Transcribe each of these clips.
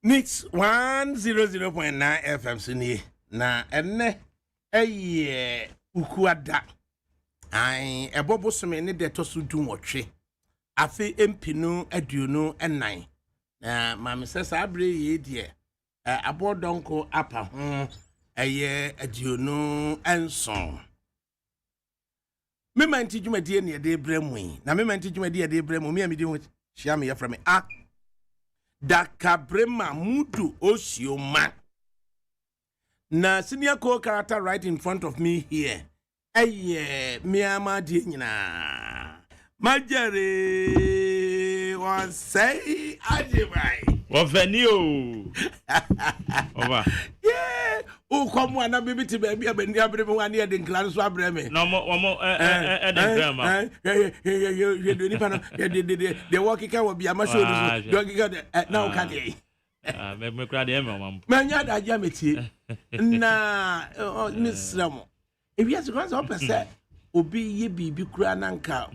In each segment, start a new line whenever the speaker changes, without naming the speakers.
Nix 100.9 FM sini na enne ukuada ai ebobo some ne de to so du wotwe afi empinu aduonu enan na mama sesa abre ye de abodonko apa ho aduonu enson me man tijumadi ne de bremu na me man tijumadi de bremu me amedi ho hia me yefra me ADAKABRI mudu osioma. Na senior co-character right in front of me here. Miyama di nyina. Majere was say ajibai.
Wavenio. Over.
Yeah. O come one baby to baby abendi abreme one near the clan so abreme.
No more grandma.
You do nipa no the working can will be a masho now can dey.
Me kra dey mam.
Manya da jameti na Miss Ramo. If you ask one person obi ye bibi kura nanka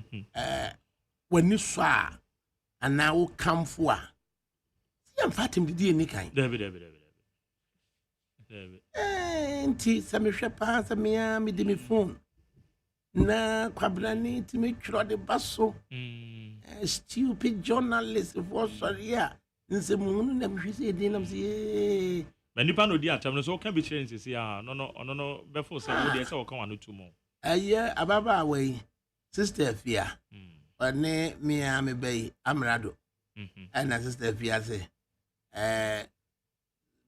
when you swa and now come for. See am fatim di ni kan.
David.
Enti samehwe pa samia me de me phone na kwabrani ti me twro de baso stupid journalist for sorry nse munu na mhwe se din na se
nipa no di atam no so can be change say no before say wo de say wo kan wano tu mo
ababa we sister Fia one me am be amrado and sister Fia say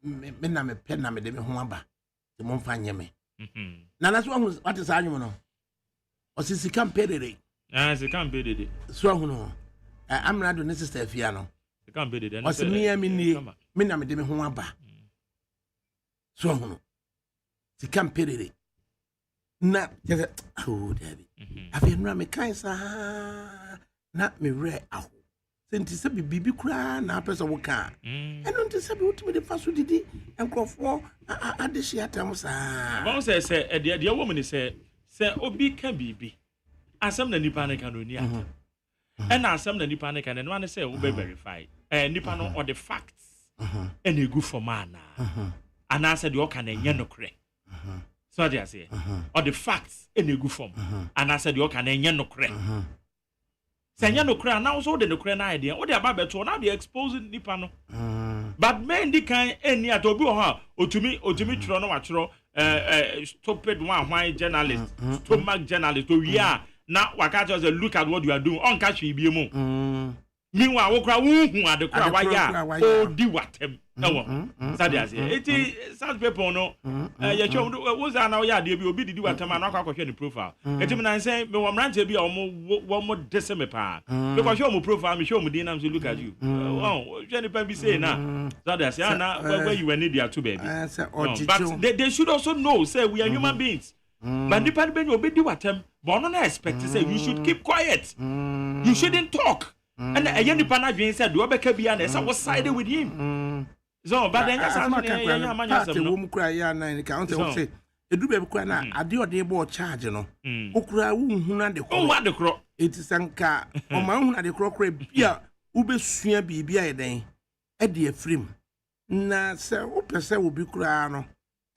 me na me pen na me de me ho aba te mo mfa nyeme na na so hu what is anyu no osisi campaign
se campaign
so hu no amrado ne sister Fia no
se campaign
na se me me na me de me ho aba so hu no se campaign na oh David afi nra me kan sa na me re aho senti se bibi kura na apesa wo ka eno nti se bi utimi de faso didi enkrofo adeshi atam sa
ba se de wo me ni se obi ka bibi asem na nipa ne kan oni atam na asem na nipa ne kan no ane se wo be verify nipa no or the facts and e good for man and I said you can enye no kre so they say or the facts and e good form and I said you can enye no kre Senya no kra now so de no kra na idea o de aba beto now they exposing nipa no but men di kan eni atobi o ha otumi twro no watwro stupid one journalist stomach journalist to we are na waka just look at what you are doing on catch we bi mu meanwhile wo kra wo hu ade kra wa ya o di watem ewo sadia say eti such people no ye chom wo za na wo ya de bi obi didi watem na akwa ni profile eti me na say me wo mrante bi a wo mo dese me pa because show mo profile me show mo din na so look at you wow je ni pa bi say na sadia say na where you were need there to baby but they should also know say we are human beings but nipa be obi di watem but no na expect say you should keep quiet you shouldn't talk and any panadwin said do obeka bia na say was sided with him so but then yes am
no kura ya na ni ka on say edu be kura na ade ode bo charge no okura wu hu na de kro
wa de kro
etisanka o ma hu na de kro bia ubesua bibia eden e de afrim na se wo pese wo bi kura no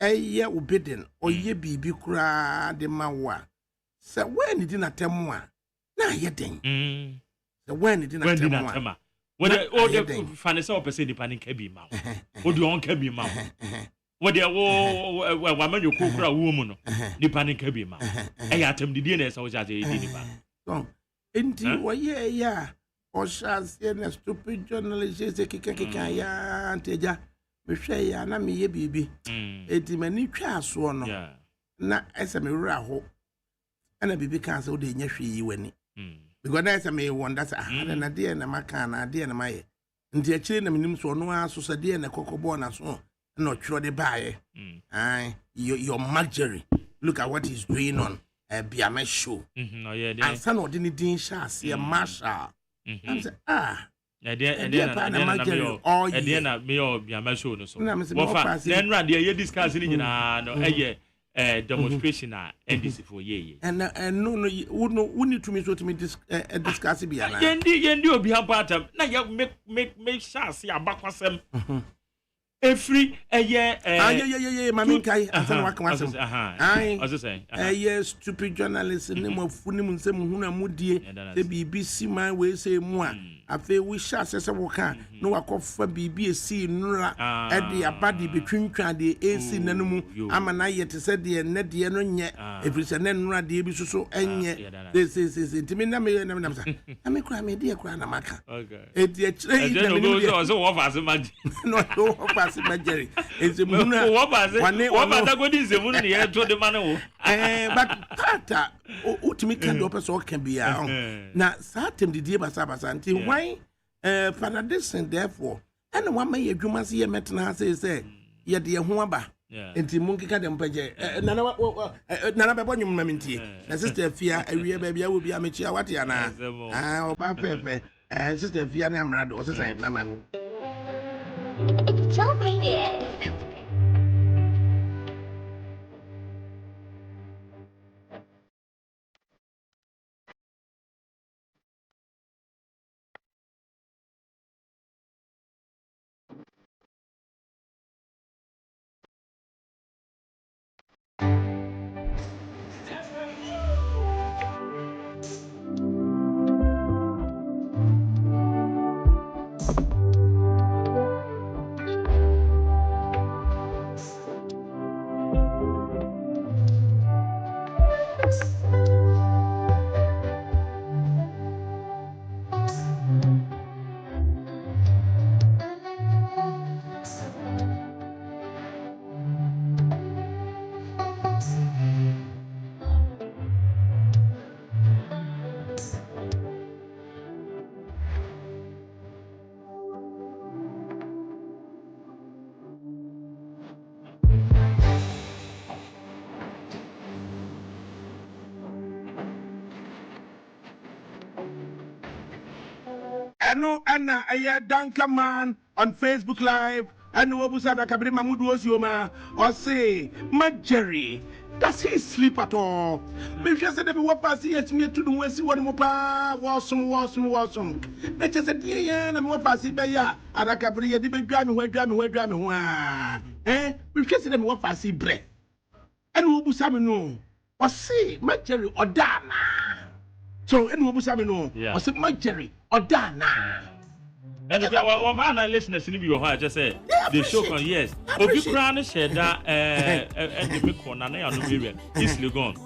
eye obeden oye bibi kura de mawa se we ni di na temu a na ye den the when it didn't tell
what the fancy person the panic can be ma what do on can be ma what the woman you cook a woman the panic can be ma I atom the DNA so just
so inti wa ya o shas na stupid journalist say kika ya anteja me hwe ya na me ye bibi eti mani twa aso no na ese me wura ho na bibi kan say o de nya hwe yi wani because that's me wonder na dey na maka na dey na maye nti akire na minim so no aso so dey na kokobo na so na twro de baaye your marjorie look at what he's doing on Biame show and son of the din shas ya marshal I'm say
na me o Biame show no so then run dey discuss ni nyina no demonstration NDC for ye
and no need to me so to me discuss be ana
yendi obi ha patam na ya make sure see abakwasem Every
Mami Kai, stupid journalist, name of Funim Semuna Mudi, the BBC, my way say more. I feel we shall say some worker, no, I call for BBC, Nura, at the abadi between the AC Nanumu, Amanaya to say the net the end, if it's an Nura, the Abisu, so, and yet, this is intimate. I'm a crime, dear Cranamaka. Okay. It's Jerry. It's a moon. What was it? But Tata, ultimate can open so can be out. Now, Saturn the dear Basabas until why Father Dixon, therefore, and one may a Jumasi Metna say, yet the Huamba. And Timunki Cadam Paget, Nana Maminti, and Sister Fia, a real baby, I will be a Michiawatiana. Oh, Papa, and Sister Fiana Mrad was the same.
Don't read it.
No, Anna, I Danka man on Facebook Live. I know ADAKABRI Mahmoud was Yoma or say, my Jerry, does he sleep at all? Maybe just said, what pass here to me to do West one more was some. They just said, yeah, and what pass it by ya. ADAKABRI, didn't drive me, where drive me. Eh? We just said, what pass it bread. And who was no or say, my Jerry or Dana. So, and what was no or say, my Jerry. Dana.
And what man listeners in your heart just said the show on yes. Obi Crown said that and the Mikon and I know easily gone.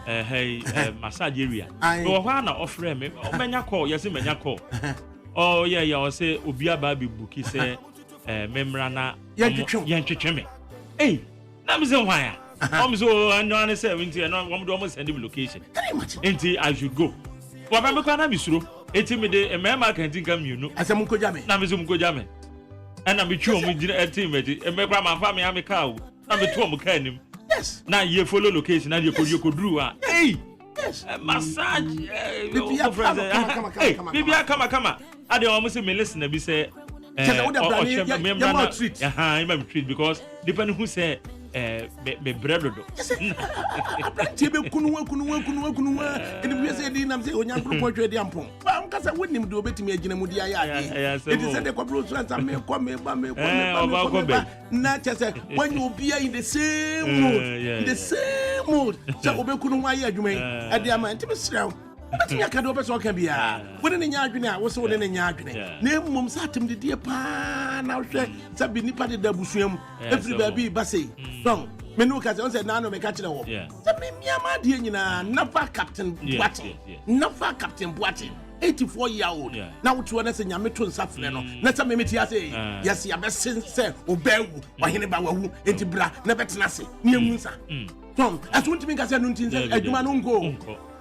Hey, massage area. No one offer me. Oh, many call, yes, many call. Oh, yeah, I say Ubia Baby Bookie say Membrana Yanchime. Hey, that is a wire. I'm so unknown 70 and one almost send him location. Until I should go. What I'm going to be through. Etimide emema kan tin kam yunu
asem ko jame
na mesum ko jame ana me twa mu gina etimedi emekra ma fa me ameka wo na me to mu ka anim
yes
na ye follow location na ye kodru a hey
yes
massage
bibia
kama ade o mo se me listen na bi say
treat
I'm treat because depending who say me bread do
tebe kunu ene bi say di nam say onya group twede ampon am kasa wonim do betimi agina mu dia ya ade it is the kwabro so answer me come na chese when you be in the same mood so obekunu wa ya adwuma ade ama ntimi sraw but you can do better can be when in Yadwina was so in Yadwina. Name Mum Satim the dear pan now said be nipa de busuem every baby bassy. Song Menuka said Nano may catch the walk. Yama dear never Captain Boatin, never Captain Boatin. 84-year-old. Now to us in Yamitun Safreno. Let's say, yes, your best say, Obew, or Hineba, Entibra, never Tenassi, near Musa. Tom, as one to make us a Nuntin, a Dumanungo.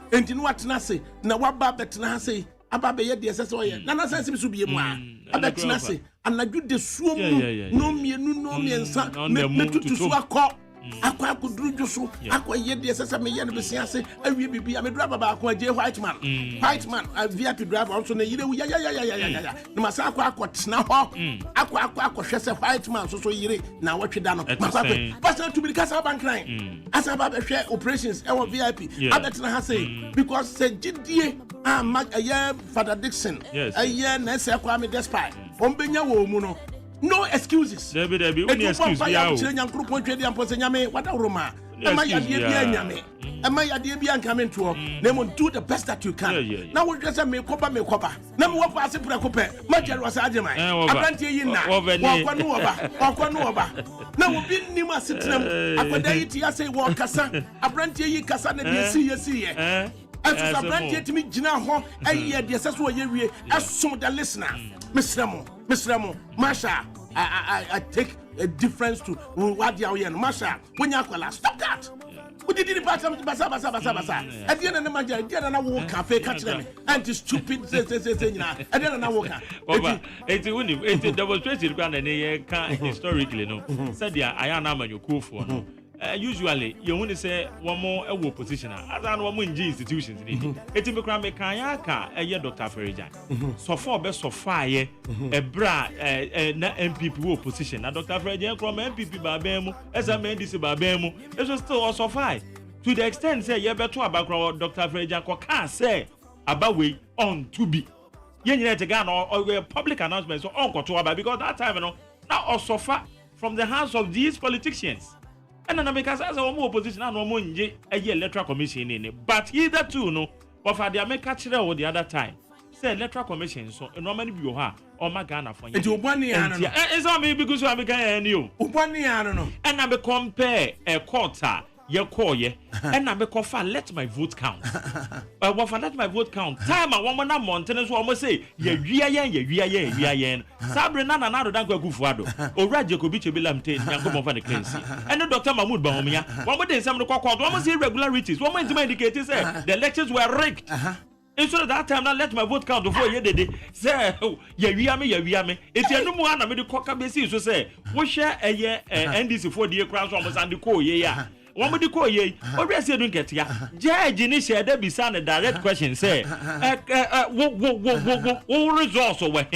Enti no atena se na waba betena se aba be ye de seso ye na na sense bi so bi mu a abetena se anadwu de suo mu no mienu no miensa metutu so akọ akuduru dwoso akọ ye de sesa me ye no besia se awie bibi a medura baba akọ aje white man a VIP driver also na yire ya no masa akọ tena ho akọ hwese white man so yire na watwe da no masa pastor to be kasa bank line asa ba be hwe operations e VIP abetena ha say because say gidie Father Dixon na se akọ am despite ombenya wo mu no No excuses.
There be only excuse be out.
Am I coming to them? Do the best that you can. Now we just make copa. Now we pass it. Major was Ajama. I grant you now. Now we've been Nima sitting. I could say, walk Cassan. I grant you Cassan and see. And I grant you to me, Jina, a year, the assessor, as some the listener. Miss Ramo, Masha. I take a difference to what they are here. Masha, when you stop that. Who did it? Basa. At the end of the month, I didn't walk cafe, catch them. Anti stupid, I didn't walk.
It's a demonstrated ground and they can't historically no. Said yeah, I am a you cool for no. Usually, you want to say one more a position as I one more institutions. It's a crime kayaka a year Dr. Ferreja. So far best of fire a bra na MPP position. Now Dr. Ferreja from MPP Babemo as a man this Babemo. It was still also fine. To the extent say you better about Dr. Ferreja can't say about way on to be. You need to go or public announcements or on to because that time now also far from the hands of these politicians. And then because as a more opposition and more a electoral commission in it. But either two no, but for the American or the other time. Say electoral commission so normally be your or my Ghana for you.
It's one year.
It's not me because I'm a new.
One year, I don't know.
And I be compare a quarter. You call ye, and I be confirm. Let my vote count. But for let my vote count. Time I want na mountains. Almost say ye. Sabrina na na do dan kwa kufuado. Ora Jacobi chebilam te nyanko mo fa the cleanse. And Dr. Mahmoud Bawumia. One more day some kwa almost irregularities. One more indicate say the elections were rigged. Instead of that time, now let my vote count before you did it. Say, yeah, we are me. It's a no more than the cocker base. So say, we share a year and this for the crowns almost and the core, yeah. One with the core, yeah. What we say, don't get ya. Judge initiate there be sound a direct question. Say, what resource away?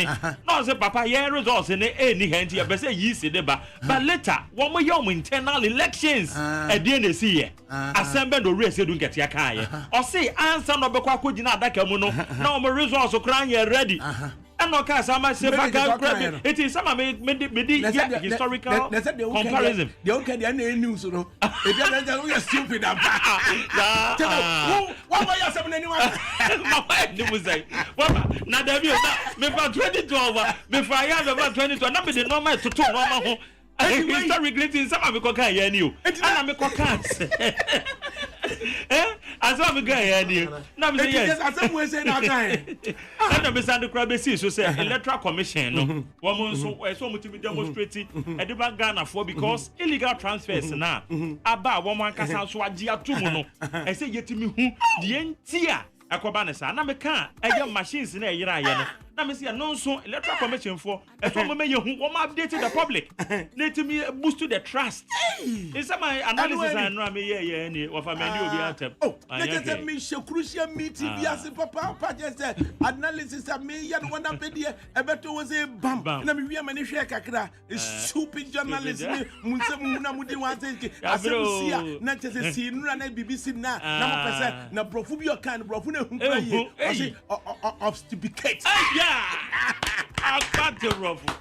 No, say, Papa, yeah, resource in any hand here, but say, ye see the bar. But later, one more young internal elections at the end of the year. Assemble the race, you don't get your car. Or say, answer no Baqua could not that no more resource of crying ready. And no case, I might say, it is some historical comparison.
They don't get any news, you know. It doesn't stupid. What were you saying anyone? Now, there you go. 2012, before I have about 2012, not be the normal to two normal. I start regretting some of the coca here new. And I'm a coca. As I'm a guy here new. Now, yes, I somewhere say that guy. And I'm beside the crab, so say electoral commission. Woman, so much to be demonstrating at the back Ghana for because illegal transfers now. About woman can sound so a dear two. I say, yet to me, who the entire Aquabanesa, and I can't. I got machines in a year. Now, I see a non-so electoral commission for a former mayor who updated the public. Let me boost to the trust. It's my analysis and Rami, of a menu will be oh, let me show crucial meeting. Yes, Papa, just analysis of me and one up here. I bet it was a bump. And we are many share kakra. Stupid journalism. Munsamuna Mudi Wante. I said, not just a scene run at BBC now. Now, Profubio can Profuna of stupidity.
I got the ruffle.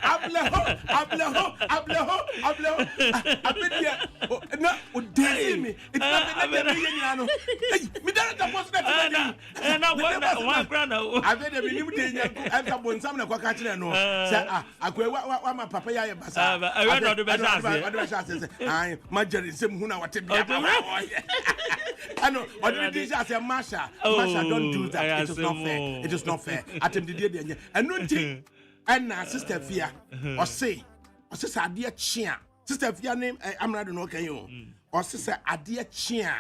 Ableho. I've been here. No, damn me. It's not been me don't suppose that. And I want one grand. I've been a minute. I've got some of the Quacatino. I go what my papa basa. I read all the best. I imagine some who know what to be. I know. What did this as a Masha? Masha, don't do that. It is not fair. It is not fair. At the day, and no thing. And sister Fia, or say, sister Adia Chia. Sister Fia name, I'm not an okay, or sister Adia Chia.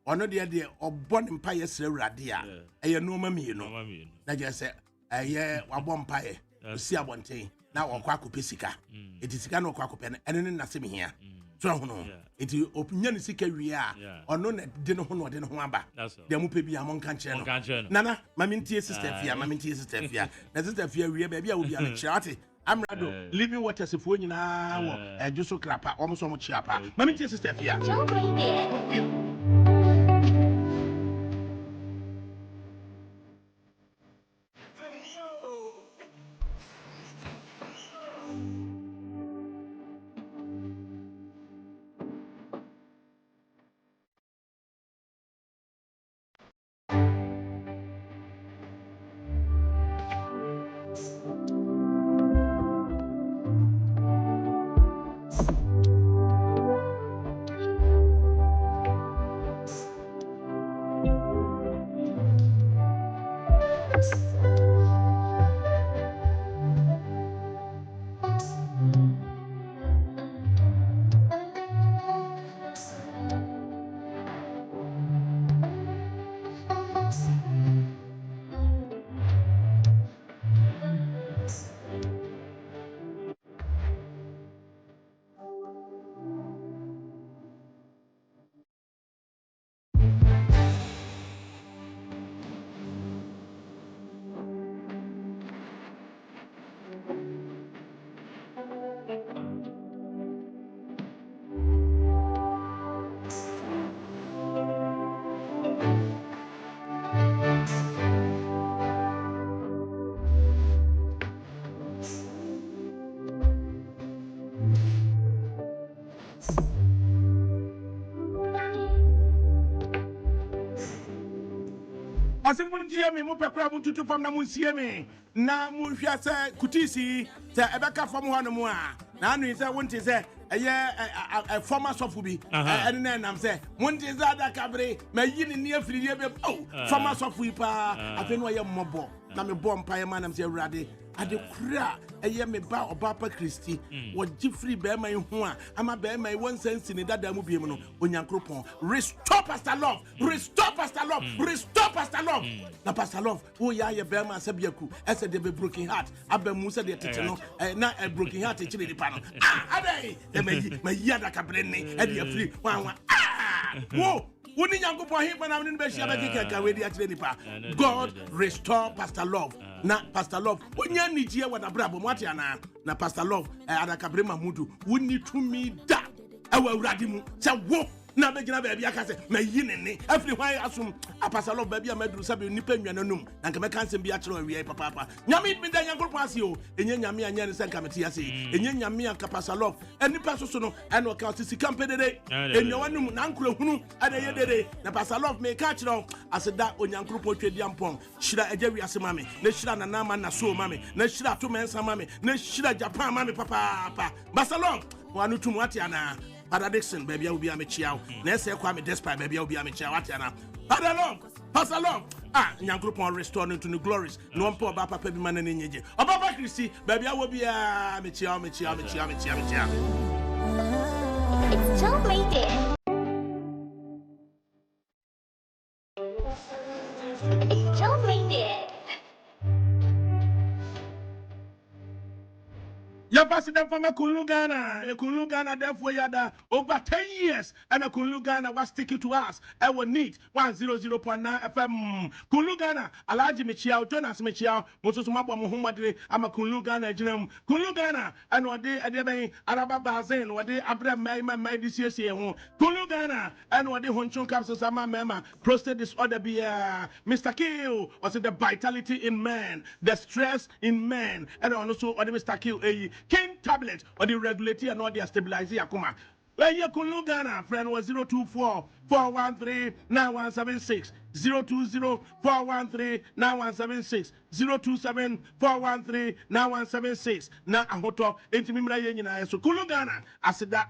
Or no dear, or born in Pia Radia. A no mammy, you know. I just said, a year, a bomb pie, see a one thing. Now, or Quaco Pisica. It is Gano Quacopen, and then nothing here. So, no, it is opinion is we are, or no, dinner who didn't wamba. There will be among country. Nana, Mamintia sister Fia, Mamintia sister Fia. That's the fear we baby will be a charity. I'm Rado, living what as if when now, and just so clapper, almost so much chapa. Mamintia sister Fia. Ase muntie me mo pekra mo tutu fam na munsie me na munhwa se kutisi se ebeka fam ho no mo a na anu se wonte se eye former sofu bi ene na nam se munte se adakabere mayi ni afiri be former sofu pa afi no ye mmobo na me bom pa ye manam se awurade ade kura eye me ba obapa Christi wo gifri be man hu a ama be man won sense ni dada mu biem no onyankropon restore pastor love restore pastor love restore pastor love na pastor love wo ya ye be man sabiaku ese de be broken heart abamu se de tete no na broken heart e chire di pa no adai e mayi adakabere ne e de afri wan wo woni nyankopon himpa na woni be hia be keka we di achire nipa God restore pastor love na pastor love onya nijie wada brabo mwati ana na pastor love adakabere mamudu woni tumi da ewa awurade mu se wo na be gina ba bia ka se mayi ne afri hwan asum pastor love ba bia maduru sabe nipa nwananum na nka me kansem bia kire awie papa nyame bi da nyankopon ase o enye nyame anya ne se nka meti ase enye nyame aka pastor love enipa so no ene o ka sisi kampedede enyawanum na nkuro hunu ade ye dede na pastor love me ka kire aseda onyankopon twedi ampon hira eja wi ase mame na hira na nama na so mame na hira to mensa mame na hira japan mame papa pastor love wanu tum ati ana Father Dixon, baby, I will be a child. Let's say, Kwame Despite, baby, I will be a child. Father Long, Pastor Long. Nyankopon restoring to new glories. No one poor Papa Baby Man and Ninja. Oh, Papa Christy, baby, I will be a child. It's
Joe made it. It's Joe made it.
You're passing them from a Kulugana, therefore, yada over 10 years, and a Kulugana was sticking to us. I will need 100.9 FM. Kulugana, Alaji Michel, Jonas Michel, Mosumaba Muhammad, I'm a Kulugana, Jim, Kulugana, and what they Araba Bazen, what they Abra my this year, Kulugana, and what they Honchon Capsules, Sama Mema, prostate disorder be Mr. Kill, was it the vitality in man, the stress in man, and also what Mr. Kill, King tablet or the regulator and all the stabilizer akuma. Where you can look Ghana, friend was 024-413-9176, 020-413-9176, 027-413-9176. Na ahoto entimimra yenyina so Kulu Ghana asida.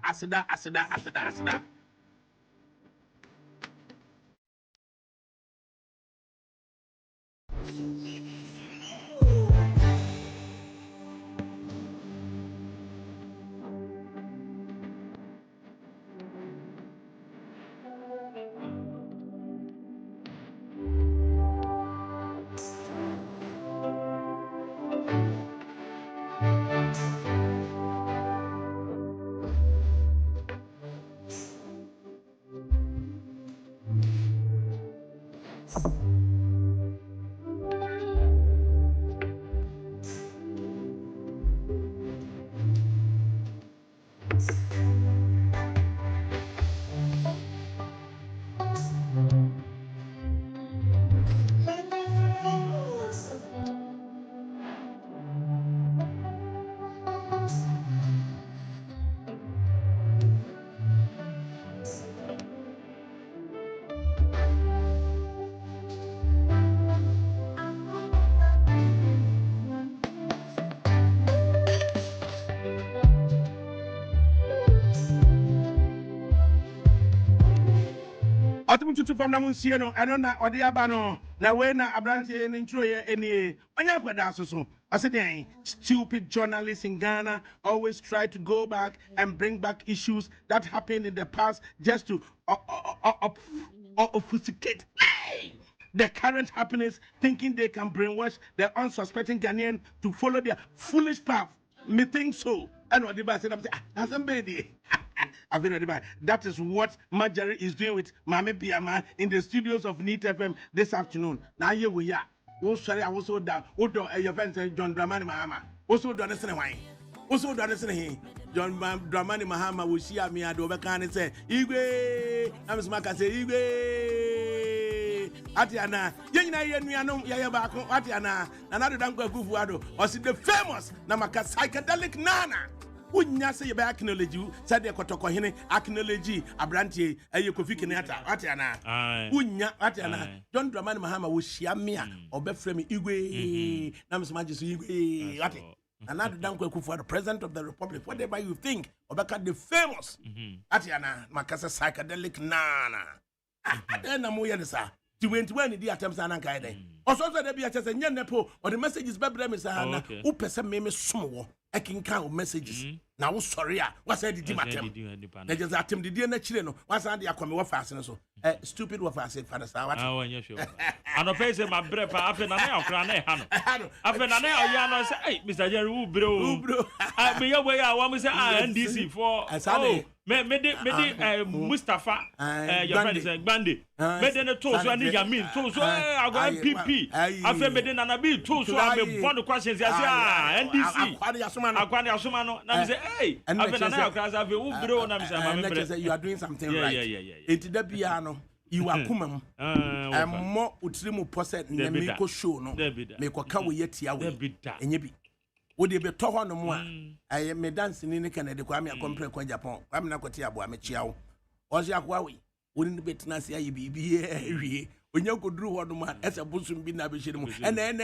Atutu from Namunsia, no, I don't know, or the Abano, Nawena, Abranti, and Introya, any, so. I said, stupid journalists in Ghana always try to go back and bring back issues that happened in the past just to obfuscate the current happiness, thinking they can brainwash the unsuspecting Ghanaian to follow their foolish path. Me think so. And what the boss said, I'm saying, that is what Marjorie is doing with Mame Biama in the studios of NEET FM this afternoon. Now here we are. Oh, sorry, I was so down. Oh, your friend John Dramani Mahama. Also, don't listen why. Also, don't listen here. John Dramani Mahama will see me at Overcan and say, Igwe, I'm Smaka say, Igwe. Atiana, Yayabako, Atiana, another Danko Gufuado, or see the famous Namaka psychedelic Nana. Unya say you acknowledge you, said the Kotokohine, acknowledge Abranti, and you could figure Atiana. Unya Atiana. John Draman Mahama will share me or Befremi Igwe, Nams Majesty Igwe. Another Danko for the President of the Republic, whatever you think, or back at the famous Atiana, Macassa psychedelic Nana. Then I'm weird, sir. 21 the attempts and guide. Also, there be a test and Yanepo, or the messages by Bremis, who person me small. I can count messages. Now, sorry, what's I did him? They just at him the dear Chileno. What's I come over fast and so stupid what I said, Father Star.
Oh, yes, sure. And a face in my breath after an hour, after an hour, say, Mr. Jerry, bro. I be away. I want to say, NDC for Mustafa, your friend is a bandit. Made a toast, and Yamin, toast, I go PP. After Medina and a bit, toast, I have one questions. NDC, Aquania Sumano, and say, hey, and you
are doing something right. It's the piano. You are Kumam, and more Utrimu Posset, Nemiko show, no, make a cow yet, and ye be. Would you be talking on one? I am a dancing in the Canada, Kwame, compare Japan. I'm not going to have a child. Was Yakwawi? Wouldn't be Nasia be when you could do one man as a bosom be navigation, and then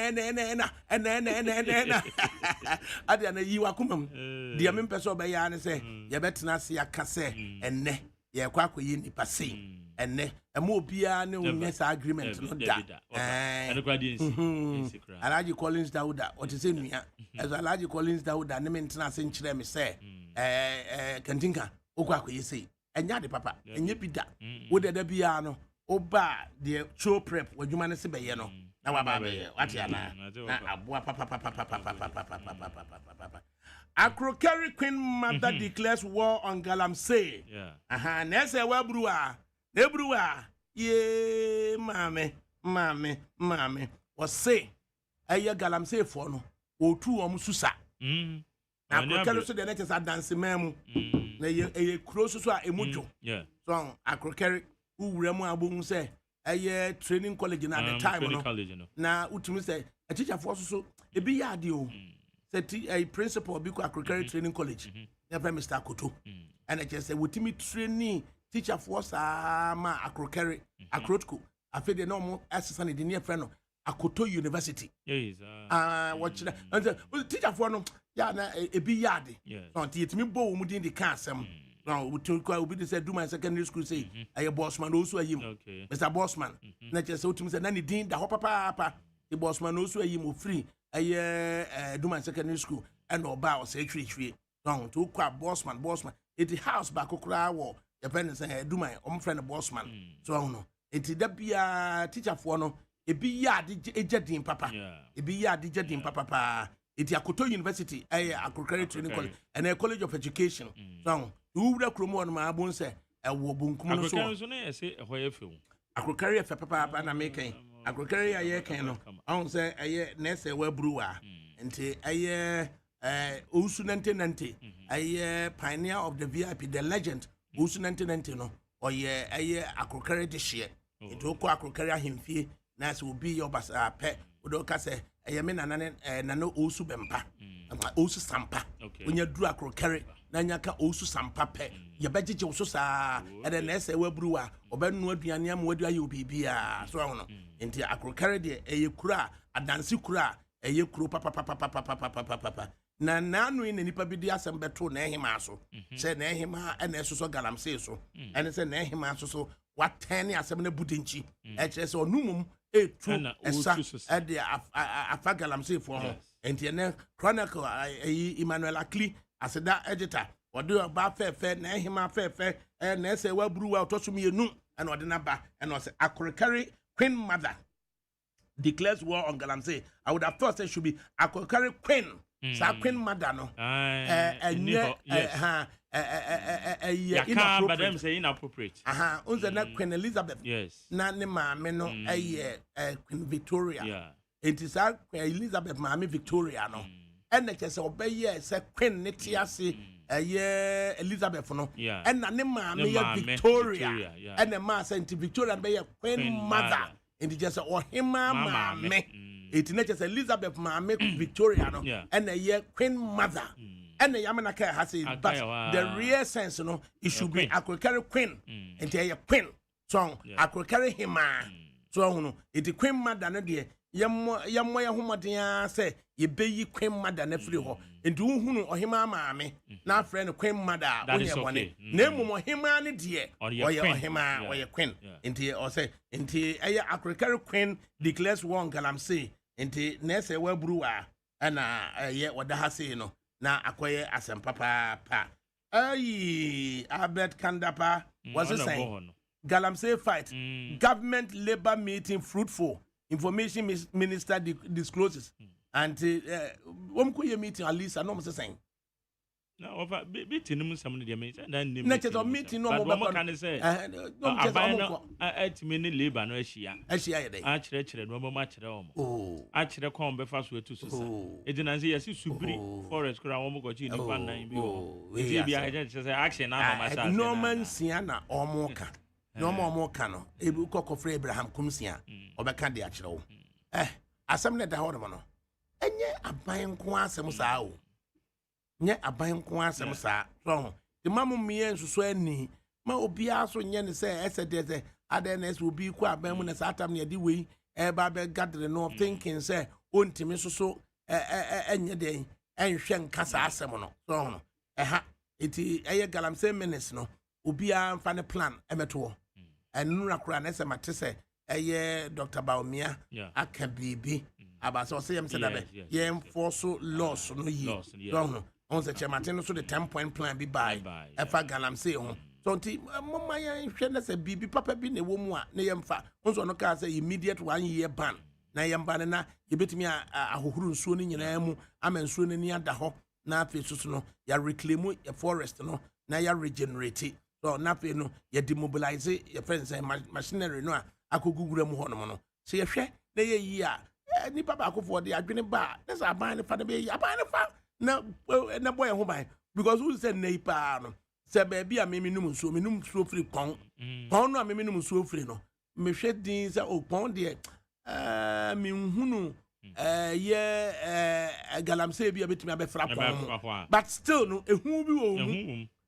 Adana, you are Kumam. The Amimpeso Bayana say, you better not see a casse, and ne, ye quack in the passe, and ne, a more piano, yes, agreement, not that. And Alaji Collins Dauda, what is in me? As Alaji Collins Dauda, and the maintenance in Chile, say, Cantinka, Oquaco, you say, and Yadi Papa, and Yipida, would there be ano, Oba, the show prep, what you manage to be, you know. Now, what Akrokari Queen Mother declares war on Galamsey. Aha, Nessa Wabrua, Nebrua, ye, mammy, was say, Aya Galamsey for no, or two Mususa. Akrokari so the letters are dancing, ma'am. A close to a mucho. So, Akrokari. Who Remo Abung say a training college at the time. Now, Utumi say a teacher for so a be yadio. Said a principal of Biko Akrokari Training College. Never Mr. Koto. And I just say, with me training teacher for Sama Akrokari, Akrotko. I feel the normal assistant in the near friend of Akoto University.
Yes,
watch that. And teacher for no, yeah, a be yardy. So, teach me bow within the castle. No, we be said, do my secondary school say, I a bossman also a him. Mr. Bossman. Not just so to me, Nanny Dean, the hopper papa, the bossman also a him free. I do my secondary school and no bow say tree. No, to quite bossman. It's the house back of cry war. The parents say, do my own friend bossman. So I know. It's the be a teacher for no, a be yard, a jetting papa. A be yard, jetting papa. It's Akoto University, Akrokari Training College, and a College of Education. So, who would have Cromo on my bone say, a wobun Kumo? Akrokari for papa and a making. Akrokari a year can. I won't say a year, Nessa were brewer, and a year Usunante, a year pioneer of the VIP, the legend, Usunante, or year a year Akrokari this year. It will call Akrokari him fee, Nas will be your pet, Udoka say. I mean, Nano Osu Bempa, Osu Sampa. When you do a crockery, Nanyaka Osu Sampa, your budget also, and then S. A brewer, or Ben would be a name, where you be so on. Into a crockery, a kura, a dancing kura, a ye crew, papa. Nanu in any pabidia and better Nehimaso, said Nehima and Esso Galam says so, and it's a Nehimaso, so what 10 years 7 Budinchi, HS or Numum. A true at the Afagalam say for her. And the Chronicle, Emmanuel Akli, as a that editor, or do about fair, Nehima fair, and they say, well, brew out to me, no, and what the number, and was Akrokari Queen Mother declares war on Galamsey. I would have thought it should be Akrokari Queen, Queen Mother, no, and
but them say inappropriate.
Unza na Queen Elizabeth.
Yes.
Na ne maame no Queen Victoria.
Yeah.
It is Queen Elizabeth maame Victoria no. And the say obeye say Queen ne tiase Elizabeth no. And na ne maame Victoria. And the ma say Victoria be Queen Mother. And it just say ohima maame. It not just Elizabeth maame Victoria no. And a Queen Mother. and the Yamanaka has it, but the real sense, it should be I could carry queen and tell you queen song. I could carry him, so it's the queen mother, dear. Yammoya Humatia say, ye be ye queen mother, nephew, and do who or him, mammy, now friend queen mother, that is okay. Name more him, dear, or your him, or your queen, into or say, into I could carry queen declares one galam say, into Nessa well brewer, and yet what the has say, now acquire as a papa. Aye, Albert Kandapa was the same. Galamsey fight. Government labor meeting fruitful. Information minister discloses. And one could meeting at least I know saying.
No, over meeting some of the meeting.
Nature of meeting no more can say.
No, I many labor no Asia. Actually, no more much at all.
Oh,
actually, come before we to so. It didn't say, Subri, Forest Crown, got you 1 9. Action,
Norman Siena or Moka. No more cano. Ebu cock of Abraham Kumsia or Bacandi actual. Asam let the hormono. And yet a buying quasam sao. Yet a buying quasam sa. Wrong. The mamma me and Susweni. Ma obiaso yen say, as a desert, Adenes will be quite bemus atam near the way. Babe gathering no thinking, say, untimis so, any day, and shank Casa Asamono. Wrong. It is a galam 7 minutes no. Ubia fan plan emeto and Nurakran as a matisse a Dr. Baumia I can be about so say said that yam for so loss no ye no on the chairman so the 10-point plan be by if I galam say on so my friend a baby papa be a woman na yamfa also no car say immediate 1 year ban na yamba na you bet me a hohuru nsuo ni nyina mu amensuo ni ada ho na afi no ya reclaim your forest no na ya regenerate so na pe no ya demobilize your friends and machinery no akogugura mu hono no so ye hwe na ye yi a ni papa akofo de adwene ba na sa ban ne fa na be aban ne fa na boy ho ban because who said nei pa no se ba bia me num so free pon no me num so free no me hwe din se o pon de me hunu galamsey bia betimi abefra pon but still no ehu bi wo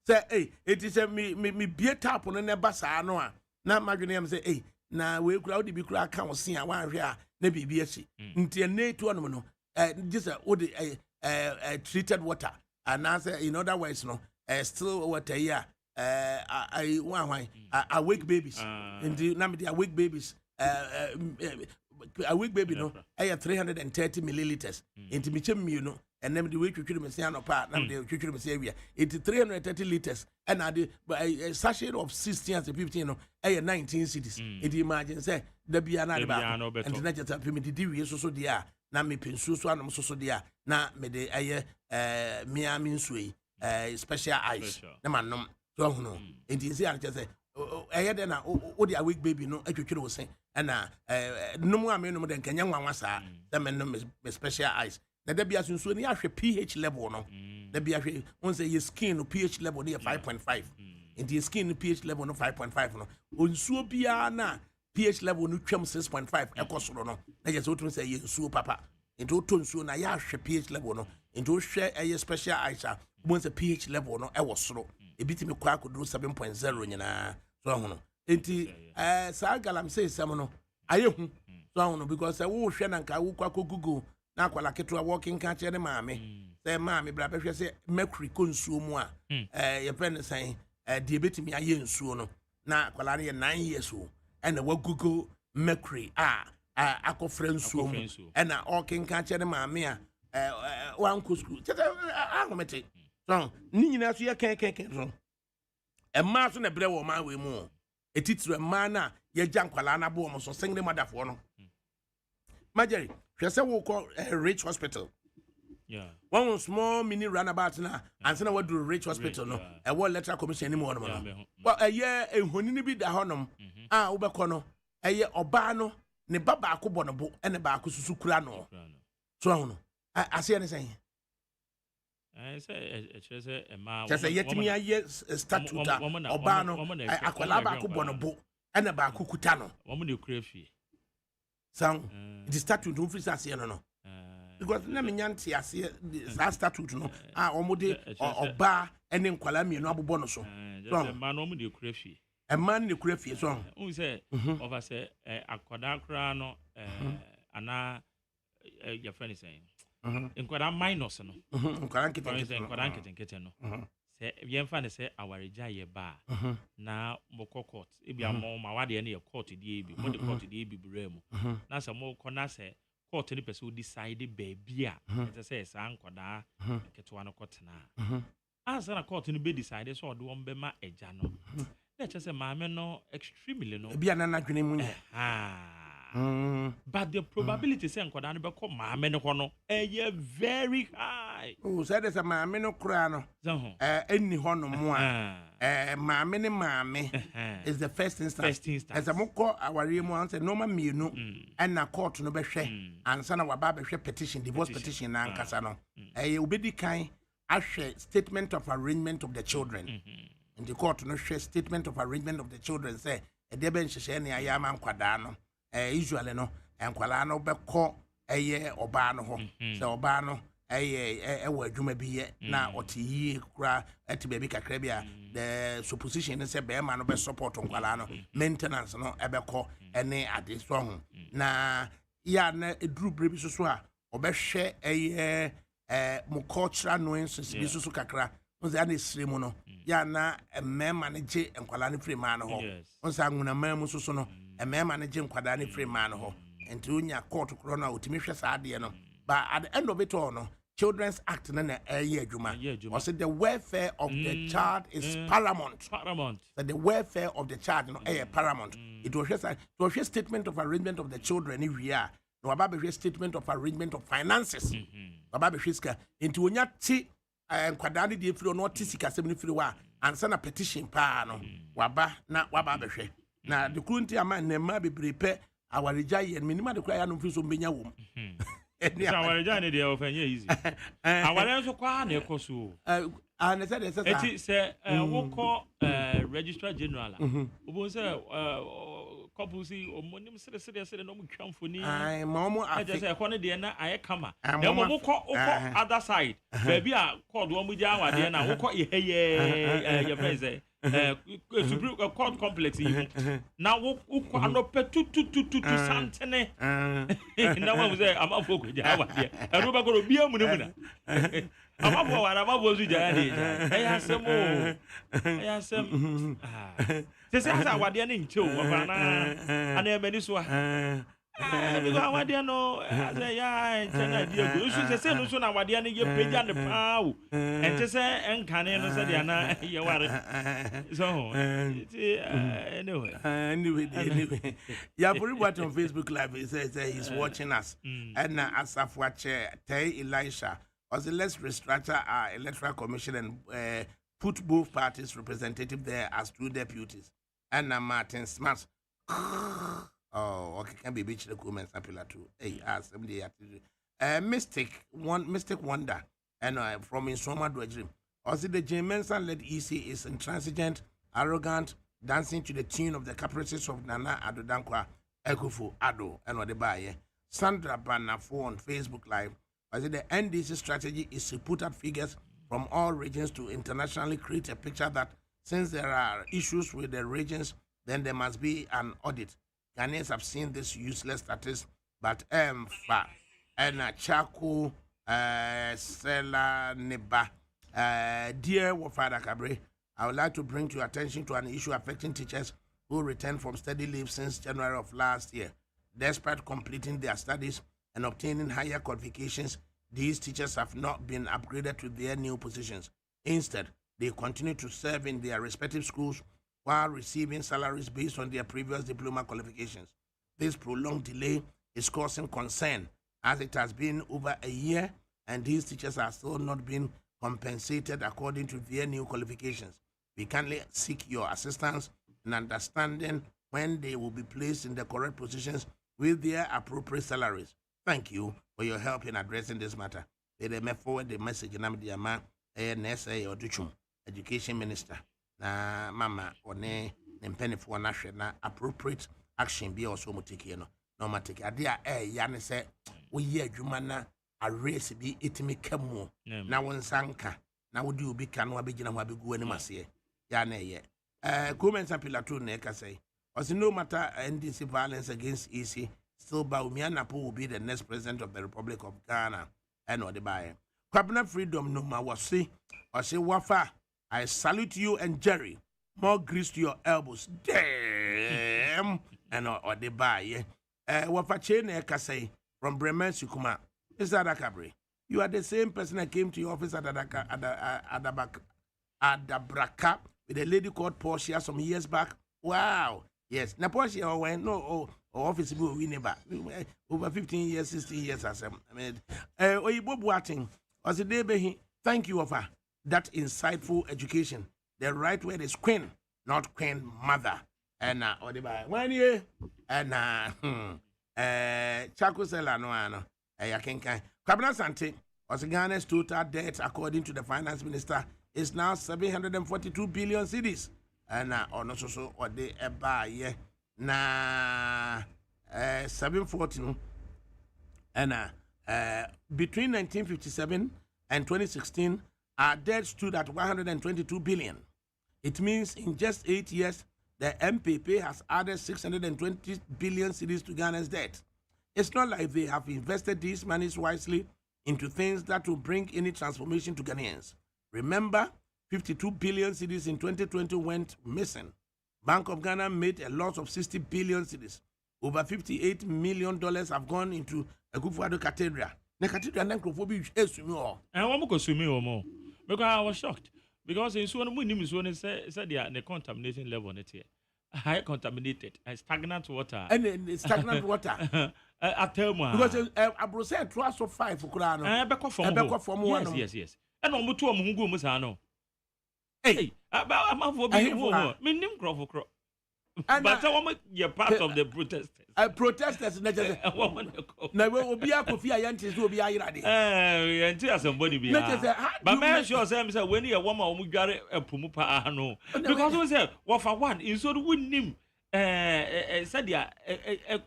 say it is me bie tap no ne basa no a na madwene am say na we kura odi bi kura ka wo se a wan hwe a na bibi achi nti na to no no just odi treated water and answer in other words no still water here awake babies nti na me the awake babies a week baby no 330 milliliters into michem you know and then the way you me say no pa na the you me say area it 330 liters and a sachet of 16 and 15 no 19 cities it imagine say the bia na ba and na just me di we so dia na me pensu so anom so dia na me de miami nsuyi special ice na manom so hono it is here just say then na o the awake baby no atwetwere wo sen na num a me num de nkanya nwanwa saa da me num special ice na da bia sunso ni ahwe pH level no da bia ahwe on say your skin no pH level no 5.5 into your skin no pH level no 5.5 no onsuo bia na pH level no twam 6.5 ekosoro no na just what say yensuo papa into tonsuo na ya ahwe pH level no into hwe special ice on say pH level no e wo soro ebitimi kwa akodo 7.0 nyina so hono enti sa galam say sam no ayehu so hono because wo hwe na nka wo kwa Google na akwala keto working ka chere maame say maame bra behwe say mercury konsuo mu a ye pen say de ebitimi aye nsuo no na akwala ne 9 years o and wa Google mercury akofre nsuo mu and working ka chere maame a wan ko school tete ahomete so ni nyina so ye ken so ma so na bre wo ma we mu etitire ma na ye jankwala na bo mo so single madafo no majeri hwese wo ko rich hospital one small mini runabout na ansa na wadu rich hospital no wo electoral commission ni mo no well ehonini bi da honom wo be ko no oba no ne baba akobɔ no bo ene ba akosusu kura no so hono ase ne sen say yetimi aye statute oba no akwala ba akobɔ no bo ene ba akukuta no
wo mo ne kura fie
sound the statute don't free ase no because na me nyanti ase sa statute no omode oba ene nkwala mienu abobɔ no so
so man no de kura fie
a man de kura fie so
who say over say akoda kura no ana your friend is saying nkwala minus no
nkwala
nkete no say yemfa ne say awareja ye ba na moko court ebi amo ma wade ne court die ebi mo de court die ebi bure mu na say mo ko na say court ni person decide baby a it say sa nkwada ketewa no kotena answer na court ni be decide so de won be ma eja no na che say maame no extremely no
bia na nadwene mu
but the probability say nkwada no be ko maame no ho no very high
say there's a maame no kura no enni ho no mo a maame ne maame is the first instance as a moko aware mu answer normal mienu and na court no be hwe ansa na waba be hwe petition divorce petition na ankasa no obedi kan ahwe statement of arrangement of the children in the court no hwe statement of arrangement of the children say e de ben hye ne ayama nkwada no usually no enkwala no be ko oba no ho say oba no ewa adwuma bi ye na otiyi kura eti baby kakra bia the supposition is say be man no be support nkwala no maintenance no ebe ko ene ade so ho na ya na eduru brebi so a obehwe mo cultural nuances bi so kakra onse ana esremu no ya na mema ne je nkwala ne free man ho onse anwuna mamu so no mema ne je nkwada ne free man ho enti onya court kro na otimi hwe saade no but at the end of it all no Children's Act na adwuma also the welfare of the child is paramount that the welfare of the child no paramount it was just a statement of arrangement of the children if we are no about a statement of arrangement of finances about the into onya ti nkwada ne die firi no ti sika sem ne firi wa ansa na petition pa no waba behwe na the current amount na ma bebre pe awareja ye minima de kura ya no firi so mbenya wom
so awareja ne de ofanye easy aware so kwa na ekoso
and say
eti say woko registrar general obo say couple si omonim sere no mutwamfoni
ai momo
afi say ekone de na aye kama na mo woko other side baby a called wo mu ja awade na woko iheye your friend say Supreme Court complex na woko anope tutututu santene na wo say amafo ko ja awade ero ba ko bia mu ne mu na amafo wara amafo su ja ni ayasem se awade na nche o wa na ana emani so because awade no say ya chana diego so se no so na awade na ye peja ne pa o ente se enkane no se dia na ye ware so
anyway yeah put what on Facebook live he says he's watching us and Asaf Wache Tay Elisha also let's restructure our electoral commission and put both parties representative there as two deputies and Martin Smart oh, okay, can be beach the comments appeal to. Hey, somebody Mystic Wonder, and from Insoma Dwajim. Also, the J. Menson led EC is intransigent, arrogant, dancing to the tune of the caprices of Nana Adodankwa, Ekufu, Ado, and what they buy. Sandra Banafo on Facebook Live. Also, the NDC strategy is to put out figures from all regions to internationally create a picture that since there are issues with the regions, then there must be an audit. Ghanaians have seen this useless status, but and Chaku Sela Neba. Dear ADAKABRI, I would like to bring to your attention to an issue affecting teachers who returned from study leave since January of last year. Despite completing their studies and obtaining higher qualifications, these teachers have not been upgraded to their new positions. Instead, they continue to serve in their respective schools while receiving salaries based on their previous diploma qualifications. This prolonged delay is causing concern as it has been over a year and these teachers are still not being compensated according to their new qualifications. We kindly seek your assistance in understanding when they will be placed in the correct positions with their appropriate salaries. Thank you for your help in addressing this matter. They may forward the message in Amdiama, NSA or Duchum, Education Minister. Na mama one mpanyefo na hwe na appropriate action bi also mutiki no no matiki ade a ya ne se wo yi adwuma na a race bi etimi kamo na wonsanka na wodi obi ka no abegina ho abegu ani mase ya na ye comment Pilato na ka say no matter NDC violence against EC still Bawumia Napo will be the next president of the Republic of Ghana and or the buyer Kwabena freedom no ma wasi or say wafa I salute you and Jerry more grease to your elbows damn and or the buyer wafa chene ka say from Bremen Sukuma Mr. ADAKABRI, you are the same person that came to your office at Adabraka with a lady called Portia some years back. Wow. Yes. Now Portia went office we never over 15 years, 16 years as I mean Oyibo Boating was the day thank you for that insightful education. The right word is queen, not queen mother. And or the by 1 year and Chakosela no Kabina Sante was Ghana's total debt, according to the finance minister, is now 742 billion cedis. And also or the buy na 714 and between 1957 and 2016, our debt stood at 122 billion. It means in just 8 years, the MPP has added 620 billion cedis to Ghana's debt. It's not like they have invested these monies wisely into things that will bring any transformation to Ghanaians. Remember, 52 billion cedis in 2020 went missing. Bank of Ghana made a loss of 60 billion cedis. Over $58 million have gone into a Akufo-Addo cathedral. The cathedral and necrophobic is more.
And one more more because I was shocked because in so many said the contamination level on it here. High contaminated and stagnant water.
And stagnant water. Because I brought say 5 for Kurano.
Yes. And on two who go Musano. Hey, I'm for being meaning crop. But I want you're part of the protesters.
Protesters, now will be a coffee. I will be
until somebody be. But man, sure, Sam said when you're a woman who got a pumupa, no. Because we said, what for one, in so wouldn't him. Said ya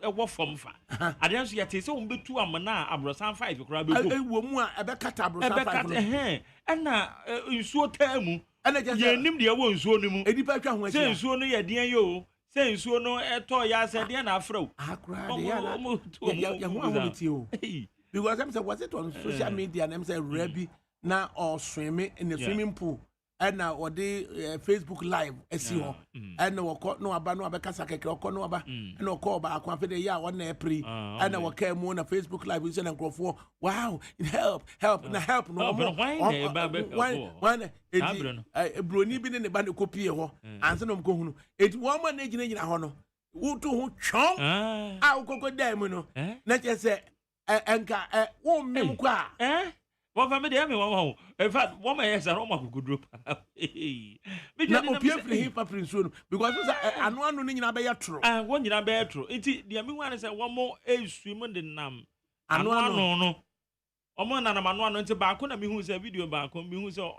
a war from far. I don't see a taste on be 2 amana, Abrosan 5 crab. A woman, a becat, and now you saw term. And I just named the ones who knew a departure when say so near dear you. Say so no a toy as a dear afro. I cried you. Because I'm saying, was it on social media and I'm saying, Rebbe now or swimming in the swimming pool. And now or the Facebook Live, SEO, and no court no abano abacasaka or no aba, and no call back one for the year 1 April, and our came on a Facebook Live with and go for wow, it help, no one Bruni been in the band of copy, and some go. It's 1 man in a honor. Who to chong? I'll go damn, not just say, and won't make eh? One family, everyone. In fact, one man has a Roma good group. Now, obviously, he paid soon because I'm one running in a better. And one in a better. It's the one is one more age swimming than Nam. And one no. Oman and a man went to back on me who's a video back on me who's or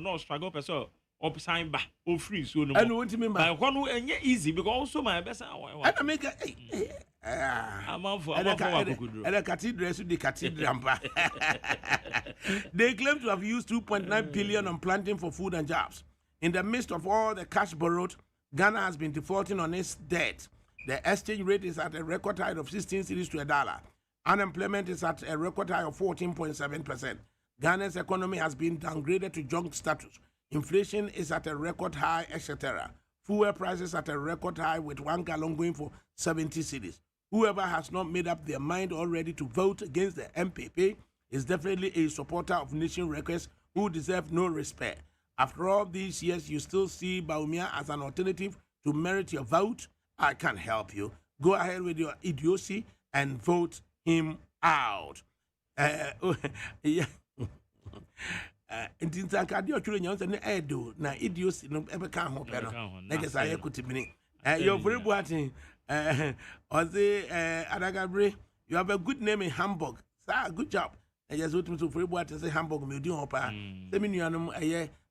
no struggle person or sign back or free soon. I don't remember. I want to easy because also my best. I make I'm on for a cathedral to the cathedral. They claim to have used 2.9 billion on planting for food and jobs. In the midst of all the cash borrowed, Ghana has been defaulting on its debt. The exchange rate is at a record high of 16 cedis to $1. Unemployment is at a record high of 14.7%. Ghana's economy has been downgraded to junk status. Inflation is at a record high, etc. Fuel prices at a record high with 1 gallon going for 70 cedis. Whoever has not made up their mind already to vote against the MPP is definitely a supporter of nation wreckers who deserve no respect. After all these years, you still see Bawumia as an alternative to merit your vote? I can't help you. Go ahead with your idiocy and vote him out. Yeah. Ntinsankadio chule nyanza ne edo na idiocy no ebeka ho pe no. Na gesa ye kutimini. Your very boating ADAKABRI, you have a good name in Hamburg. Sir, good job. I just want to free boat say Hamburg me do hopa. Say me nuanom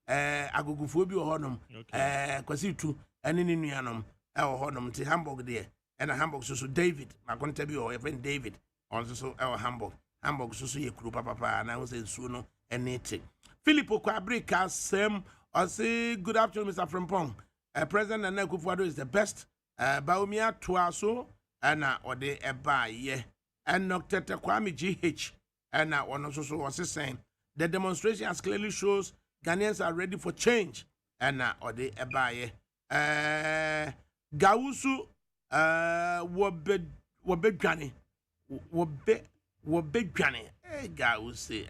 agogufo bi ohonum. Kwasi tu ene ni nuanom ohonum te Hamburg there. And Hamburg so David, my contact your friend David also so Hamburg.
Hamburg so ye kru papa na wo say nsuo no enete Philip Okwabri Kasem I say good afternoon Mr. Frimpong. President Nana Akufo-Addo is the best. Baumia Tuaso and ode eba ye and Dr. Kwame GH and one also was saying the demonstration as clearly shows Ghanaians are ready for change and ode eba ye Gausu wobedwane Gausi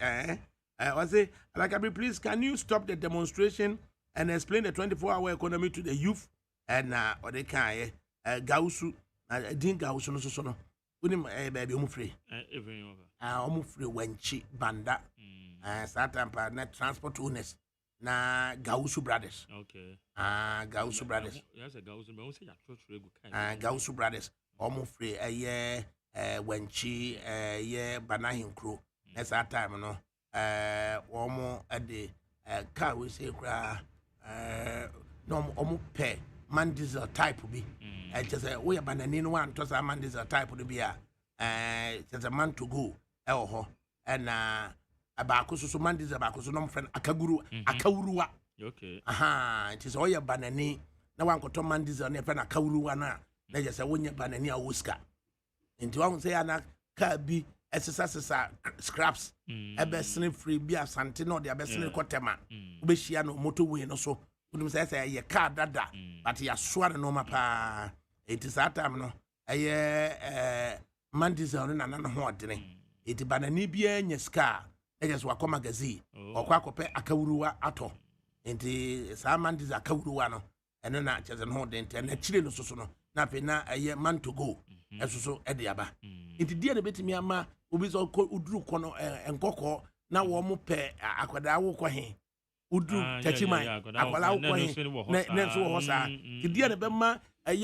I say ADAKABRI, please can you stop the demonstration and explain the 24-hour economy to the youth and ode kan Gausu din Gausu no so no unim baby omufre omufre wanchi banda satampa na transport owners na Gausu brothers
okay
Gausu brothers
yes Gausu me won say ya trotro egu kan
Gausu brothers omufre wanchi ye banahinkro na satam no womo ade car we say kra no omo pe man diesel type bi just we banani no one to say man diesel type no bi just a man to go ho and abako so man diesel abako so no friend akawuruwa
okay
it is oya banani na wan koto man diesel na friend akawuruwa na just wonya banani a woska nti wan say ana car bi esesa scraps ebesene free bi asante no de ebesene kotema obehia no motorway no so wodum say ye car dada but ya soa no ma pa it is that time no man diesel no na ho odene it banani bia nya ska just wakọ magazine okwa akọpe akawuruwa ato nti sa man diesel akawuruwa no eno na cheze no de nti na chire no soso no na pe na man to go esoso e de aba nti die na betimi ama obi so uduru kọ no enkọkọ na wo mo pe akwada wo kọ he uduru tachiman akwala wo kọ he na so ho sa nti die na be ma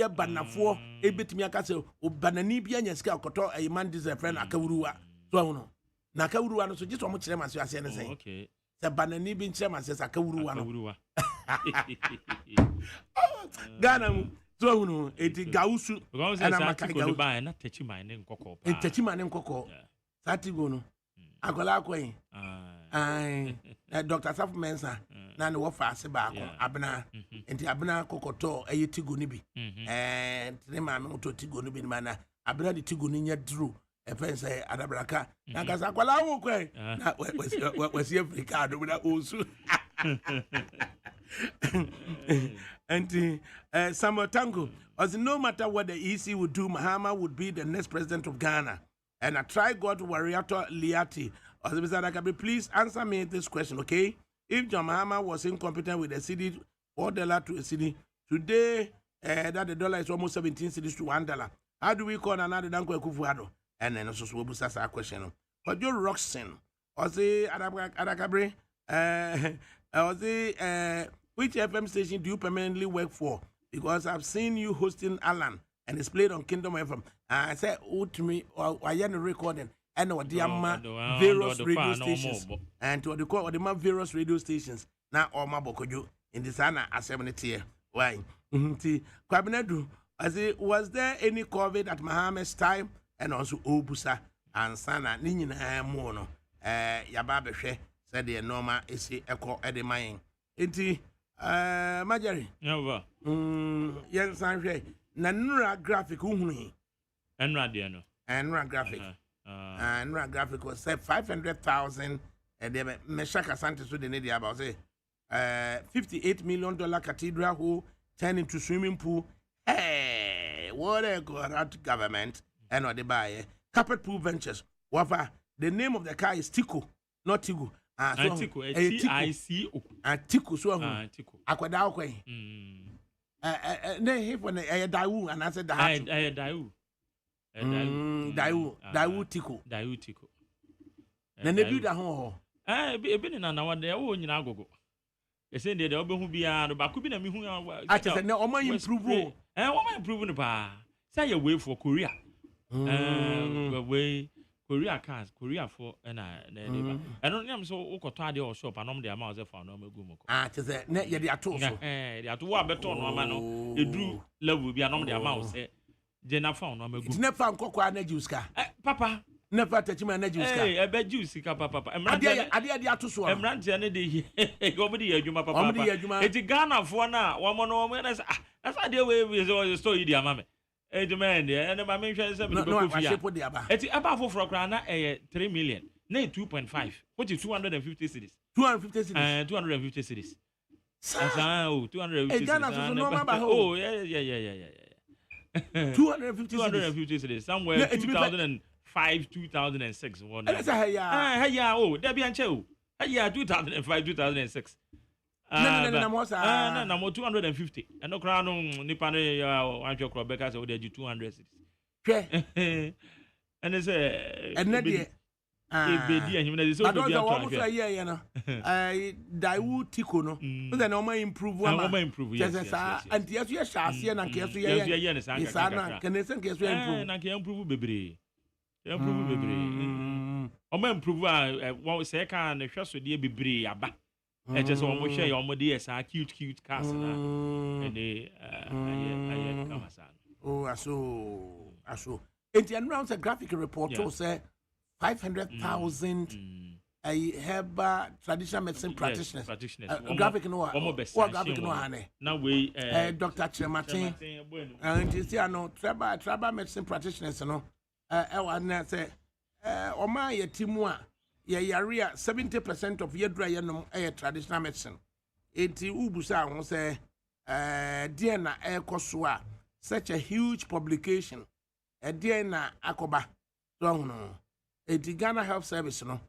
banafo e betimi aka se obanani bia nya sika akoto man diesel friend akawuruwa so no na akawuruwa no so jiso mo kire maso ase ne sen
okay
se banani bi nkire maso akawuruwa no Ghana mu so no eti Gausu
ana maka Gausu ba na tachiman ne nkọkọ pa
tachiman ne nkọkọ sati go no akola akoyin Dr. Safu Mensa na ne wo fa ase ba ko abena enti abena kokoto tigo ni bi tene ma me to tigo ni bi na abena de tigo ni nya dru epense adabraka na kasa akola wo kwen na wasi Africa do na osu and Samuel Tango, as no matter what the EC would do, Mahama would be the next president of Ghana. And I try God Wariato Liati. As ADAKABRI, please answer me this question, okay? If John Mahama was incompetent with the cedi, $4 to a cedi, today that the dollar is almost 17 cedis to $1. How do we call another Danko Akufo-Addo? And then also we'll ask a question. But Joe Roxon, or say ADAKABRI, which FM station do you permanently work for? Because I've seen you hosting Alan and it's played on Kingdom FM. I said, to me, I am recording and what the various radio stations and to the call the various radio stations. Now, all my bokoju in the Sana assembly. Why? Kwabinedu, I say, was there any COVID at Mohammed's time and also Obusa and Sana Nina Mono? Yababe said the normal is echo at the mine. Enti Majari.
Yeah,
yes, I'm Nanura graphic uhuni.
Enra no.
Enra graphic. Enra graphic was say 500,000 and they Meshaka Santos to the Nidia about say $58 million cathedral who turned into swimming pool. Hey, what a good government and what they buy. Carpet Pool Ventures. Wafa, the name of the car is Tico, not Tigo.
Tico, T-I-C-O.
Tico, so
Tico.
Aquadao Quay. Ne he when Dawu and I said
Dawu.
Dawu Tico.
Dawu Tico.
Na ne bi da ho.
Ebe na wa de wo nyina agogo. E say de obe hu bia do ba ku bi na mi hu
a che na o ma improve
o ma improve no pa. Say you way for Korea. Way Korea cars, Korea for na de ba. I don't know so ukoto ade o shop anom de ama o ze fa no magu mu ko.
Che say na ye de ato so.
De ato wa beto no ama no. Edru level bi anom de ama o se je na fa no magu.
It never fa nkokwa na juska.
Papa,
Never touch me na juice ka.
Hey, I bet you sika papa.
Ade ato so.
Emrantia ne de comedy adwuma papa.
Comedy adwuma.
Eti Ghana fo na wo mo no na that's why we story di amame. Demand and my mention is it's about for Krana 3 million, nay 2.5, which is 250 cities. 250 cities. 250 cities. 250 cities. Oh, yeah. 250 cities. Somewhere 2005, 2006. Oh, there be an show. 2005, 2006. No, 250. And no crown Nipane, one your crop because they do 200 cities. And it's and not yet. I don't know what was a year, you know. Daiwu Tikono, but then I may improve one. Yes, and yes, you shall see an uncase. Yes, I can listen, guess we improve. And I can improve baby. Improve baby. I may improve what was second and the first would be bree. I just want to share your ideas are cute cars and they come as
oh, I saw. It announced a graphic report say 500,000 herb traditional medicine practitioners. Graphic no what graphic no hane. Now we Dr. Chematin and you see no tribal medicine practitioners no say oma ye timua area 70% of your dry traditional medicine. Eti ubusa won say DNA ekosua such a huge publication. DNA akoba so no. Eti Ghana Health Service no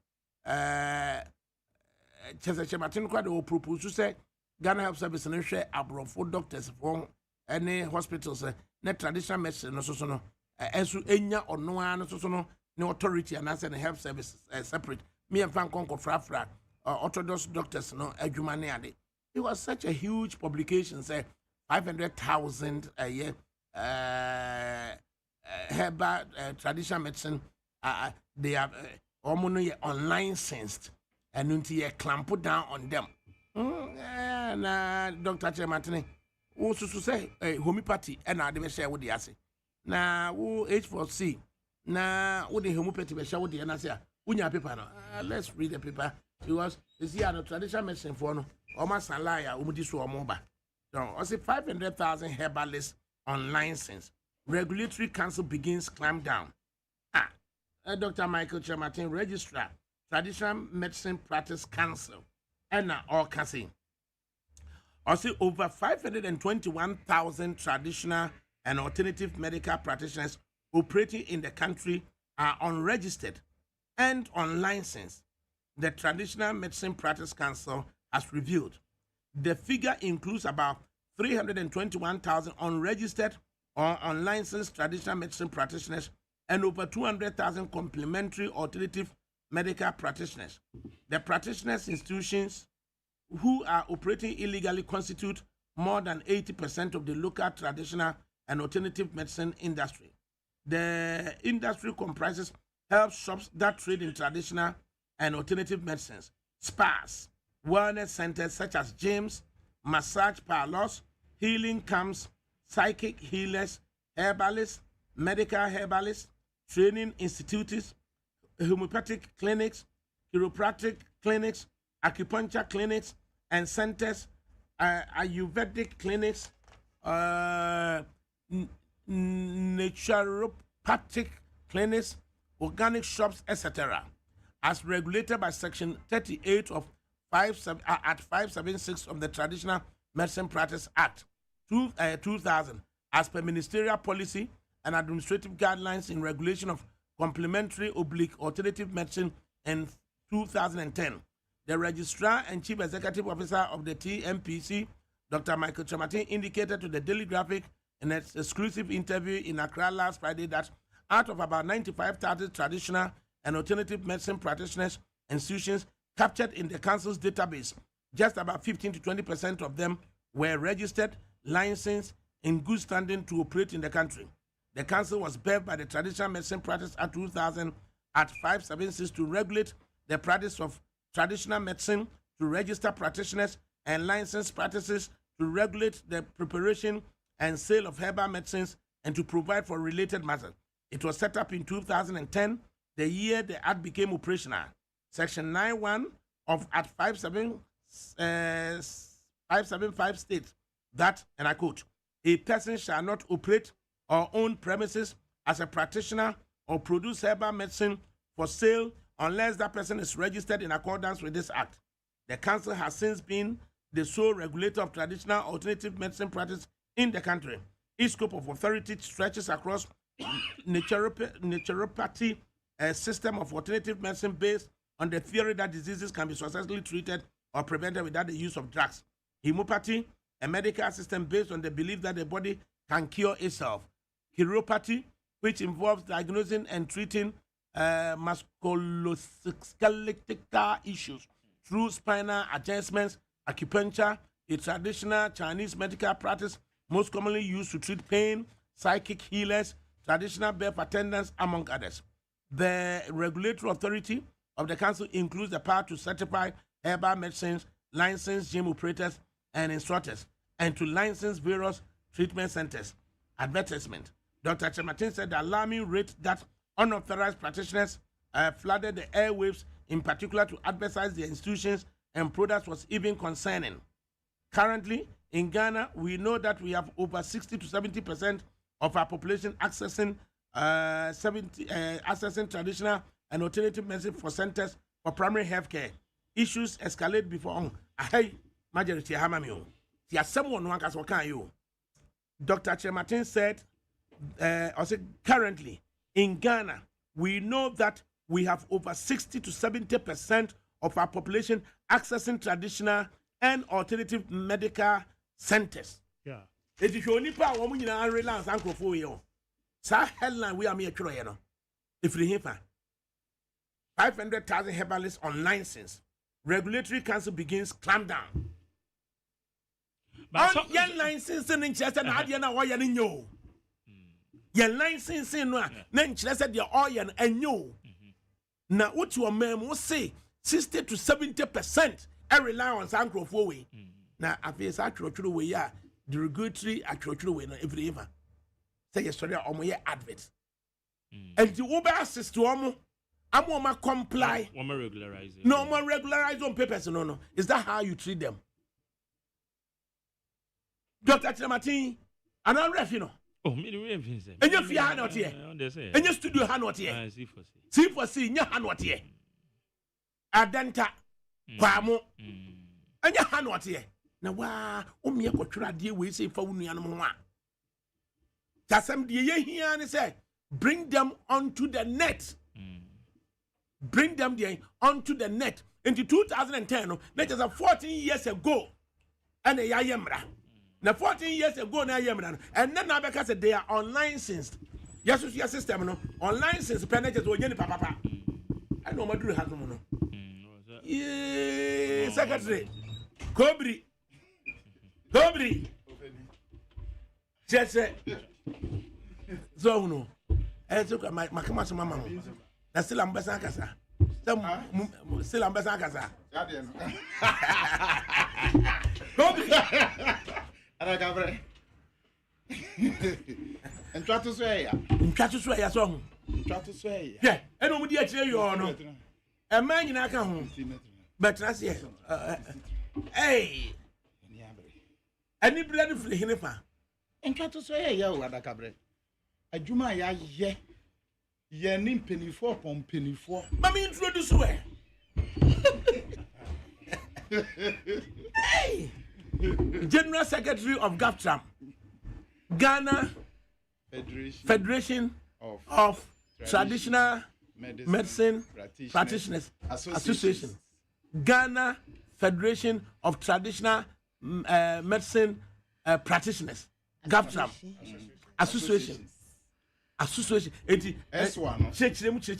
Chese Martin kwade o propose say Ghana Health Service no hwe abrofo doctors for any hospitals na traditional medicine no so no enso enya ono an so no no authority and as a health service separate. Me and Fan Conco Frafra, Orthodox doctors, no, Edumane Ade. It was such a huge publication, say 500,000 a year, herbal traditional medicine. They are almost unlicensed, and until you clamp down on them. Dr. Chematine, also say homeopathy, and I never share with the assay. Now, H4C. Na what the homeopathy be show the answer unya paper no let's read the paper because you see the traditional medicine for no almost salaya umudi so omoba so I say 500,000 herbalists on license regulatory council begins clamp down Dr. Michael Chematin registrar traditional medicine practice council and all kasi I say over 521,000 traditional and alternative medical practitioners operating in the country are unregistered and unlicensed. The Traditional Medicine Practice Council has revealed. The figure includes about 321,000 unregistered or unlicensed traditional medicine practitioners and over 200,000 complementary alternative medical practitioners. The practitioners' institutions who are operating illegally constitute more than 80% of the local traditional and alternative medicine industry. The industry comprises health shops that trade in traditional and alternative medicines, spas, wellness centers such as gyms, massage parlors, healing camps, psychic healers, herbalists, medical herbalists, training institutes, homeopathic clinics, chiropractic clinics, acupuncture clinics, and centers, Ayurvedic clinics, naturopathic clinics, organic shops, etc., as regulated by Section 38 of 576 of the Traditional Medicine Practice Act 2000, as per ministerial policy and administrative guidelines in regulation of complementary alternative medicine in 2010. The Registrar and Chief Executive Officer of the TMPC, Dr. Michael Chematin, indicated to the Daily Graphic in an exclusive interview in Accra last Friday that out of about 95,000 traditional and alternative medicine practitioners institutions captured in the council's database, just about 15 to 20% of them were registered, licensed, in good standing to operate in the country. The council was birthed by the Traditional Medicine Practice Act 2000 at 576 to regulate the practice of traditional medicine, to register practitioners and license practices, to regulate the preparation and sale of herbal medicines, and to provide for related matters. It was set up in 2010 the year the Act became operational. Section 9.1 of Act 575 states that, and I quote, a person shall not operate or own premises as a practitioner or produce herbal medicine for sale unless that person is registered in accordance with this act. The council has since been the sole regulator of traditional alternative medicine practice in the country. Its scope of authority stretches across naturopathy, a system of alternative medicine based on the theory that diseases can be successfully treated or prevented without the use of drugs. Homeopathy, a medical system based on the belief that the body can cure itself. Chiropathy, which involves diagnosing and treating musculoskeletal issues through spinal adjustments. Acupuncture, a traditional Chinese medical practice most commonly used to treat pain, psychic healers, traditional birth attendants, among others. The regulatory authority of the council includes the power to certify herbal medicines, license gym operators and instructors, and to license various treatment centers. Advertisement. Dr. Chematin said the alarming rate that unauthorized practitioners flooded the airwaves, in particular to advertise their institutions and products, was even concerning. Currently, in Ghana, we know that we have over 60 to 70% of our population accessing traditional and alternative medicine for centers for primary health care. Issues escalate before majority hamamio. Someone who can you. Dr. Chematin said, currently in Ghana, we know that we have over 60 to 70% of our population accessing traditional and alternative medical centers.
Yeah.
If you only power woman in our relance uncle for you, Sir Helen, we are mere troyano. If you hear 500,000 herbalists on license, regulatory council begins clampdown. On your licensing in Chester, Nadiana, or Yaninyo. Your licensing, then Chester, your oil and you. Now, what your man will say 60 to 70% I rely on Uncle for we. Now, I feel actually the way, yeah, the regulatory actually way, every ever. Say your story on my advert. And the Uber assist to Omo. I'm going to comply.
No more regularize.
No more regularize on papers. No. Is that how you treat them? Dr. Chematin, and I'm ref, you know.
Oh, me the way
and your fear not here. And your studio not here. See for see, your hand not here. Adenta, Quamo, and your hand not here. Now, why, me a could deal with say for one animal. Tassam de here and say, bring them onto the net. Bring them there onto the net. Into 2010, that is 14 years ago. And a yamra. Now 14 years ago, now yamra. And then now because they are unlicensed. Yes, your system, no. Unlicensed penalties or any papa. I know my dream has no. Yeah, Secretary. Cobri. Just say. So no. I took my commercial mama. That's still ambassador Kasa. Still ambassador Kasa.
ADAKABRI. And try to swear.
So.
Try to swear.
Yeah, and nobody actually you know. A man in Aka home. But that's it. Hey. Any bloody flihinefa.
And try to swear, yo, ADAKABRI. A Juma ya ye. Ye nim penny for pom penny for.
Mammy introduce way. Hey. General Secretary of GAFTRAM, Ghana Federation of Traditional Medicine Practitioners Association, Ghana Federation of Traditional Medicine Practitioners, GAFTRAM Association. Church,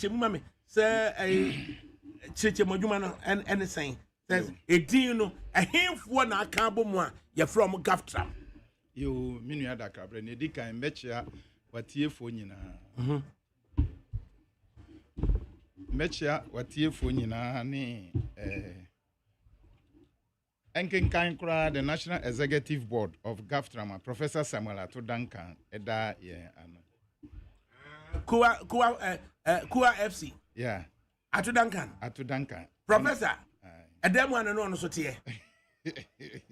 mami, say and anything. Says a deal, a handful na cabo moi, you're from GAFTRAM.
You mean ADAKABRI, Nedika and Metcha, what ye for you Metcha, what ye for you Enken Kankra, the National Executive Board of GAFTRAM, Professor Samuel Ato Duncan, Eda, yeah,
Kua FC.
Yeah.
Ato Duncan. Professor. Edem one no so tie.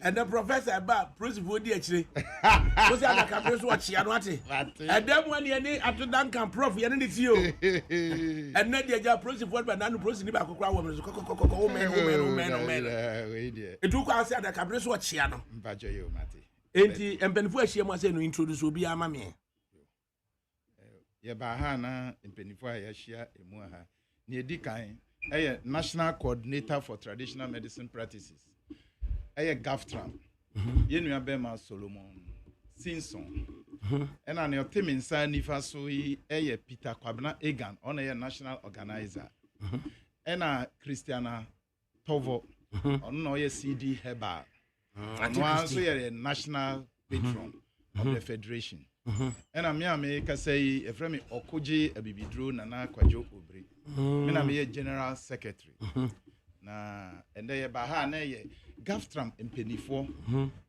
And the professor about principal di achire. Wo say ADAKABRI so achia no ate. Edem one ye ni Ato Duncan prof ye ni ti o. And na dia ja principal ba na no principal ni ba kokora wo me so kokoko wo men. It took us ADAKABRI so achia no.
Mpacho yo mate.
Enti empenifo ahia mu ase no introduce obi ama me.
Ye ba ha na empenifo a ya hia emu ha. Ni edi kan National Coordinator for Traditional Medicine Practices. GAFTRAM. Yenua Bema Solomon Simpson. And on your team in San Nifaso, Peter Kwabna Egan, on a national organizer. And Christiana Tovo, on no CD Heba. And also a national patron of the Federation. And I'm here, say, a friend Okoji, a Bibidru, Nana Kwajo Obri. And I'm here, General Secretary. Na and they baha na ye GAFTRAM empenifo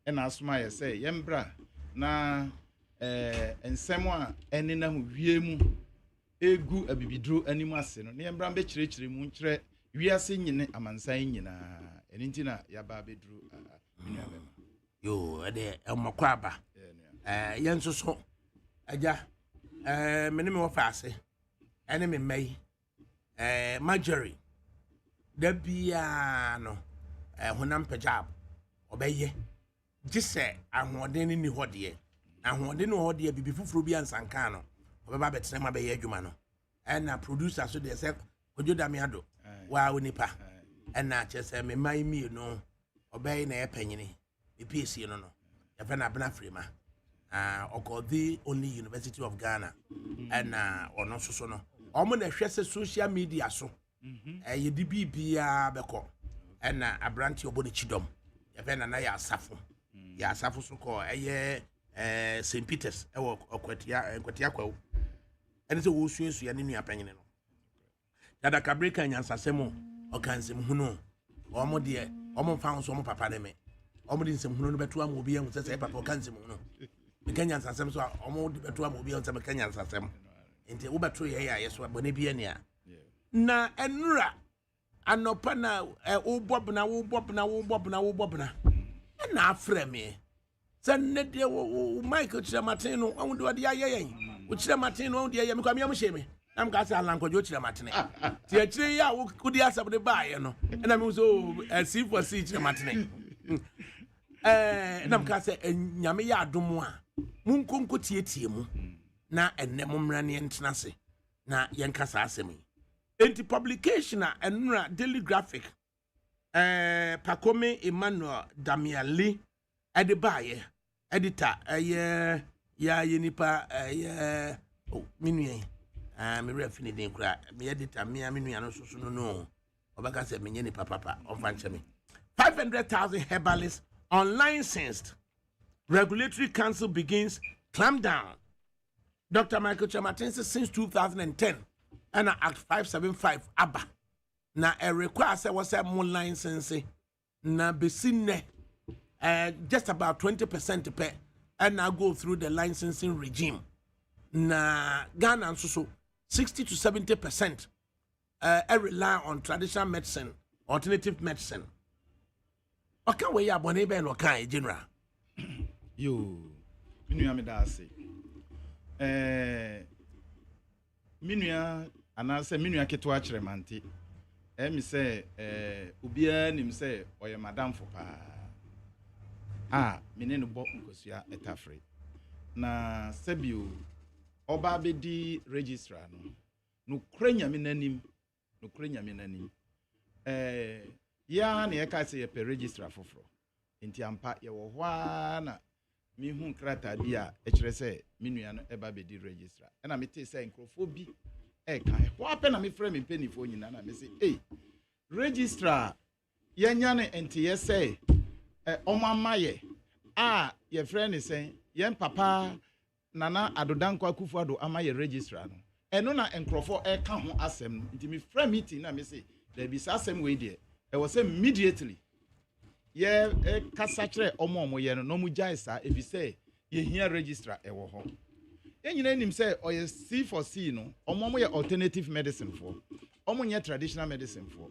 and asoma ye say yembra na ensemo a eni na hu wie mu egu abibidro animu ase no na yembra be kirekire mu nkire wiase nyine amansan nyina eni ntina ya ba bedru minu abema
yo ade emmakwa aba yenso so aja mene me wo faase ene me mai Marjorie da bia no honam pejab obeye gise ahoden ni hode ahoden no hode bibi fufuro bia nsanka no obeba betre ma beye adwuma no na producer so de se ojoda ado wa onipa na chese me mai mi no obeye na epanyini EPC no ya fa na bna frima the only University of Ghana na ono so no omo na hwese social media so ye di bibia beko na abranti oboni chidom ye fe na ya asafo so ko St Peters okwatia kwawo ene se wo suesu ya ne nua panyene no ADAKABRI kan nyansasemo okansem hunu omo de omo fa so omo papa ne me omo de nsem hunu no beto am obi ehun se papa okansem hunu me kan nyansasem so omo de beto am obi ehun se me kan nyansasem enti wo beto ye ya yeso abone bia ne a na enura anopa na wo bobna na afre me se ne de wo Michael Chiramaten no wo de ode ayeyen wo Chiramaten no de ayem kwa me hye am ka sa lankwajo Chiramaten ti akire ya wo kudi asab de baaye no na me so C4 C Chiramaten na mka se nyame ya adom a munkonko tietie mu na enne momra ne ntena se na yenka sa asemi enti publication a enura Daily Graphic Pakome Emmanuel Damiali edibaye editor ya yenipa minue me refini den kura me editor me minua no so no obaka se me nyeni papa onfanche me 500,000 herbalists unlicensed. Regulatory Council begins clampdown. Dr. Michael Chiramaten says since 2010 and Act 575 ABA na require say was more licensing na besine just about 20% per and now go through the licensing regime na Ghana so 60 to 70% rely on traditional medicine, alternative medicine. Okay, we are born able to general.
Yo, minua me da ase. Minua anase minua keto Chiramaten. Me say obia nim say oye madam for pa. Me ne no bo nkosua etafre. Na sebio oba bedi registrar no krenya me nanim. Ya na ye ka say ye pe registrar foforo. Enti ampa ye wo hwa na mi hu krata bi a e kire say minua no eba bedi registrar. E na me te say nkrofo bi e kan ho ape na me frɛ me penifo nyina na me say registrar ye nya ne enti ye say omamaye ye frɛ ne say ye papa nana adodankwa Akufo-Addo amaye registrar no eno na nkrofo e ka ho asɛm nti me frɛ meeting na me say there be asɛm we there e was immediately ye kasa kire omo ye no mu jai sa ebi say ye hia registrar e wo ho ye nyina nim say oye C4C no omo ye alternative medicine for omunye traditional medicine for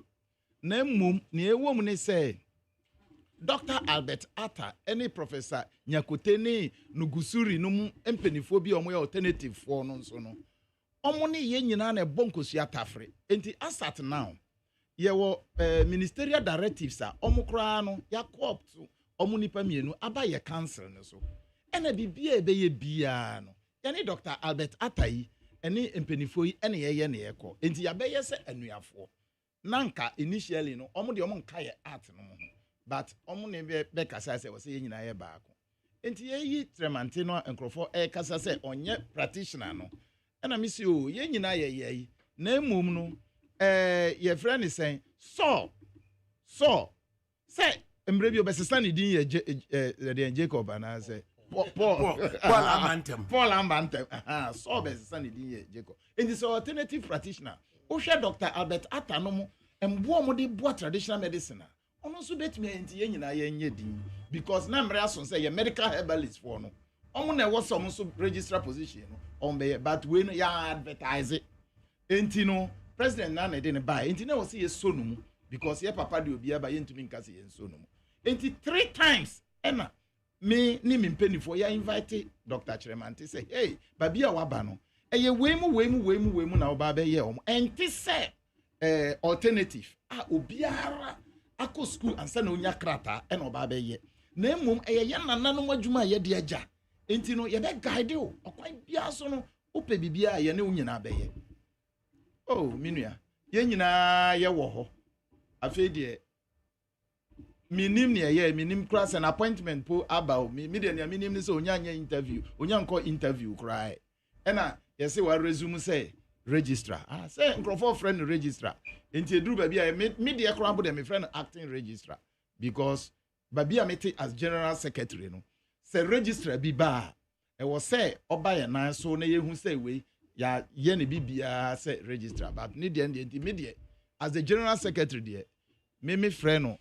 na mmom na ewom ne say Dr. Albert Atta any professor Nyakote ne Nugusuri no empenifo bi omoye alternative for no nso no omo ne ye nyina na bonkosu atafre enti asat now ye wo ministerial directives a omo kra no ya co-opt omo nipa mienu aba ye council ne so ena bibia ebe ye bia no yani Dr. Albert Atta yi ene empenifo yi ene ye ne yeko enti ya be ye se anuafo nanka initially no omo de omo nka ye art no mo but omo ne be kasa se wo se ye nyina ye baako enti ye yi Tremante no enkrofo kasa se onye practitioner no ena mi si o ye nyina ye na emum no ye friend is saying so say emre bi obesesa ne din ye Jacob ana say Paul Amantem so obesesa ne din ye Jacob enti so alternative practitioner o hwe Dr. Albert Atta no mo embo mo de boa traditional medicine ono so betime enti ye nyina ye nye din because na mre aso say ye medical herbalist for no omo na wo so so registrar position no on be but we no ya advertise enti no president na na de ne buy enti na wo say ye so no mu because ye papa de obi aba ye ntumi nka say ye so no mu enti 3 times ena me ni me mpenifo ya invite Dr. Tremante say hey babi a waba no eye wemu na oba be ye omo enti say alternative obiara akọ school ansa na onya krata ena oba be ye na emom eye ye nananom adwuma ye de agya enti no ye be guide o okwan bia so no ope bibia ye ne unyina be ye oh minua ye nyina ye wo ho afi de minim ne ye minim class an appointment po about me de ne minim ne so onya interview onya nko interview cry ena ye say wa resume say registrar say nkrofo friend registrar enti eduru ba bia me de kra bo de me friend acting registrar because ba bia me as general secretary no say registrar bi ba e wo say oba ye nan so na ye hu say we ya ye ne bibia say registrar but ne de enti me de as the general secretary de me friend no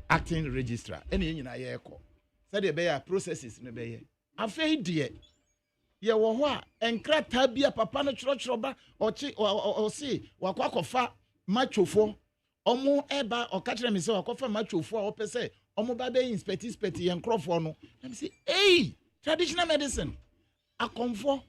acting registrar ene nyina ye ekọ say de be ya processes ne be ye afei de ye wo ho a enkrata bia papa no chiro ba o si wakwakofa machofo omo eba o ka kire me se wakwafa machofo a opese omo ba be inspect ye nkrofo no na me say hey traditional medicine akonfo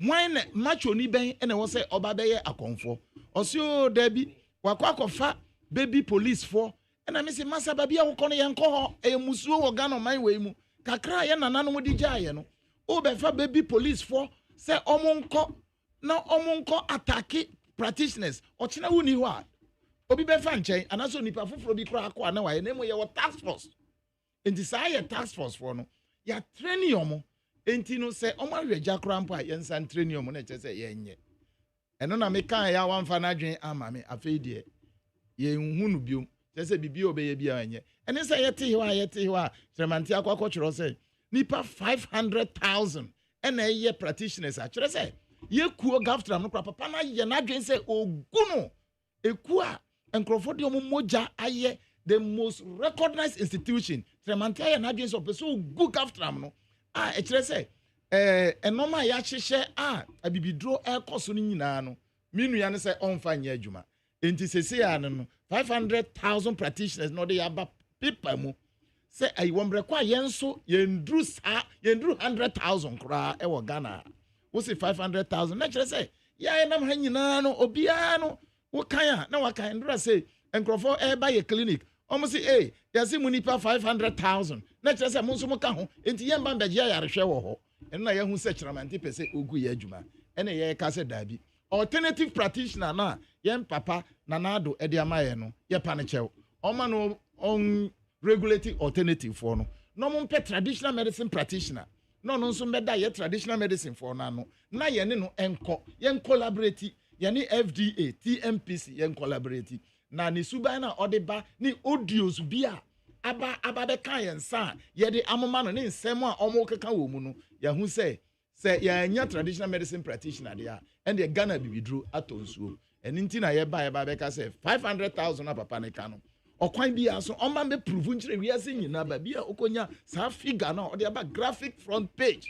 wan macho ni ben ene wo say oba be ye akonfo o si o da bi wakwakofa baby police for ena me say masa ba bia wo kono ye nko ho e musuo wo Ghana man we mu kakra ye nananom di gyaye no o be fa baby police for say omonko attack practitioners o china woni ho a obi be fa nchen anaso nipa foforo bi kra akọ na waye na mo ye wo task force enti say ye task force for no ya train yomo enti no say omo awegya kra mpo a ye nsan train yomo na che say ye nye eno na me kan ya wamfa na dwen ama me afei de ye nhunu biom che say bibi obeye bia anye ene say ye te hiwa Tremante akwa chiro say nipa 500,000 ena ye practitioners a chere say ye kuo gaftra no papa na ye na dwen say oguno eku a enkrofo de omoja aye the most recognized institution Tremante ye na dwen say opeso ogu gaftra no a e chere say enoma ya hyehye abibidro ekoso no nyina no minu ya ne say onfa nya adwuma enti sese ya no 500,000 practitioners no de aba people mu say I wombre kwa yenso yendru 100,000 kra e wo Ghana wo say 500,000 na chere say ya enam ha nyina no obia no wo kan na wa kan ndra say enkrofo e ba ye clinic omo say eh ya say munipa 500,000 na chere say monso mo ka ho enti yemba mbegye ya rehwe wo ho eno na ye hu say Tremante pese ogu ye adwuma ene ye ka say dabi alternative practitioner na yem papa na nado e de amaye no ye pa ne chew oma no on regulating alternative for no mo mpe traditional medicine practitioner no nso mbeda ye traditional medicine for na ye ne no enko ye collaborate ye ne FDA TMPC ye collaborate na ni suban na odeba ni audios bia aba be kan ye nsa ye de amoma no ne nsem a omo keka wo mu no ya hu say ya nya traditional medicine practitioner dia and the Ghana bibidro atonsuo eni na ye ba be ka say 500,000 papa ne ka no okwan bia so o man be prove nchire wi ase nyina ba bia okonya sa figure na o de aba graphic front page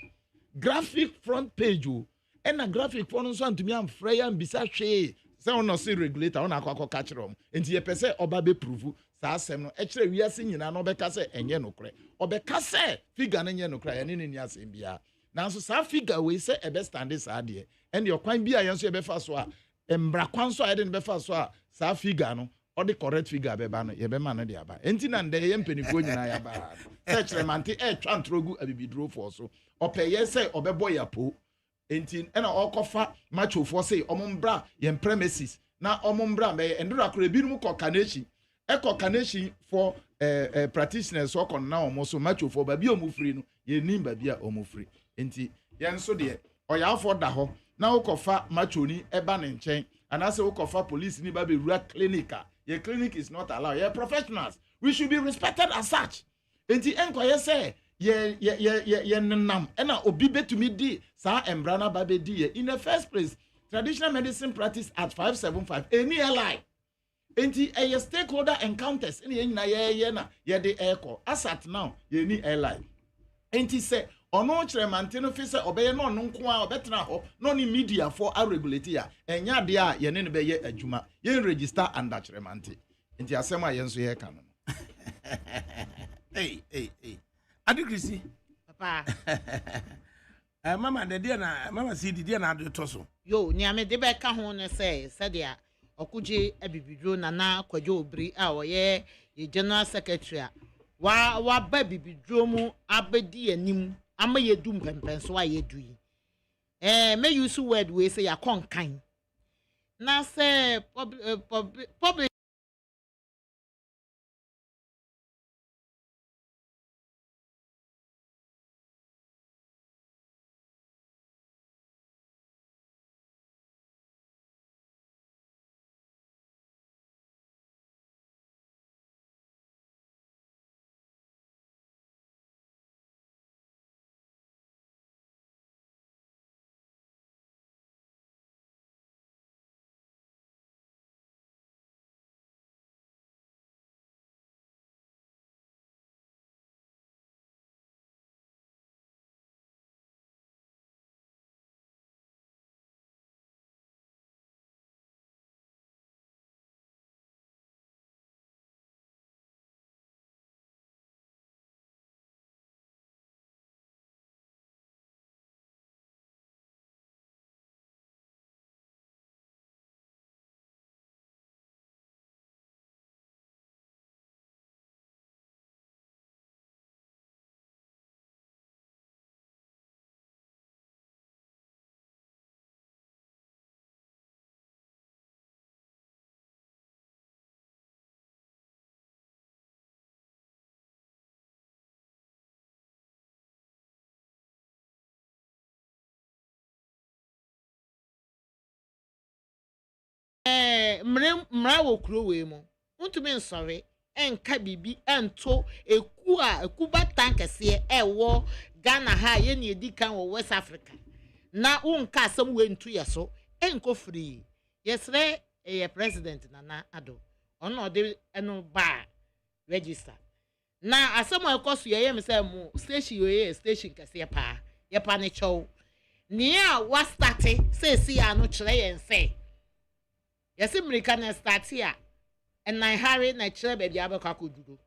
o ena graphic for no so antumi amfra ya mbisa hwe say on no say regulator on akwa catch rom enti ye pese oba be prove sa asem no e kire wiase nyina no obeka say enye nokre obeka say figure no enye nokre ene ni asem bia nanso sa figure we say e be stand sa de and your kwan bia yenso e be fa so a embra kwan so a ye de be fa so a sa figure no or the correct figure be ba no ye be ma no de aba enti na nde ye mpanifo nyina ya ba search remante e twa ntrogu abibidro for so opeye say obebo ya po enti na okofa macho for say omombra ye premises na omombra me endura kro ebinum ko kaneshi for practitioners so kon na omo so macho for ba bi omufri no ye nim ba bi a omufri enti ye nso de oya afọ da ho na okofa macho ni eba ne nchen anase okofa police ni ba be rua clinic. Your clinic is not allowed. You're professionals. We should be respected as such. Enti enkoye say ye nam ena obi betumi di sa embrana babe di in the first place. Traditional Medicine Practice Act 575 any ally. Enti a stakeholder encounters any na ye na ye de echo asat now ye ni ally. Enti say ono chremante no fi say obeye no nko a obetena ho no ni media for a regulate ya enya de a ye ne be ye adwuma ye register under chremante enti asem a ye nso ye ka no
hey Adikrisi
papa
mama de dia na mama si di dia na ado to so
yo ni ame de be ka ho ne say dia okuje abibidro na kwadwo obri a oye ye general secretary a wa ba bibidro mu abedi anim ama ye dum pempen so aye du yi me use word we say ya konkan na say public mra wo kuro we mu ntumi nsore enka bibi ento ekuba tankese ewo Ghana ha ye ne edikan wo West Africa na unka asem we ntu yeso enko free yesre ye president Nana Addo ono de eno ba register na asem ekoso ye me say mu station ye station kese pa ye pa ne chow ni a wa start say ya no kire yen say yes American start here and nine Harry na chere baby abaka kodugo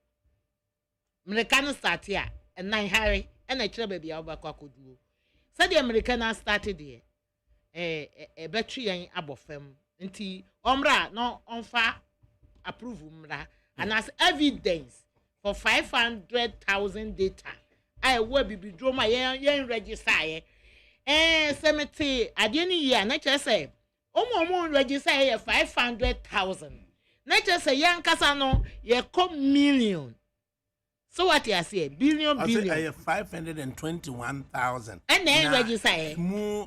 American start here and nine Harry and na chere baby abaka kodugo said the American started there battery yan abofem nti omra no onfa approve mra and as evidence for 500,000 data I will be draw my yen register cemetery adeni year na chere say omo register here 500,000 na just say yan kasa no ye come million so what you say billion
I say 521,000
and then register
mu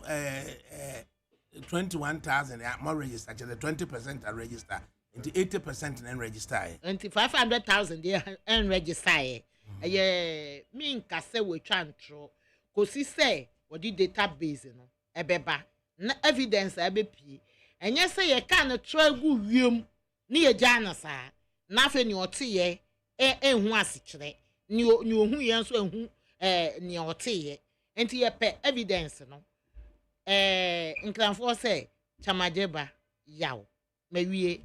21,000 more register the 20% are register into 80% then register
and 500,000 they and register me nkase we twantro ko si say what the database no ebeba na evidence abepi enye say ye kan tragu wiem ni ye jana sa na fe ni otiye ehu asikire ni ohu ye nso ehu ni otiye enti ye pe evidence no nkranfo say chamajeba yawo Mawie.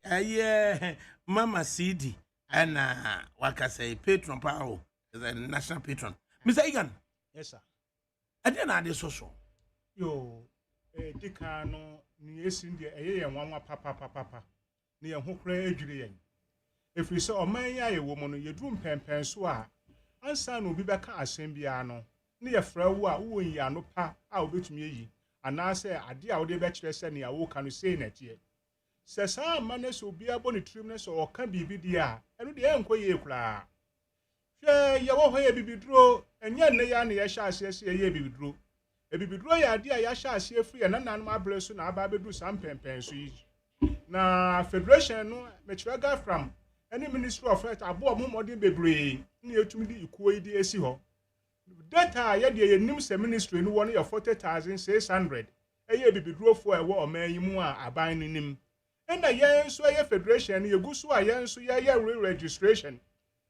Hey, Mama CD and waka say patron power is a national patron. Mr. Egan.
Yes, sir.
I didn't know this also.
Yo, Dicano, yes, India, one papa, near Hokre Adrian. If we saw a man, a woman, your doom pen soa, and son will be back at Sembiano, near Frewa, who in Yano pa, I'll be to me. And I say, I dear, the bachelor send you, I will can say that yet. Says, our manners will be a bonny trimness or can be dear, and the uncle ye cry. Share your baby draw, and yet, Nayan, Yasha says, ye baby drew. A baby draw, ya dear Yasha, see free and none my blessing, I baby do some pen sweet. Now, Federation, Metraga from any ministry of health, I bought more than baby near to me, the equity as you. Data, yet the NIMS ministry, no one of 40,600. A year be draw for a war, man, you more are buying him. And a year so a federation, you go so a year so ya registration.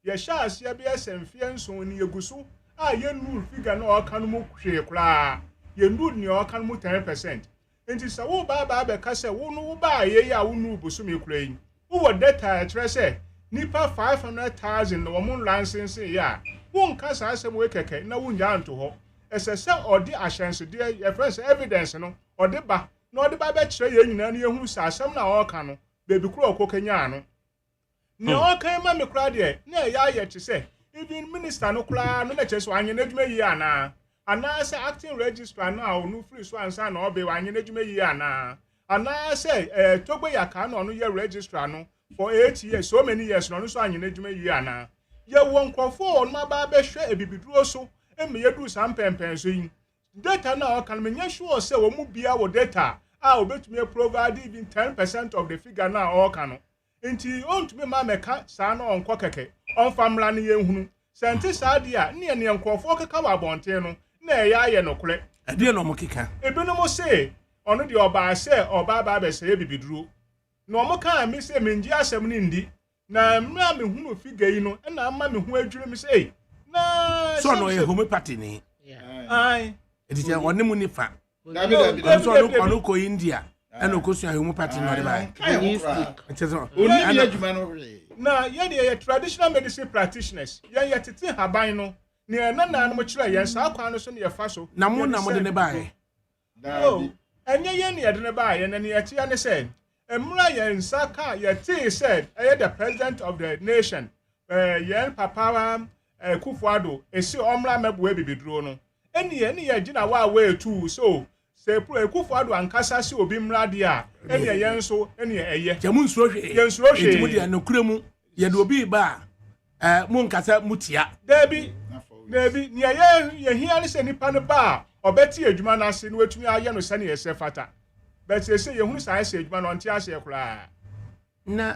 Ye shall see a BS and fiance when you go so. Ah, you know, figure no can move cra. You know, you can move 10%. And it's a woe by Cassa, who know by ye, I will move Busumi Crane. Who were data, Tresse? Nipa 500,000 no one license, ya. Won't cast us some work, no one down to her. As a cell or the assurance, dear, your first evidence, no, or the bar, nor the babette train, and you who saw some now, canoe, baby crow cocagnano. No, came mammy cried yet, nay, yet to say, even minister no cry, no letters, one you need me, yana. And I say acting registrar now, no free swan son or be one you need me, yana. And I say, Togo Yakan on your registrar no, for 8 years, so many years, no swan you need me, yana. You won't call for my barber share a baby draw so, and me do some pen swing. Data now can mean sure say we move be our data. I'll bet me provide even 10% of the figure now or can. Until you own to be my cat, son on quackake, on family young. Scientists idea near call for Kawa Bonteno, nay, I no correct.
I didn't know Mokika.
A binomo say, on the oba say or Baba say baby drew. No more can miss a minja 70. Na mammy who figure you know, and now mammy who dream say, no,
so no homeopathy ni.
Aye,
It is a one money fan.
David,
So no go India and no question homeopathy no buy. It is
now ye traditional medicine practitioners, ye yet it habino, near none much like yes, our corners on your faso.
Namun na buy.
Oh, and ye near the buy, and then yet Tiana said, and Murray Saka, yet said, I had the president of the nation, Yen Papa. Kufuado, a see Omla map where be drawn. Any Gina way too, so say Kufuado and Cassasi will be Mladia, any a yanso, any a year.
Jamus Roche, and no cremu, yet will be bar. Munkasa Mutia. Debbie, near ye hear any pan bar, or Betty a Jumanas in which me are young sunny as a fata. But they say whose I say, man on Tiasia cry. Na,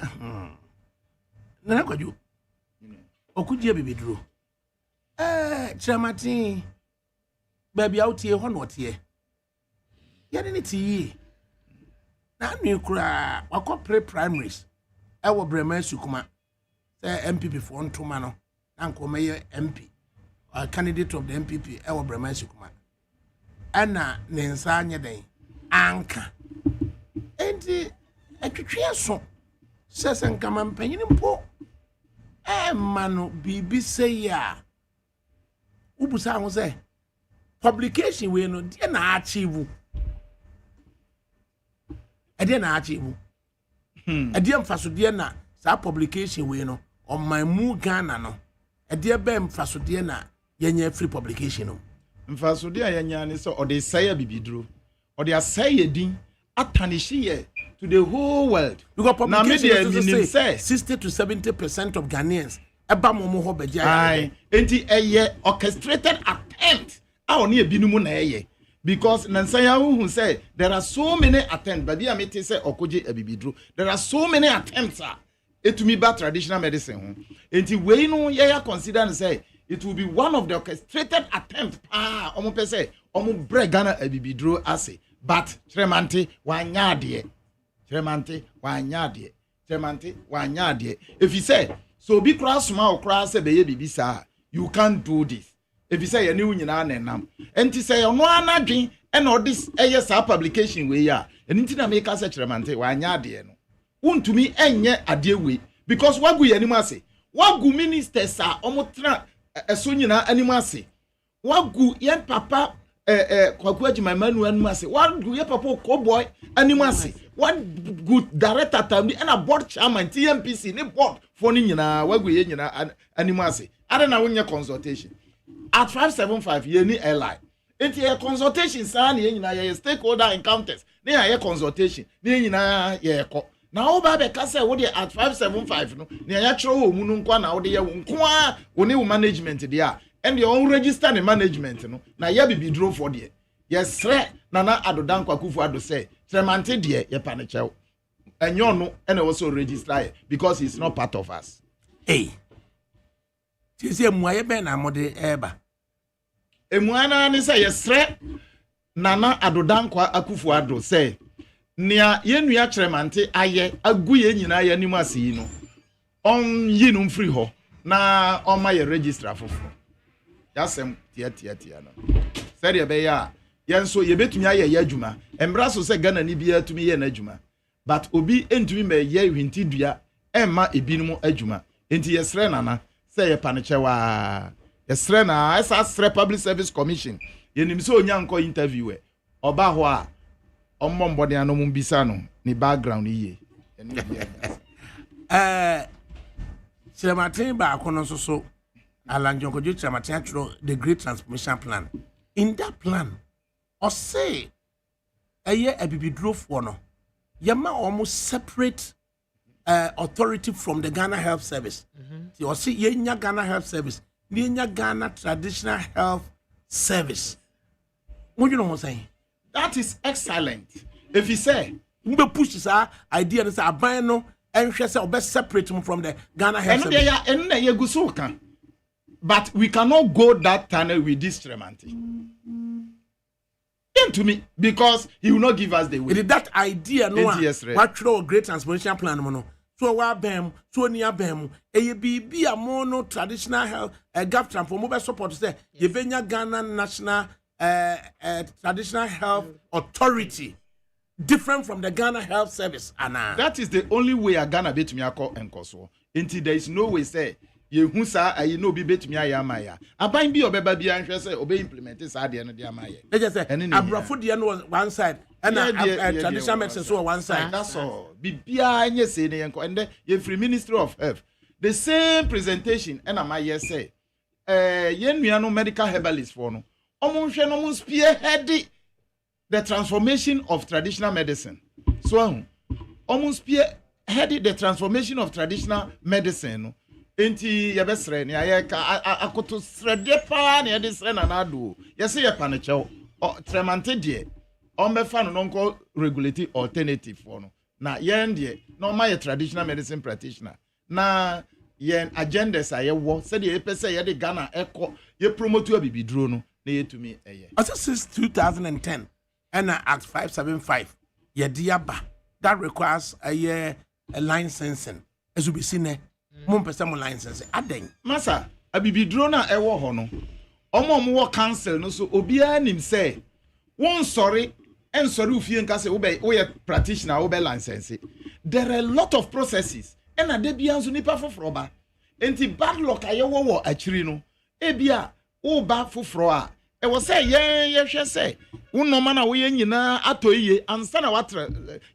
could you? Or could you be true? Chamati, baby out here, one what here. Yet in it ye. Now, you cry, or corporate primaries. I will bring my Sukuma, MPP for 1 2 mano, Uncle Mayor MP, or candidate of the MPP, I will bring my Sukuma. Anna Nensanya Day, Anka. And a creation song says, and come and pay him poor. Mano, Bibi say ya. Ubusa was a publication we no dear na achieve. A dear na achieve. A dear faso dear na sa publication we no on my mu Ghana no. A dear bem faso dear na yenye free publication no.
Mfaso dear yanya so or they say bibi dro. Or they say din atanishi to the whole world.
Because publication say 60 to 70% of Ghanaians eba momo ho beja.
Aye. Enti eye orchestrated attempt. A oni ebinumu na eye. Because Nansaya who say there are so many attempts. Baby amete say okoje ebibidro. There are so many attempts. It to me bad traditional medicine. Enti we no ye consider say it will be one of the orchestrated attempts. Omo pe say omo bregana ebibidro ase. But Tremante wanyade. Tremante wanyade. If you say so be cross ma cross say be bibisa, you can't do this. If you say you nyina nenam. Enti say ono anadwen and all this ASR publication we are and intina make us a tremante wa nya de no wontumi enye ade we because wagu yanimase wagu ministers are omotra eso nyina animase wagu yen papa kwaku agima manu animase wagu ye papa cowboy animase wagu director tambi and a board chairman TMPC ni board for ni nyina wagu ye nyina animase ada na wonya consultation at 575 ye ni airline enti a consultation sa na ye nyina ye stakeholder encounters na ye consultation na nyina ye ko na oba be ka say wo de at 575 no na ya chiro wo mu no nkwa na wo de ye wo nkwa wo ne wo management dia and your own register the management no na ya bibi draw for there yes na adodan kwakufu ado say tremante there ye pa ne chew enyo no and also register because he's not part of us
hey tisi emuaye be na mode eba
emuana ni say yes na adodan kwa akufu ado say nia yenua tremante aye agu ye nyina ya nimu asi no on yi no free ho na on ma ye register foforo yasem tia no said ye be ya yenso ye betumi aye ya adwuma embra so se Ghana ni bia tumi ye na adwuma but obi entumi me ye hwinti dua emma ebinum adwuma enti yesre nana say ye panechewa yesre na asa public service commission ye nim so onyanko interview e oba ho a omombode anom bisa no ni background ye
Chiramatin ba akono so Alan Jonkojo Chiramatin atro the great transformation plan. In that plan, or say a bibidro for no yama almost separate authority from the Ghana Health Service. Or say yenya Ghana Health Service, yenya Ghana Traditional Health Service. What you know what I'm saying?
That is excellent. If you say
we push this idea that abano and she said best separate them from the Ghana Health Service.
But we cannot go that tunnel with this tremante. To me, because he will not give us the way.
It is that idea no what through a great transformation plan mono. So wa bem, so near bem, be a mono traditional health gap for mobile support to say ye benya Ghana National Traditional Health Authority, different from the Ghana Health Service. Anna.
That is the only way a Ghana bet me a call and coso. Until there is no way say you who say you know be bet me a yamaya. A bind be obey be anxious obey implemented Sadia and Yamaya.
They just say Abrafudian was one side and traditional medicine so one side.
That's all. Be and yes, and then you free Ministry of Health. The same presentation and I might say yen we are no medical herbalist for no. Almost spearhead the transformation of traditional medicine. So, almost spearhead the transformation of traditional medicine. Enti yabesre ni ayeka akoto srede pa na yede sre na nado. Yese ye panecho tremante de o mefa no nko regulate alternative for no. Na yen de no ma ye traditional medicine practitioner. Na yen agendas aye wo se de pese ye de Ghana eko ye promote abibidro no. To me,
since 2010, and Act 575, Yadiaba, that requires a licensing. As we be seen, Mumpesamo licensing. Aden.
Massa, a bibidrona ewo hono. Omo council no so obia nim say. One sorry, and sorry if you can obey or practitioner obey license. There are a lot of processes, and a debians unipa for froba. Enti bad luck ayewo achirino. Ebia. Oba fufroa e wo say ye hwe say wo no ma na wo ye nyina atoyiye ansa na watra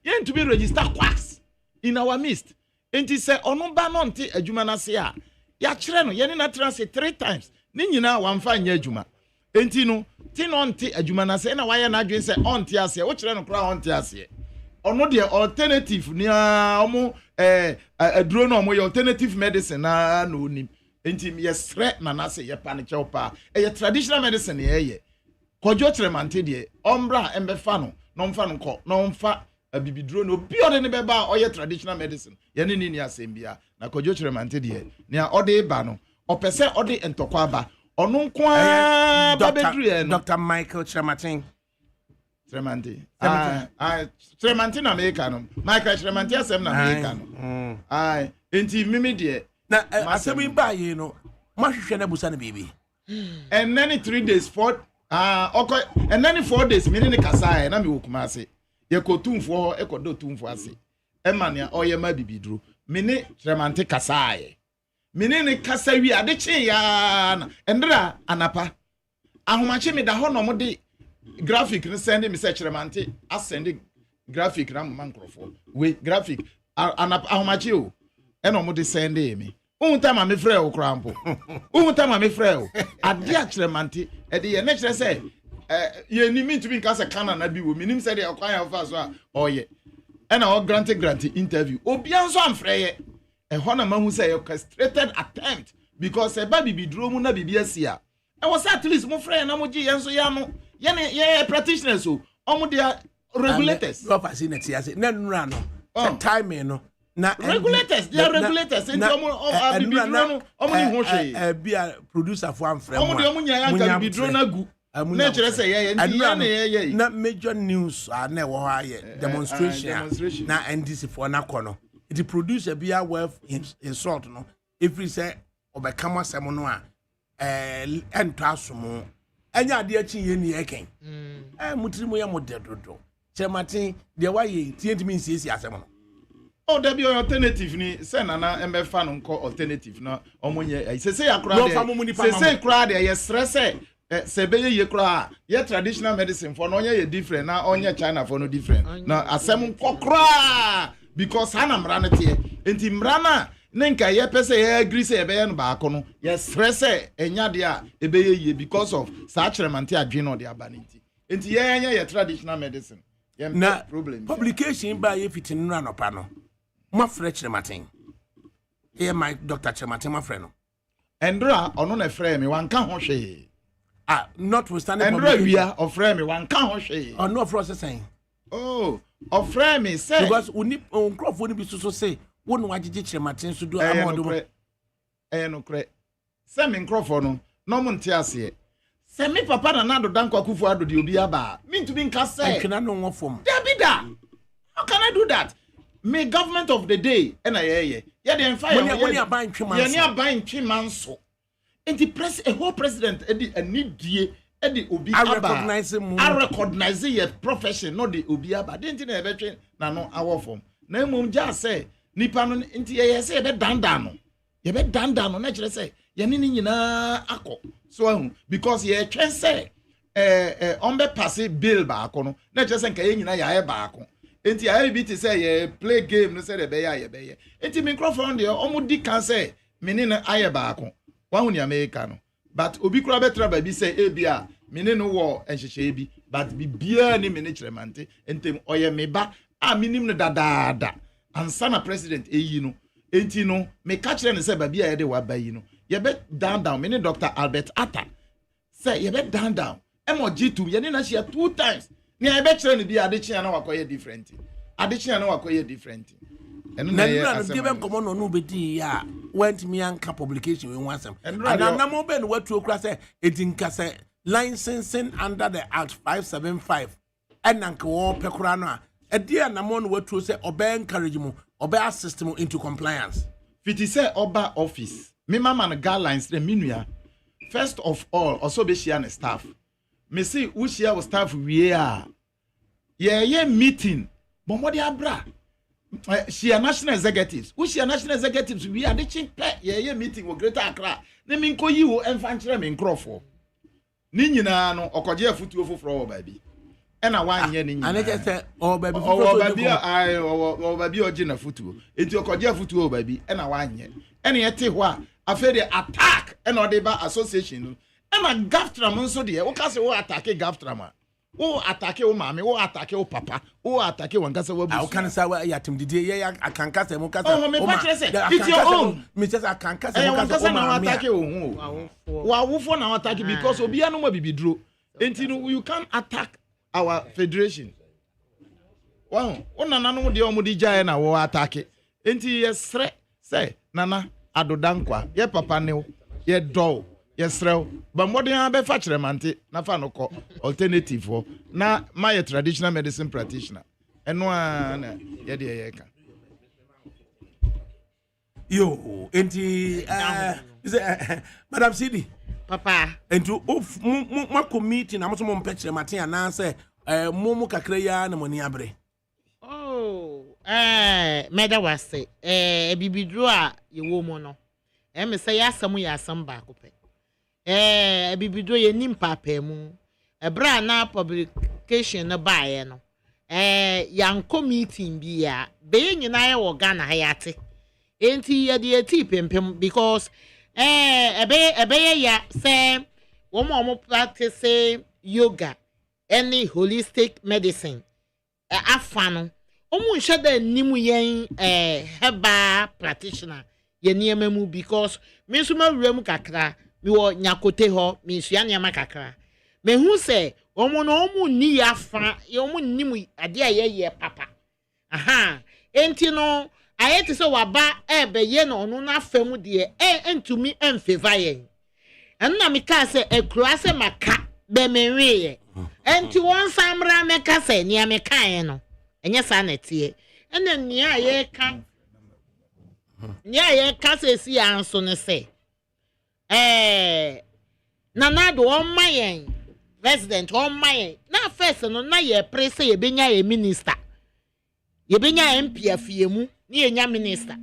ye to be register quacks in our midst enti say ono ba no nte adwuma na se a ya kire no ye ne na transit 3 times ni nyina wamfa nya adwuma enti no ti no nte adwuma na se na waye na adwen say onte ase wo kire no kra onte ase ono de alternative ni omo aduro no omo ye alternative medicine na no nim enti yes threat na na say ye paniche opa e traditional medicine ye kojo tremante de ombra embefa no no mfa no ko no mfa abibiduro no bi ode ne beba o ye traditional medicine ye ne ni asembia na kojo tremante de ne ode ba no opese ode entokwa ba ono nko a babedru no
Dr. Michael Trematin
Tremante na America no Michael Tremante asem na America no enti mimi de
na asemi ba yi no mahwehwe na busa na bibi
and then 3 days 4 Okay, and then 4 days me ne kasa na me wokuma ase ye ko tumfo e ko do tumfo ase e mania oye ma bibidro me ne tremante kasa me ne kasa wi ade che ya na endra anapa ahomache me da ho no mo de graphic ne send me say tremante asend graphic na man krofo we graphic anapa ahomache o e no mo de send me Untama me frɛ o krampo. Untama me frɛ o. Ade akyeremante e de ye ne kyerɛ sɛ ye ni mi ntumi nka sɛ kana na bi wo minim sɛ de akwan ya fa so a ɔyɛ. Ɛna o grant interview. Obi anso amfrɛ ye. E ho na mahu sɛ orchestrated attempt because e ba bibi duro mu na bibi asia. E was at least mo frɛ na mo gye ye nso ya no. Ye practitioners o. Omo de regulators.
Go pass in it ase. Na nura no. Timing no. Na
regulators they are regulators and
be a producer for am frame
nya be drone agu na kire say ye
na major news na wo ha ye demonstration na NDC for na kono it producer be a wealth insult no if we say obekama sem no a ento asomo enya ade achi ye ni eken mutirimu ya modedodo chematin de wa ye tientimi nsiesie asem no.
Oh, there be an alternative ni say nana MFA no nko alternative na omonye say akura de say kura de ye stress say be ye kura ye traditional medicine for no ye different na onye China for no different na asem kokra because hanamra na tie enti mra na nenka ye pese ye agree say be ye no ba ko no ye stress enya de a e be ye because of sa kyeremante adwen no de abanti enti ye traditional medicine ye
na
problem
publication ba ye fitin no anopa no my friend Chematin. Here my Dr. Chematin, my friend.
Endra, ono na frame me wan kan ho hwe.
Notwithstanding
Endra wia of frame me wan kan ho hwe.
Oh no processing.
Oh, of frame me say
because uni crop woni bi so say won wagege Chematin so do amodo.
No kre. Say me crofo no mo nte ase. Say me papa na nado dan kwakufu ado de obi aba. Me ntumi nka say.
Nkena no wo fom.
Dabida. How can I do that? Me government of the day na ye dey fire
when you buy ntwemanso
ye buy ntwemanso and the whole president edi anidie edi obi aba I recognize your profession not the obi aba didn't na ebetwe na no awo form na emom ja say nipa no nti ye say be danda no na kire say ye ni nyina akọ so because ye twen say on be pass bill ba akọ no na kire say nka ye nyina ya ba akọ enti IBT say ye play game no say the be ya be ye enti microphone de omo kan say meni na aye ba akon wa hu ni America no but obi kura betra ba bi say e bia meni no wo enhyehyɛ bi but bibia ni meni kyeremante entem oye meba a minim no dadaada ansa na president eyi no enti no me ka kyerɛ ne say ba bia ye de wa ba yi no ye be down meni Dr. Albert Atta say ye be down emo G2 ye ni na share 2 times ni I bet you be addition na wakoye different. Addition na wakoye different.
And na give them come on no be ya went me anka publication we want some. And na mo ben what to kra say etinka say licensing under the Act 575 and anka wo pekura no a e dia na mo no what to say obey encourage mo obey assist mo into compliance.
Fiti say oba office. Me mama na guidelines the minua. First of all also be share na staff. Me see who share with staff we are. Yeah meeting. Bomodi abra. Share national executives. Who share national executives we are the chief yeah meeting with Greater Accra. Ne min ko yi wo emfankyere me nkrofo. Ni nyina no okoje afutuo foforo wo baby. E na wan ye ni nyina.
Ane je say o baby
foforo baby ai o baby oje na futuo. Enti okoje afutuo wo baby e na wan ye. E na ye te ho a afa de attack e na ode ba association no. Ema gaftram nso de wo ka se wo attack gaftram a wo attack wo mama wo attack wo papa wo attack wo nkasa wo busu
I can say ya timdide ye ya akanka se mo kasa
oh me pa kire se it's your own
me say akanka se mo
kasa na attack wo hu wa wufo na attack because obi anu ma bibiduro enti no you can attack our federation wow ona nanu de omo di jae na wo attack enti yesre say nana adodankwa ye papa ne ye do yes, sir. But more than I be Mante, na fa no ko alternative for na my traditional medicine practitioner. And one ye ka.
Yo, enti Madam Sidi.
Papa.
Enti of mo committee na mo so mo mpekire mate ananse mo kakra ya na mo ni abre.
Oh, meda wase. Bibidro a ye wo mo no. Me say ya asam ba ko pe. Bibidro ye nim papa mu. Bra na publication na bae no. Yanko meeting bia be nyina ye wo Ghana hayate. Enti ye de ati pempem because ebe ya say wo mo practice yoga any holistic medicine afano omu nhwe da nimu yen herbal practitioner ye niema mu because me so mawura mu kakra me wo nyakote ho me sua niema kakra me hu se omu no omu ni afa omu nimu ade ye papa aha enti no ayete se waba ebe ye no no na afam de entumi emfeva yen enna me ka se ekura se maka be menwe enti won samra me ka se nia me kan no enye sa na tie ena nia ye ka se si anso ne se na do on mayen resident on mayen na first no na ye prese ye benya ye minister ye benya MP afiemu ni ye nya minister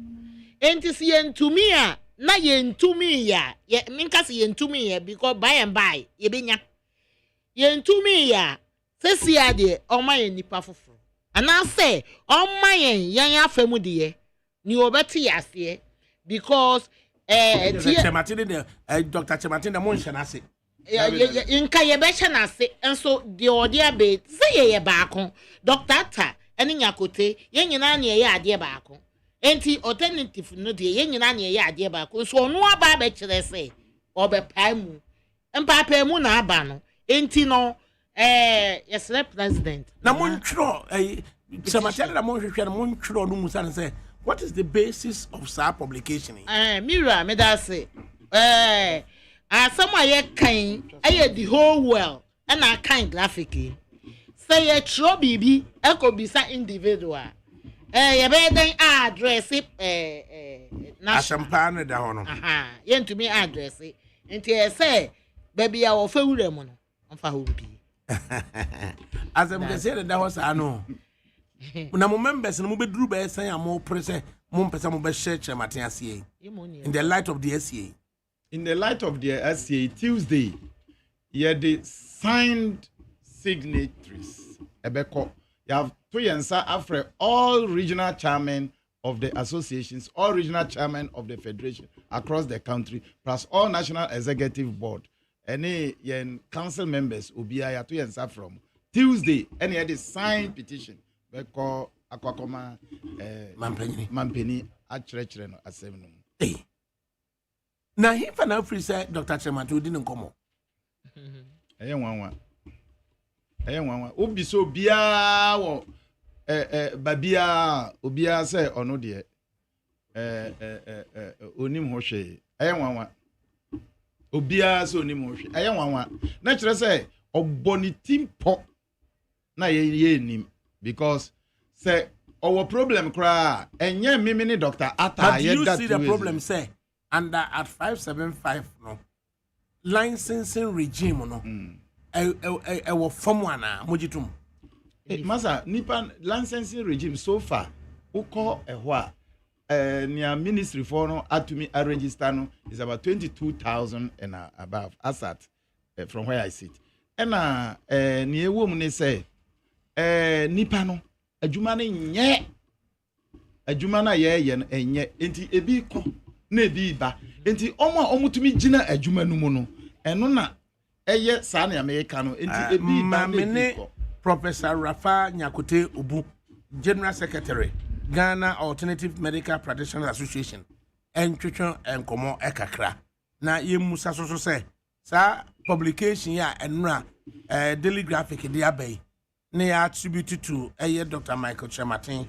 enti si ye ntumi a na ye ntumi ya ye minka se ye ntumi ya because by and by ye benya ye ntumi ya se si ade on mayen nipa foforo ana say on mayen yan afemu de ni obeti yase because
Dr. Chemate de mon shanase
inka ye be shanase enso de ode abe say ye baako Dr. Ta ene nyakote ye nyina na ye ade baako enti alternative no de ye nyina na ye ade baako so onu aba be kire say obepaimu empapaimu na aba no enti no yes president
na mon tro Chemate de mon hwehwe na mon tro no musa say what is the basis of sa publication?
Mira, me da say. Some ye kind, the whole world, and I kind graphic. Say a tro bibi, echo bisa individual. Ye be then address it,
Ashampane da hono.
Aha, yen to me address it. Until say, baby, I will fail them on Fahubi.
As I'm saying, that was I know. Na mo members no mo bedru be san ya mo prese mo mpesa mo be share Chemate ACA in the light of the SCA.
In the light of the SCA, Tuesday, the signed signatories ebeko you have to answer after all regional chairmen of the associations, all regional chairmen of the federation across the country, plus all national executive board, any council members obiya to answer from Tuesday, any the signed petition. Beko akwakoma mampeni achrechere no asem no
na hifa na free say Dr. Chemate odi nkomo
eye nwanwa obi so bia wo babia obia say ono de onim ho hwe eye nwanwa obia so onim ho hwe eye nwanwa na kire say oboni timpo na ye nim because say our problem cry enye mimi Dr. Atta
but you see the problem say under at 575 no licensing regime no wo form ana mojitum
masa nipa licensing regime so far uko ehwa near ministry for no atumi register no is about 22,000 and above asset from where I sit and ni ewo mu ne say nipa no adwuma na ye enye enti ebi ko na ebi ba enti omutumi gina adwuma no mu no eno na eye sa na America no enti ebi ba na ebi ko
Professor Rafa Nyakote Obu, General Secretary Ghana Alternative Medical Practitioners Association entwetwe enkomo ekakra na ye musa so say sa publication ya enra daily graphic dia bay ne attributed to Dr. Michael Chemate,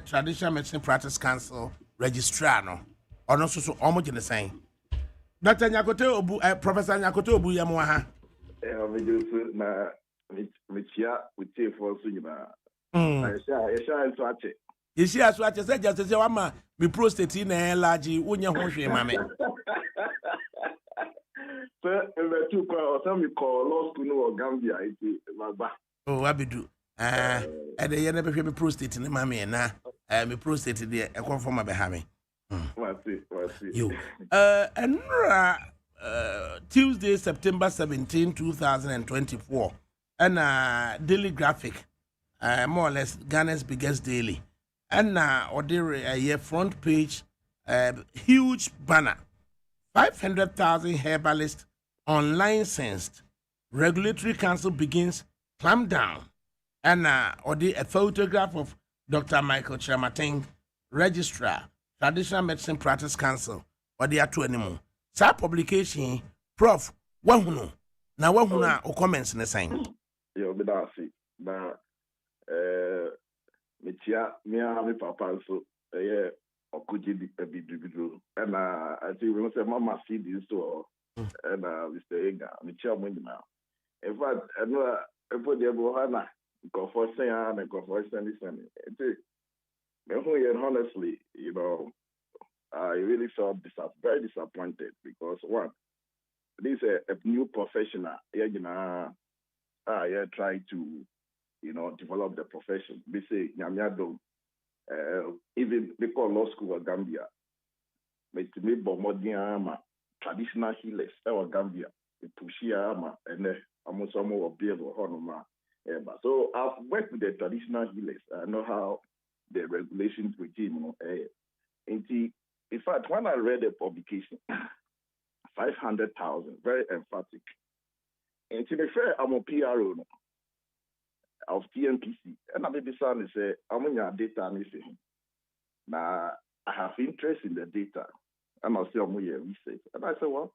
Traditional Medicine Practice Council Registrar no. Or no so almost the same. Dr. Nyakote Obu, Professor Nyakote Obu Yamaha.
Na michia utie for sunyima.
You see, as what I said, just as your mama, be prostate in a large, wouldn't you? Mame.
Sir, if you call, some you call law school or Gambia, it's Baba.
Oh, I be do. And the never be prostate in the mammy and now. Me prostate there, a call for my behami.
What's it?
You. And Tuesday, September 17, 2024. And Daily Graphic, more or less Ghana's biggest daily. And or the front page, huge banner. 500,000 herbalists unlicensed. Regulatory Council begins clampdown. And or a photograph of Dr. Michael Chiramating, Registrar, Traditional Medicine Practice Council, or the two anymore. Sa publication, Prof. Wahuno. Now, Wahuna or comments in the same.
You'll be there, see. Now, me have papa, so, or could you be a bit and I think we must say, Mama, see this store, and Mr. Ega, Michia winning now. In fact, I know everybody go Hana, go for saying, and go for sending. Honestly, you know, I really felt very disappointed because one, this is a new professional. Try to, you know, develop the profession. They say Nyamiado, even they call law school of Gambia. But me bomodiama traditional healers our Gambia, the Pushiama and the Amosomo of Biego Honoma. So I've worked with the traditional healers. I know how the regulations regime. In fact, when I read the publication, 500,000, very emphatic. And to be fair, I'm a PRO of TNPC. And I'm the son is I'm on your data. Now, I have interest in the data. And I'll say I'm a research. And I said, well,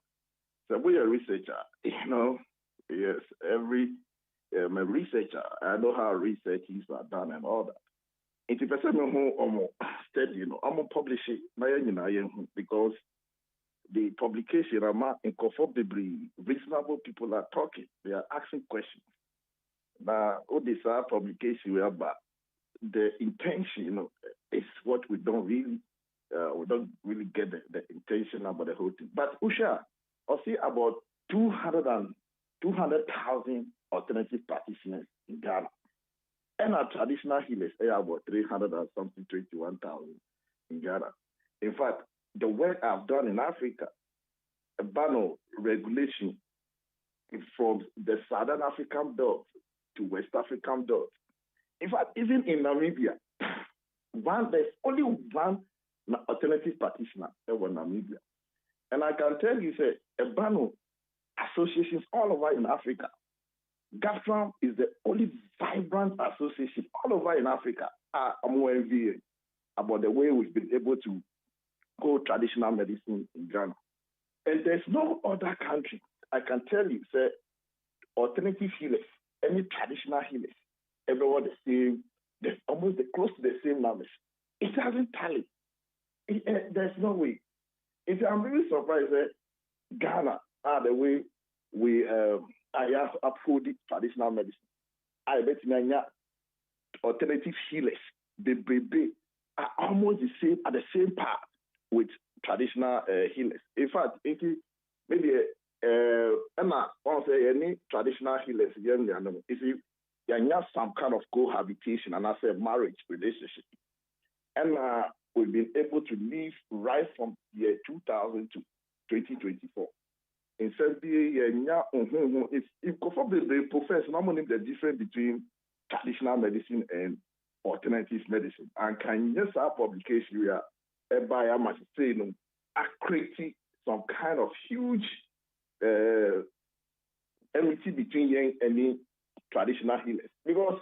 so we're a researcher. You know, yes, every a researcher. I know how researches are done and all that. If I say I'm steady, you know, I'm gonna publish it because the publication are inconformably reasonable people are talking. They are asking questions. Now, all this publication about the intention, you know, is what we don't really get the intention about the whole thing. But Usha, I see about 200,000 alternative practitioners in Ghana. And our traditional healers are about 300 and something, 21,000 in Ghana. In fact, the work I've done in Africa, a ban regulation from the Southern African belt to West African belt. In fact, even in Namibia, there's only one alternative practitioner in Namibia. And I can tell you, say, a ban associations all over in Africa. GAFTRAM is the only vibrant association all over in Africa. I'm envying about the way we've been able to go traditional medicine in Ghana. And there's no other country, I can tell you, say, alternative healers, any traditional healers, everyone the same, they're almost close to the same numbers. It doesn't tally. There's no way. I'm really surprised that Ghana are the way we uphold traditional medicine. I bet alternative healers, the baby, are almost the same at the same path with traditional healers. In fact, maybe Emma wants to say any traditional healers, if you have some kind of cohabitation and I say marriage relationship, and we've been able to live right from year 2000 to 2024. In Serbia, if the professor, normally the difference between traditional medicine and alternative medicine. And can you just have publication where I must say, creating some kind of huge enmity between any traditional healers. Because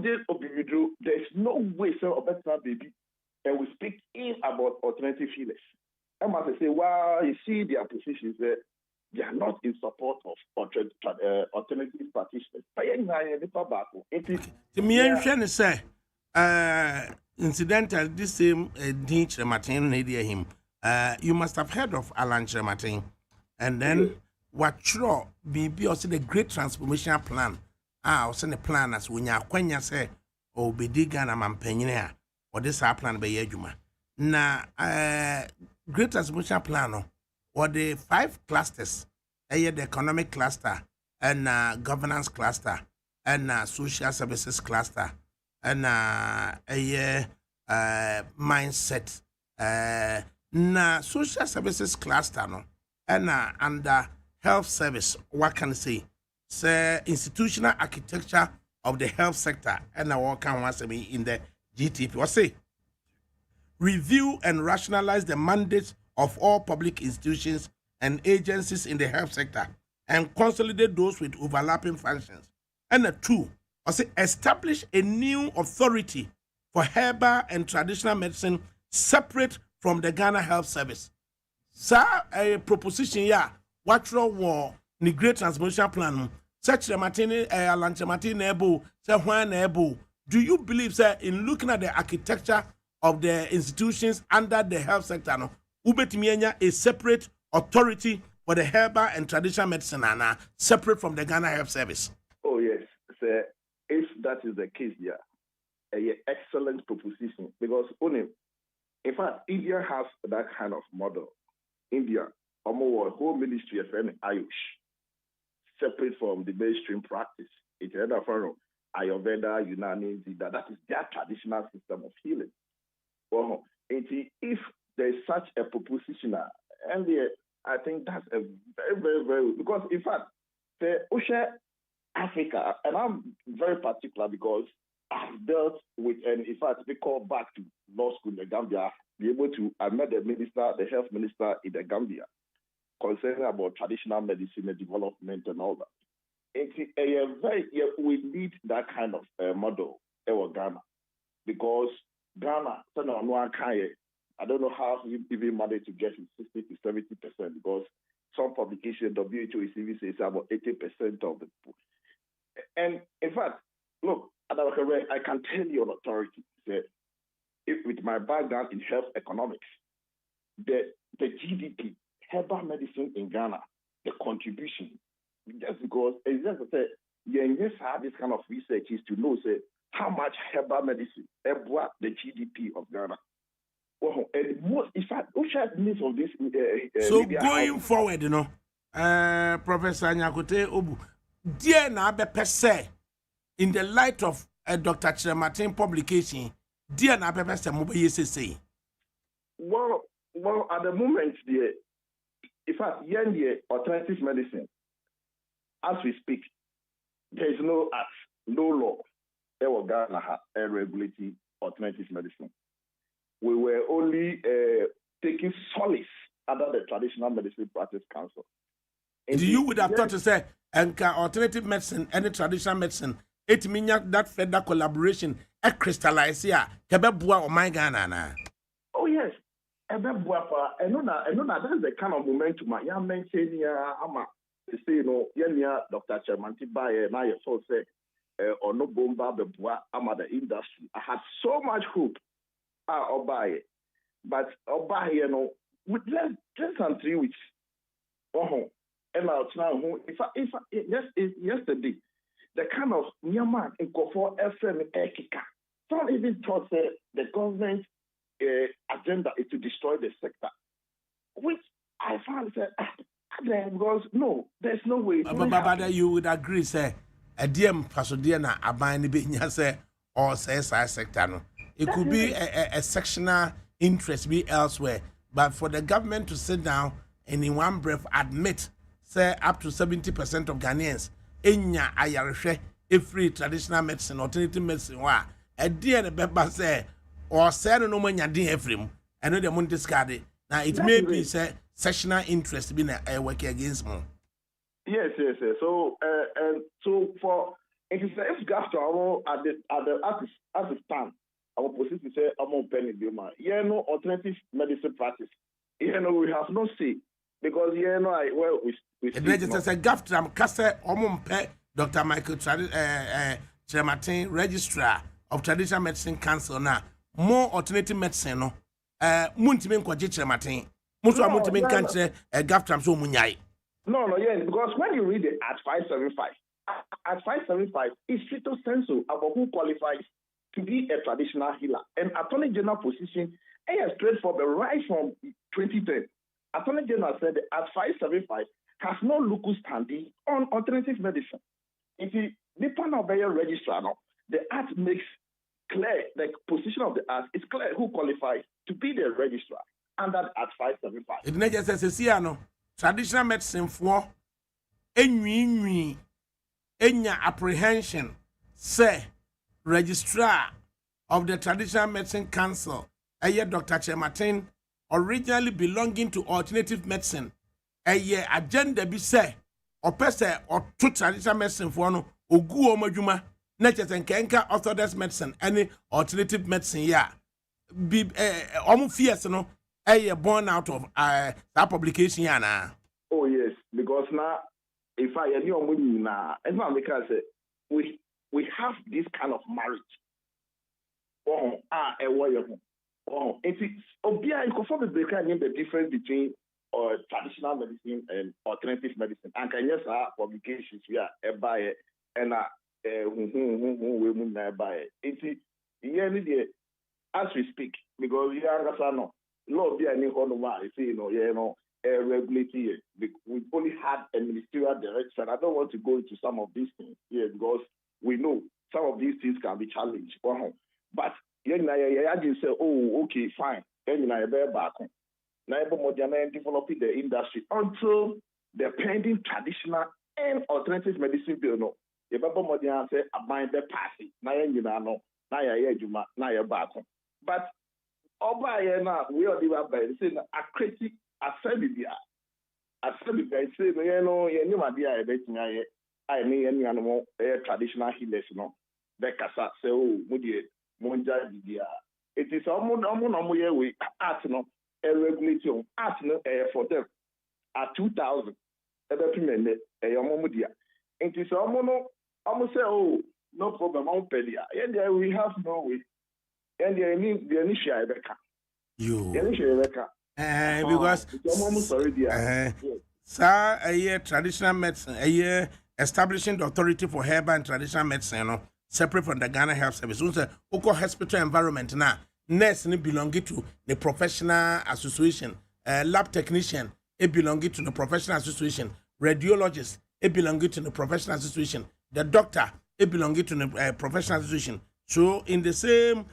there's no way so better baby, and we speak in about alternative healers. I must say, well, you see their positions there, they are not in support of alternative practitioners.
Incidental, this same Dean Chiramatin, him. You must have heard of Alan Chiramatin. And then, what sure be also the great transformational plan. Also the plan as when you say, oh, be digging a man penny, or this our plan by Yajuma. Now, great transformation plan, or the 5 clusters the economic cluster and governance cluster and social services cluster and mindset na social services cluster no and under health service what can I say institutional architecture of the health sector and what can I say in the GTP what say review and rationalize the mandates of all public institutions and agencies in the health sector and consolidate those with overlapping functions. And two, establish a new authority for herbal and traditional medicine separate from the Ghana Health Service. Sir, a proposition ya what war the great transmission plan such the Martini Lanchamatine Ebo, Sir Juan Ebo. Do you believe, sir, in looking at the architecture of the institutions under the health sector, no, Ubetimienya a separate authority for the herbal and traditional medicine and separate from the Ghana Health Service?
Oh, yes. Sir, if that is the case, yeah, an excellent proposition because only, in fact, India has that kind of model. India, almost a whole ministry of Ayush, separate from the mainstream practice. It's another form Ayurveda, Unani, that is their traditional system of healing. Well, if there's such a proposition, and I think that's a very, very, very, because in fact, the Osha Africa, and I'm very particular because I've dealt with, and in fact, we call back to law school in the Gambia, be able to, I met the health minister in the Gambia, concerning about traditional medicine and development and all that. We need that kind of model in Ghana because Ghana, I don't know how he even managed to get it 60 to 70% because some publication WHO is even says about 80% of the people. And in fact, look, I can tell you on authority that if with my background in health economics, the GDP, herbal medicine in Ghana, the contribution, just because it's just to say, you just have this kind of research is to know say how much herbal medicine brought the GDP of Ghana. Oh, and most, in fact, Osha needs of this.
So going forward, you know, Professor Nyakote Obu, dear na be say, in the light of Dr. Chiramatin publication, dear na be say, mobile say.
Well, at the moment, in fact, the alternative medicine, as we speak, there is no act, no law that will regulating alternative medicine. We were only taking solace under the Traditional Medicine Practice Council.
And you would have thought to say, and alternative medicine, any traditional medicine, it means that further collaboration, a crystallize here, Kebebua or my Ghana.
Oh, yes. And that's the kind of momentum I mentioned. Say, Dr. Chairman Tibaye, now you so say, or no bomba, the the industry. I had so much hope. But with less than 3 weeks. And now, yesterday, the kind of Myanmar in Kofo FM Ekika, some even thought that the government agenda is to destroy the sector, which I found said, because no, there's no way.
But you would agree, say, a DM Pasodiana, a binding being, say, or say, sector. No. It could be a sectional interest be elsewhere, but for the government to sit down and in one breath admit, say, up to 70% of Ghanaians, enya ayareshe, free traditional medicine, alternative medicine, a dear the beba say, or say no man yadin efrim, and no the moon discard it. Now it may be say sectional interest being a work against more.
Yes. So and so for if Gastro at the stand, our position say I'm penny bima. No alternative medicine practice. We have no say because we
just a Gastro Cassa Dr. Michael Chiramatin, Registrar of Traditional Medicine Council now. More alternative medicine, no. Muntimin Chiramatin. Mutu Muntimin country, a Gastro so munyai.
No, yes, because when you read it at 575, at 575, it's stricto sensu about who qualifies to be a traditional healer. And Attorney General position, straight for the right from 2010. Attorney General said at 575, has no local standing on alternative medicine. If you depend on your registrar, no, the act makes clear the position of the act. It's clear who qualifies to be the registrar under Act 575.
It not just says traditional medicine for any apprehension say registrar of the Traditional Medicine Council, Dr. Chematin, originally belonging to alternative medicine, agenda be say or pese or to traditional medicine for no ogu omajuma natures and kenka orthodox medicine any alternative medicine be fears no born out of that publication
Oh yes, because now if I any now and now because we have this kind of marriage. It's obvious you confirm the difference between traditional medicine and alternative medicine. And can yes publications we are buy and we buy it. As we speak, because we are law be any regulatory. We only had a ministerial direction. I don't want to go into some of these things here because we know some of these things can be challenged. But you say, oh, okay, fine. Then you back home. Now, developing the industry until the pending traditional and alternative medicine bill. No, you say, abide the passing. Now, you know, now you're back home. But over now, we are the saying a critic, a celibia. A celibia, say, you know, you idea betting I mean, any animal, traditional healers, no. Bekasa say, oh, Monja Didia. It is almost we art no a regulation art no for them at 2,000 it is almost say, oh, no problem, and we have no way. And the initial
because sir, a year traditional medicine, a year establishing the authority for herbal and traditional medicine, no, separate from the Ghana Health Service. So, Oko hospital environment now, nurse belonging to the professional association, lab technician, belonging to the professional association, radiologist, belonging to the professional association, the doctor, belonging to the professional association. So, in the same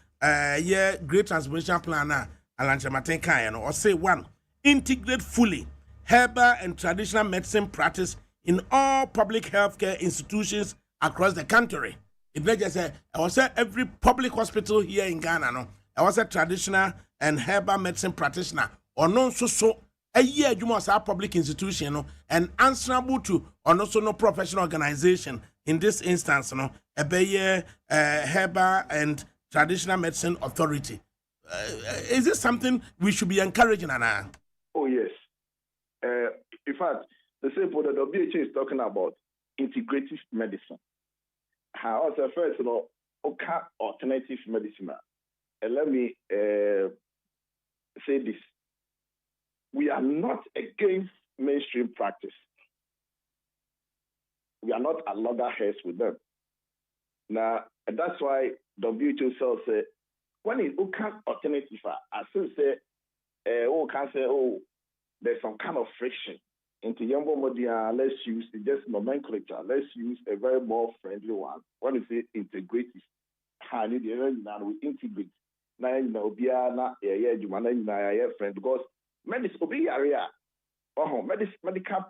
great transformation plan now, Alanche Matenka, or say one, integrate fully herbal and traditional medicine practice in all public healthcare institutions across the country. It not just say I was say every public hospital here in Ghana, no, I was a traditional and herbal medicine practitioner, or no so a year you must have public institution, no, and answerable to or also no professional organization. In this instance, no, a Bayer herbal and traditional medicine authority. Is this something we should be encouraging, Anna?
Oh yes. In fact, the same for the WHO is talking about integrative medicine. How first, alternative medicine. And let me say this: we are not against mainstream practice. We are not at loggerheads with them. Now, and that's why WHO says when it alternative, I still say, can say, there's some kind of friction. Into Yambo Modia, let's use just nomenclature. Let's use a very more friendly one. When you say integrative, we integrate. Now, you know, friend, because medical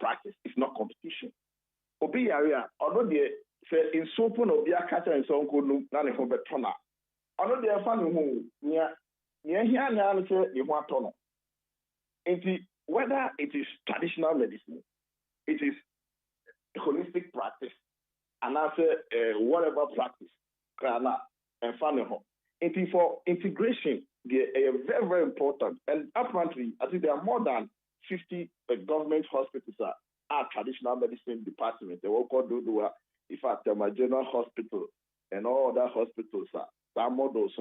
practice is not competition. Obi area, although they say in Sopon or Biakata and so on, none of Betona. Although they are finding who near here now, you want to know. Whether it is traditional medicine, it is holistic practice, and I say whatever practice, and family. It is for integration. They are very, very important. And apparently, I think there are more than 50 government hospitals are traditional medicine departments. They will call do in fact, my general hospital and all other hospitals are models.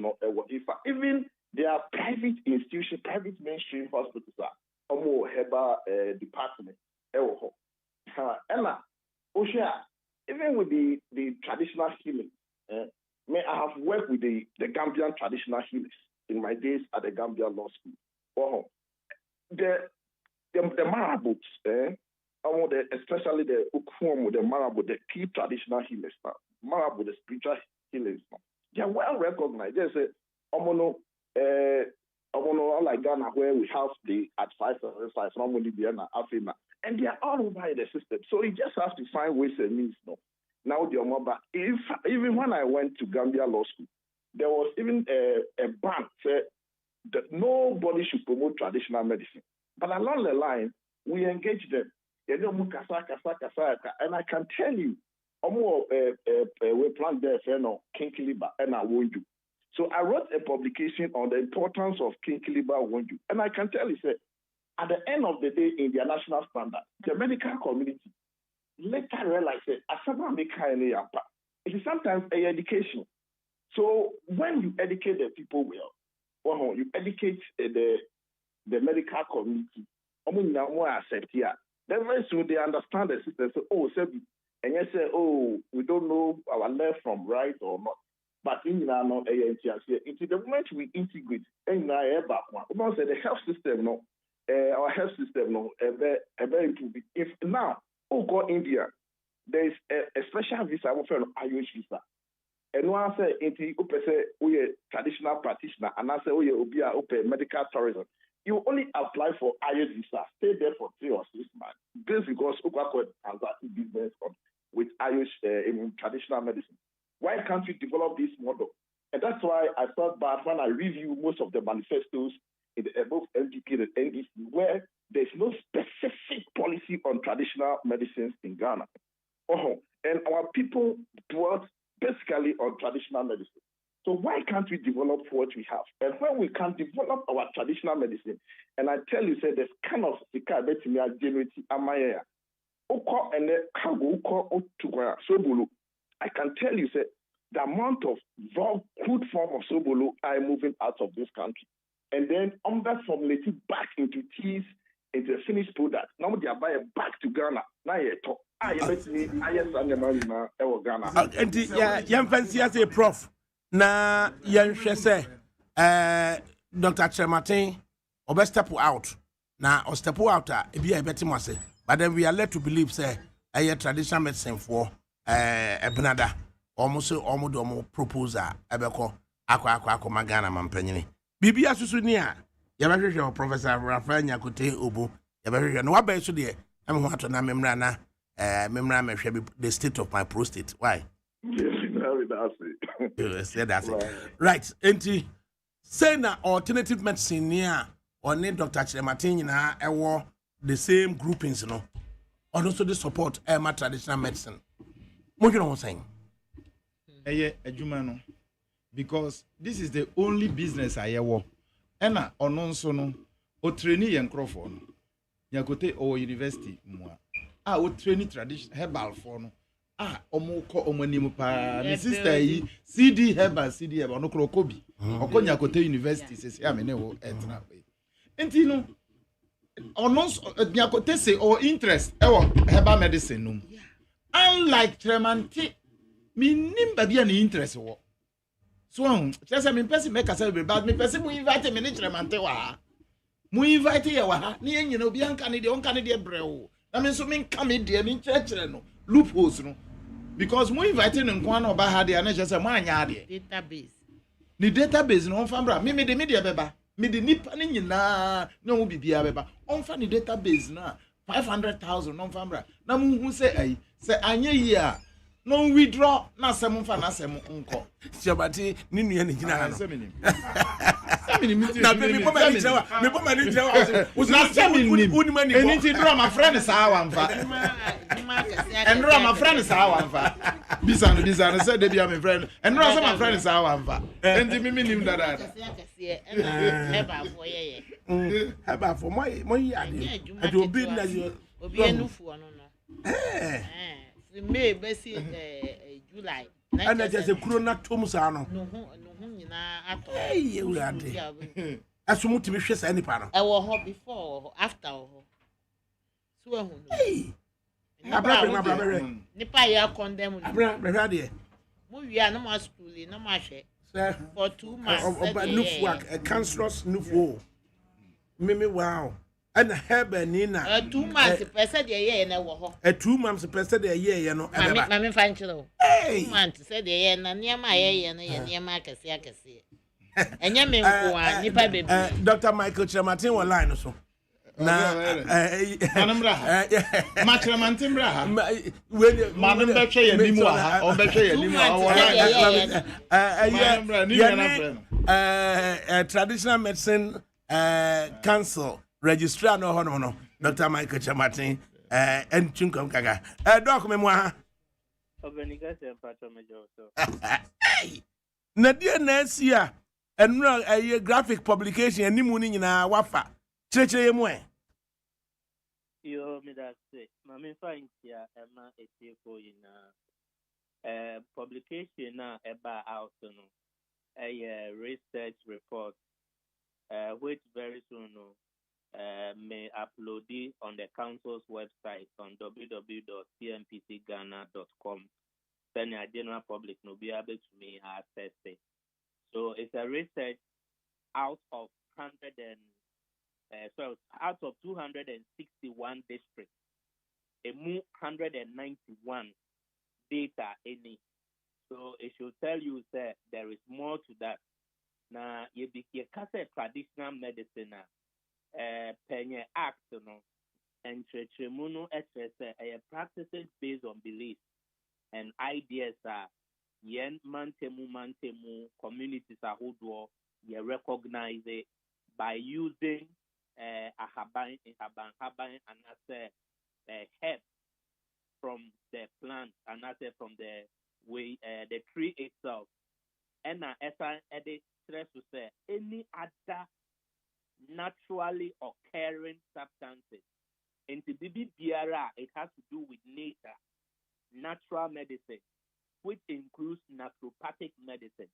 Even there are private institutions, private mainstream hospitals more herbal department. Emma, even with the traditional healing, I have worked with the Gambian traditional healers in my days at the Gambia Law School. The marabouts, especially the Ukumu, the Marabu, the key traditional healers now. Marabu, the spiritual healers now. They are well recognized. There's a like Ghana where we have the at 5 normally Diana Afrima, and they are all over the system. So you just have to find ways and means. No, now the Omaba. If even when I went to Gambia Law School, there was even a ban said that nobody should promote traditional medicine. But along the line, we engage them. And I can tell you, we plan there for Kinkiliba and I won't do. So I wrote a publication on the importance of Kinkiliba Wonju. And I can tell you, sir, at the end of the day, in their national standard, the medical community later realized that it is sometimes an education. So when you educate the people well, you educate the medical community, then very soon they understand the system. So, and you say, we don't know our left from right or not. But in the moment we integrate, the health system, our health system, very improved. If now, go India, there is a special visa, Irish visa. And one say, we are traditional practitioner, and I say, we are medical tourism. You only apply for Irish visa, stay there for 3 or 6 months. This because Uka transact business with Irish in traditional medicine. Why can't we develop this model? And that's why I felt bad when I review most of the manifestos in the above MDP and NDC, where there's no specific policy on traditional medicines in Ghana. And our people dwelt basically on traditional medicine. So why can't we develop what we have? And when we can develop our traditional medicine, and I tell you, say there's kind of I can tell you, say the amount of raw crude form of sobolo are moving out of this country, and then that formulated back into teas, into a finished product. Now they are buying back to Ghana. Now you talk.
And prof. Na yɛnhwɛ sɛ Dr. Chematin obe step out na o step out e bia ebeti mo ase, but then we are led to believe say traditional medicine for ebnada almost omo proposal ebeko akwa magana mampanyini bibia susu ni a yɛbɛhwehwɛ Professor Rafael Nyakote Obo yɛbɛhwehwɛ no wabai so de am ho ato na memra na memra mehwɛ the state of my prostate. Why? That's it. Right. And say na alternative medicine near or need Dr. Chematin na the same groupings, you know. And also the support my traditional medicine. What you know what I'm saying?
Ejumano. Because this is the only business I ever. Ena ononso no o trainee yen crofo no. Nyakote o university mo. O trainee traditional herbal for no. Omonim pa my sister yi CD Herbal no krokobi okonya kote university sese amene wo etna pe enti no ono nyakote say or interest herbal medicine no unlike Tremanti mi nimba bia ni interest wo so just me person make say but me person mu invite me ni Tremanti wa mu invite ye wa ha na yenyina obi anka ne de onka ne de brewo na me so me nka me de me church no loopholes no. Because we invited in Kwan or Bahadi and just a man database. The database no fambra. Me the media beba. Me the nipani na no be beba. On funny database na 500,000 non fambra. Na mu who say anye here. No withdraw na semu fa na semu unko.
Shabati ni nu ye gina na.
Na
me poma ni jawa. Me poma ni jawa.
Na semi ni. Eni ti draw my friend is our mfa. And draw my friend is our mfa. Bisan said they be my friend. And draw my friend is our mfa. Enti me nim dada.
Heba for ye.
Heba for my yadi. And obi na yo.
Obi enufu ono no. May besi July.
And that is a corona tomusa no.
No nyina ato.
Hey, you are there. Asumu to be shes any panel.
I will hop before after. So
hey. Abra
nipa ya condemn.
Abra there.
We are no more school, no more for 2 months.
Nuf work, a cancerous nuf wo. Mimi wow. and herbal nina
2 months person dey here na wo ho
a 2 months person dey here no
mami fa nchiro
hey
2 months say dey here na niam aye no ye niam akese enye me nko a nipa bebre
Dr. Michael Chematin wa line so na
manumra machramantin bra
manum
be hwe ya nimu ha o be hwe ya nimu
traditional medicine council registrar no hono no Dr. Michael Chematin en chunkom kaga doc me mo ha
Obenika se mpacho mejo so
na dia na asia enura aye graphic publication animu ni nyina wafa chirechire mu
yo me da se mami find ya ema etiko ina publication na eba out no a research report which very soon may upload it on the council's website on www.cmpcghana.com. Then the general public will be able to me access it. So it's a research out of 261 districts, a 191 data in it. So it should tell you that there is more to that. Now you can say traditional medicine penye act no and trechemuno practices based on beliefs and ideas are yen mantemu communities are who do you recognize it by using ahaban and as help from the plant and as from the way the tree itself and as edit stress to say any other naturally occurring substances. And the BBBRA, it has to do with nature, natural medicine, which includes naturopathic medicine.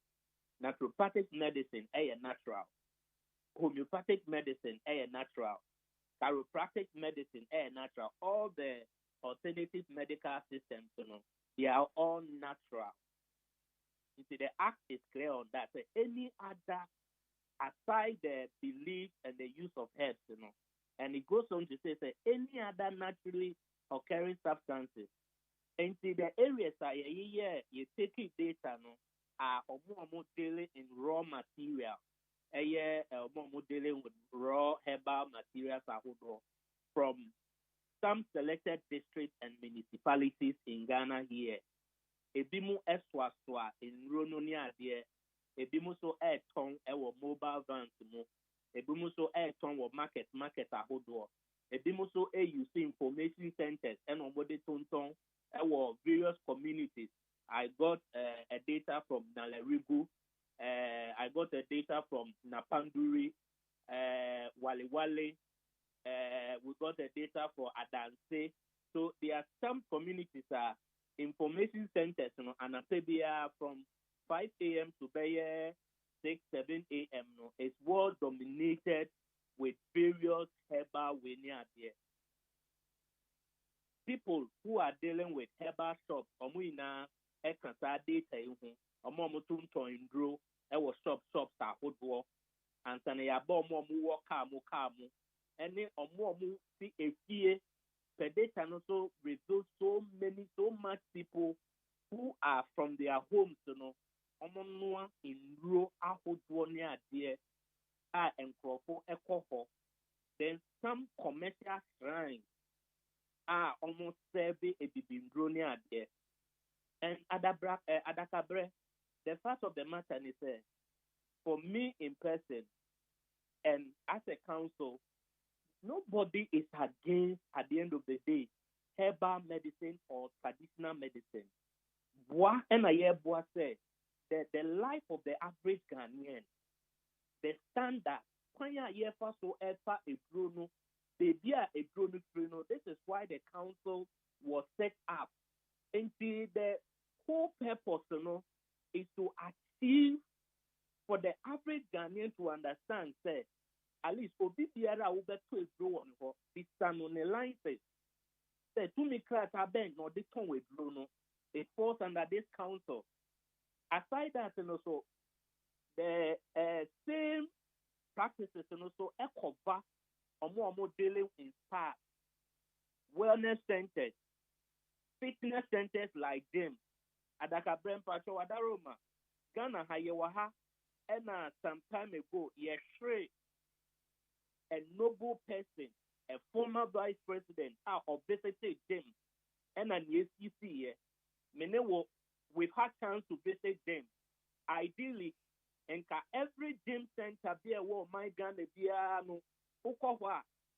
Naturopathic medicine, natural. Homeopathic medicine, natural. Chiropractic medicine, natural. All the alternative medical systems, they are all natural. The act is clear on that. So any other aside the belief and the use of herbs, and it goes on to say any other naturally occurring substances. And see the areas are you taking data are more dealing in raw material. More dealing with raw herbal materials from some selected districts and municipalities in Ghana here. Ebimu eswaswa in Rononia there. Ebimu so airton ewo mobile vans mo. Ebimu so airton wo market ahodo. Ebimu so use information centers and omode tonton ewo various communities. I got a data from Nalerigu. I got a data from Napanduri, Wale Wale. We got the data for Adanse. So there are some communities information centers, and from 5 a.m. to 6, 7 a.m. It's well dominated with various herbal winia there. People who are dealing with herbal shops, omuina ekasa data ihu, omomutunto indro, ewo shops ahodo, and saneyabo omomu kamu, any omomu si efie. The data also reveals so much people who are from their homes, omonua in rural ahoduonia there and crofo ecoho. Then some commercial shrines are almost serving a bibindronia there. And ADAKABRI, the fact of the matter is for me in person and as a council, nobody is against, at the end of the day, herbal medicine or traditional medicine. Bois and Bois said that the life of the average Ghanaian, the standard, this is why the council was set up. And the whole purpose is to achieve for the average Ghanaian to understand, say, at least obi biara wo beto edro won ho the stand on the line says say to me class aben no the ton edro no it falls under this council. Aside that also the same practices and also cover omo dealing in spa, wellness centers, fitness centers like them. ADAKABRI mpacho wadaroma. Ghana hayewaha, and some time ago, yeshre a noble person, a former vice president, of visited them, and an ECC, we've had chance to visit them. Ideally, and every gym center be a war my Ghana no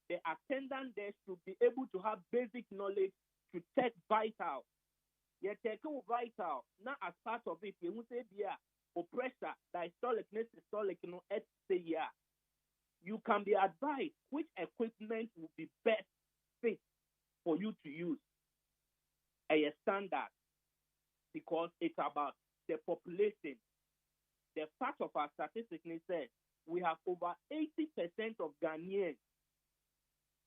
the attendant there should be able to have basic knowledge to check vital. You take vital, not as part of it. You say or pressure, diastolic, systolic, you can be advised which equipment will be best fit for you to use. A standard, because it's about the population. The fact of our statistics says we have over 80% of Ghanaians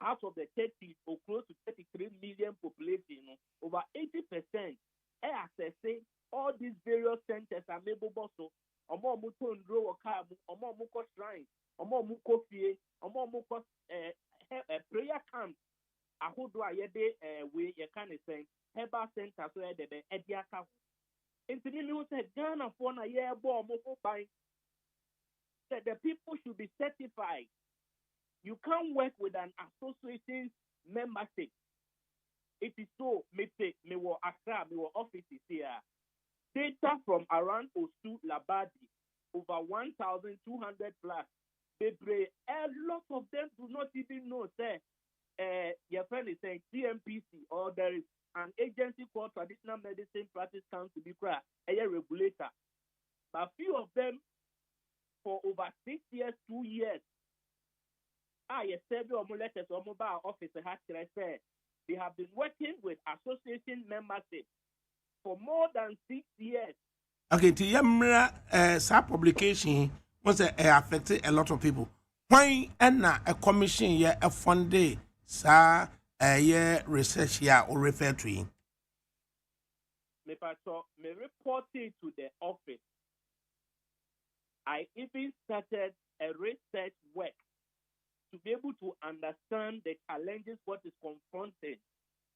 out of the 30 or close to 33 million population. Over 80% accessing all these various centers are able to omo muto ndro wakamu, omo muko shrine, omo muko fie, omo muko prayer camp. Ahodo ayede we ye can say herbal center so the ediaka. Intimi me say Ghana for na ye bo omo buy. That the people should be certified. You can't work with an association membership. It is so, me were Accra, me were offices here. Data from around Osu, Labadi, over 1,200 plus. A lot of them do not even know, say, your friend is saying TMPC, or there is an agency called Traditional Medicine Practice Council, a regulator. But few of them, for over 6 years, 2 years, yes, letters or mobile office they have been working with association membership for more than 6 years.
Okay, to Yamra, sa publication was affected a lot of people. Why a commission here a funded sa year research here or refer to him?
Me reported to the office. I even started a research work to be able to understand the challenges what is confronted.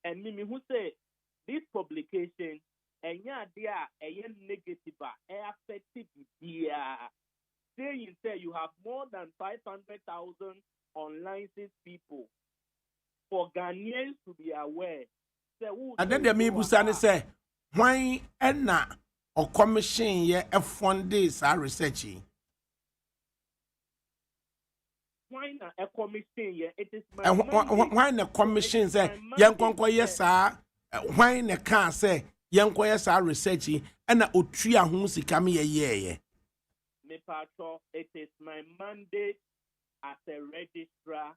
And me who say this publication and negative affected saying say you have more than 500,000 unlicensed people. For Ghanaians to be aware.
And then the me busani say why enna or commission ye a funded sa researching.
Why not a commission? It is my
And why the commission say young conquer yes sir? Why the can say young yes sir researching and a utria who's coming a year?
Me pato, it is my mandate as a registrar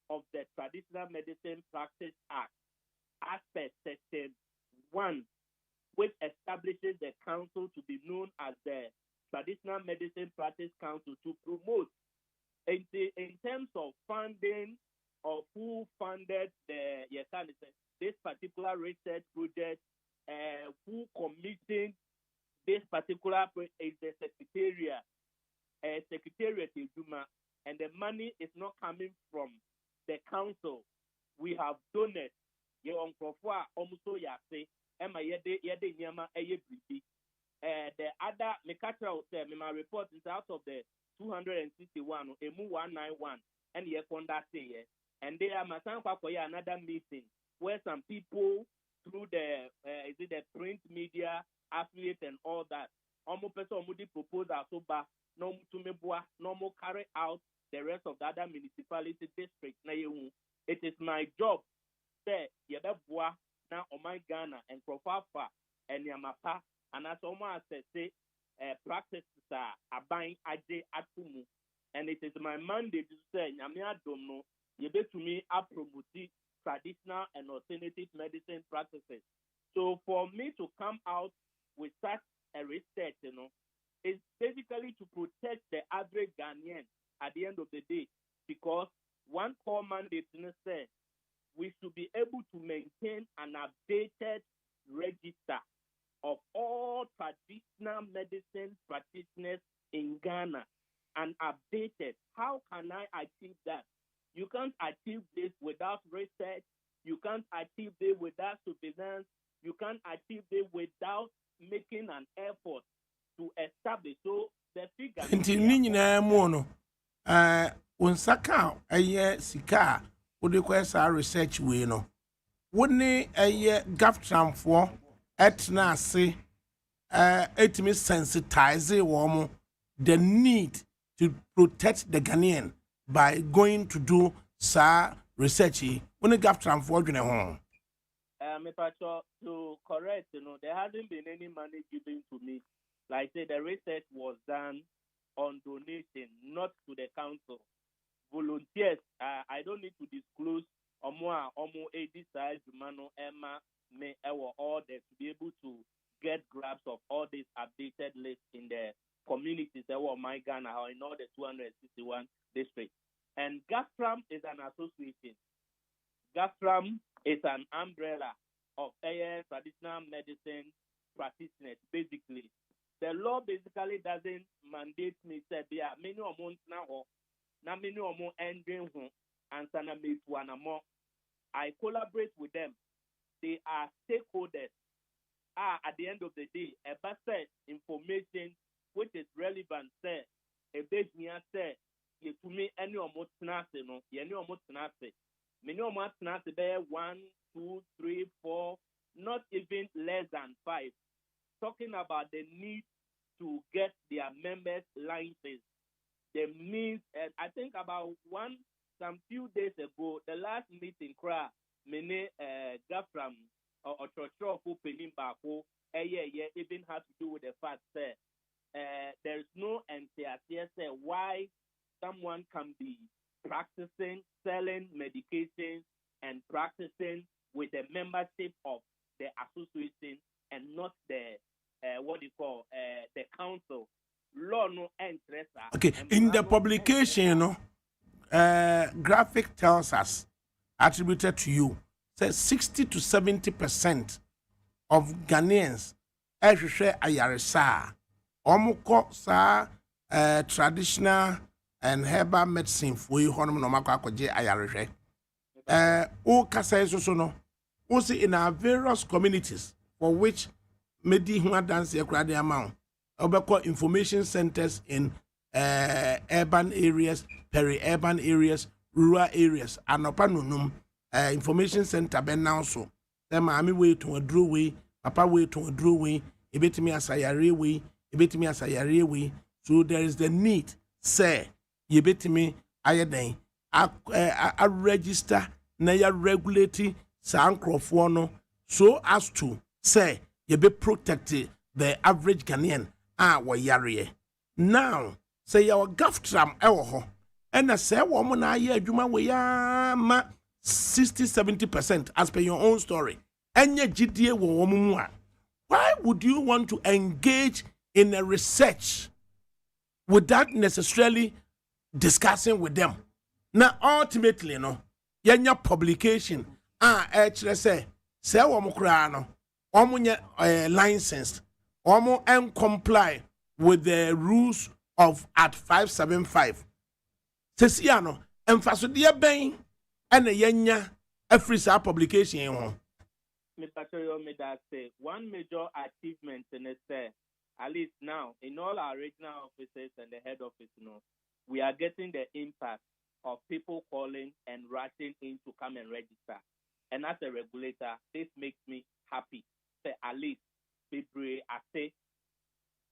of the Traditional Medicine Practice Act, as per section 1, which establishes the council to be known as the Traditional Medicine Practice Council to promote in terms of funding of who funded this particular research project, who commissioned this particular is the secretariat in Juma, and the money is not coming from the council. We have donated. Your uncle almost yase, Emma yede nyama bribi. The other Mekatra will say, my report is out of the 261, emu 191, and ye conduct here. And they are another meeting where some people through the print media affiliate and all that. Almost person proposal so ba no carry out the rest of the other municipality districts. It is my job say yebeboa na my Ghana and Profafa and Yamapa and as almost say practices are buying aje atumu, and it is my mandate to say nyame adom no yebe to me a promote traditional and alternative medicine practices. So for me to come out with such a research, is basically to protect the average Ghanaian at the end of the day, because one core mandate says we should be able to maintain an updated register of all traditional medicine practitioners in Ghana and updated. How can I achieve that? You can't achieve this without research. You can't achieve this without surveillance. You can't achieve this without making an effort to establish. So the figure.
Nti ni nyinaa mu no unsaka eye sika wode kwesa research we no woni eye gaftramfo etna ase etimi sensitize wo the need to protect the Ghanaian by going to do research woni gaftramfo dwene ho.
To correct, there hasn't been any money given to me. Like I said, the research was done on donation, not to the council. Volunteers, I don't need to disclose omo AD size mano Emma me all that to be able to get grabs of all these updated lists in the communities that were my Ghana or in all the 261 districts. And GAFTRAM is an association. GAFTRAM is an umbrella of traditional medicine practitioners, basically. The law basically doesn't mandate me to be a many months now, na many more ending and sana meet one more. I collaborate with them. They are stakeholders. At the end of the day, a best information which is relevant, say, a business say, you to me any almost nasty, no, any almost nasty. Many almost nasty there 1, 2, 3, 4, not even less than 5. Talking about the need to get their members' license. The means, I think about some few days ago, the last meeting, many Gafram or Church opening back, even had to do with the fact that there is no NCRTS why someone can be practicing, selling medications and practicing with the membership of the association and not the the council. Law no interest.
Okay, in the publication, graphic tells us, attributed to you, says 60 to 70% of Ghanaians share ayaresa. Omuko sa traditional and herbal medicine for you honum no makwa kwaje ayarehwe. O kasa so no. O see in our various communities for which medi ho dance ekura de amount. Obeko information centers in urban areas, peri-urban areas, rural areas. Anopa nunum information center ben now so. The mami way to a drew way, papa way to a drew way, ebetimi asayare way, ebetimi asayare way. So there is the need, say, yebetimi ayaden a register na ya regulate sankrofo so as to say you be protected the average Ghanaian wayare. Now say your GAFTRAM ewo ho and say woman na ye adwuma we ya ma 60-70% as per your own story. Enye gidie wo mu a. Why would you want to engage in a research without necessarily discussing with them? Now ultimately no yenya publication say woman kra no omunye licensed omo and comply with the rules of at 575 sesiano emfaso de ben ene yenya afrisa publication ho.
Mr. Choyo made that say one major achievement in it, at least now in all our regional offices and the head office, we are getting the impact of people calling and rushing in to come and register. And as a regulator, this makes me happy. Say at least people are say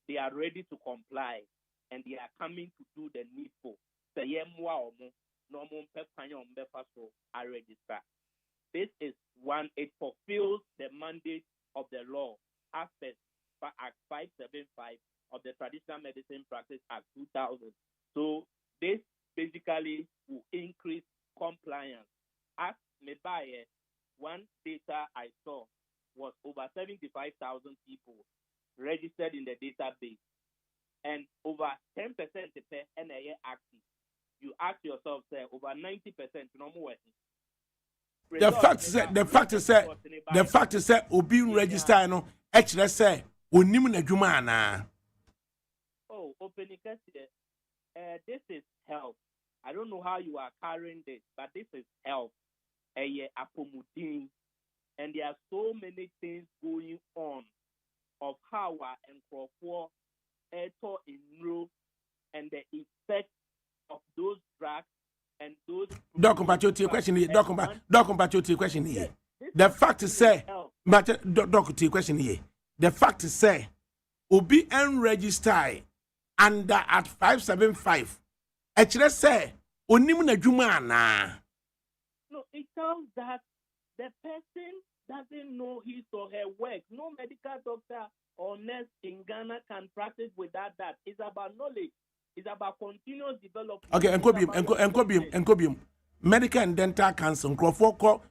they are ready to comply and they are coming to do the needful. Say I register. This is one, it fulfills the mandate of the law as per Act 575 of the Traditional Medicine Practice Act 2000. So this basically will increase compliance. As me by one data I saw was over 75,000 people registered in the database, and over 10% NAA active. You ask yourself, say, over 90% no more.
The fact is that obi register no actually say onim na dwuma ana.
Oh, opening this is health. I don't know how you are carrying this, but this is health. Apomudin. And there are so many things going on of how and for eto in row and the effect of those drugs and those.
Doc, your question here. Doc, your question here. The fact is, say, but Doc, your question here. The fact is, say, Obi unregistered under at 575. Actually, say, Onim na juma na.
No, it tells that the person doesn't know his or her work. No medical doctor or nurse in Ghana can practice without that. It's about knowledge. It's about continuous development.
Okay, encobium. Medical and Dental Council, Crofoko,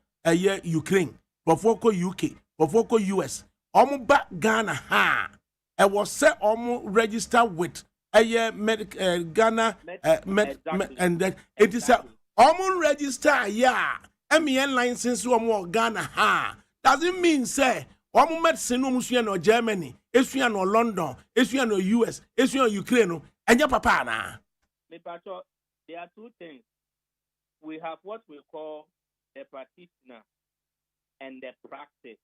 Ukraine, Crofoko UK, Crofoko US. Omo Ghana ha. I was set register with Ghana and that it is a register MEN license Ghana ha. Doesn't mean say medicine no Germany, no London, no US, no Ukraine, and your papa na.
There are two things. We have what we call the practitioner and the practice.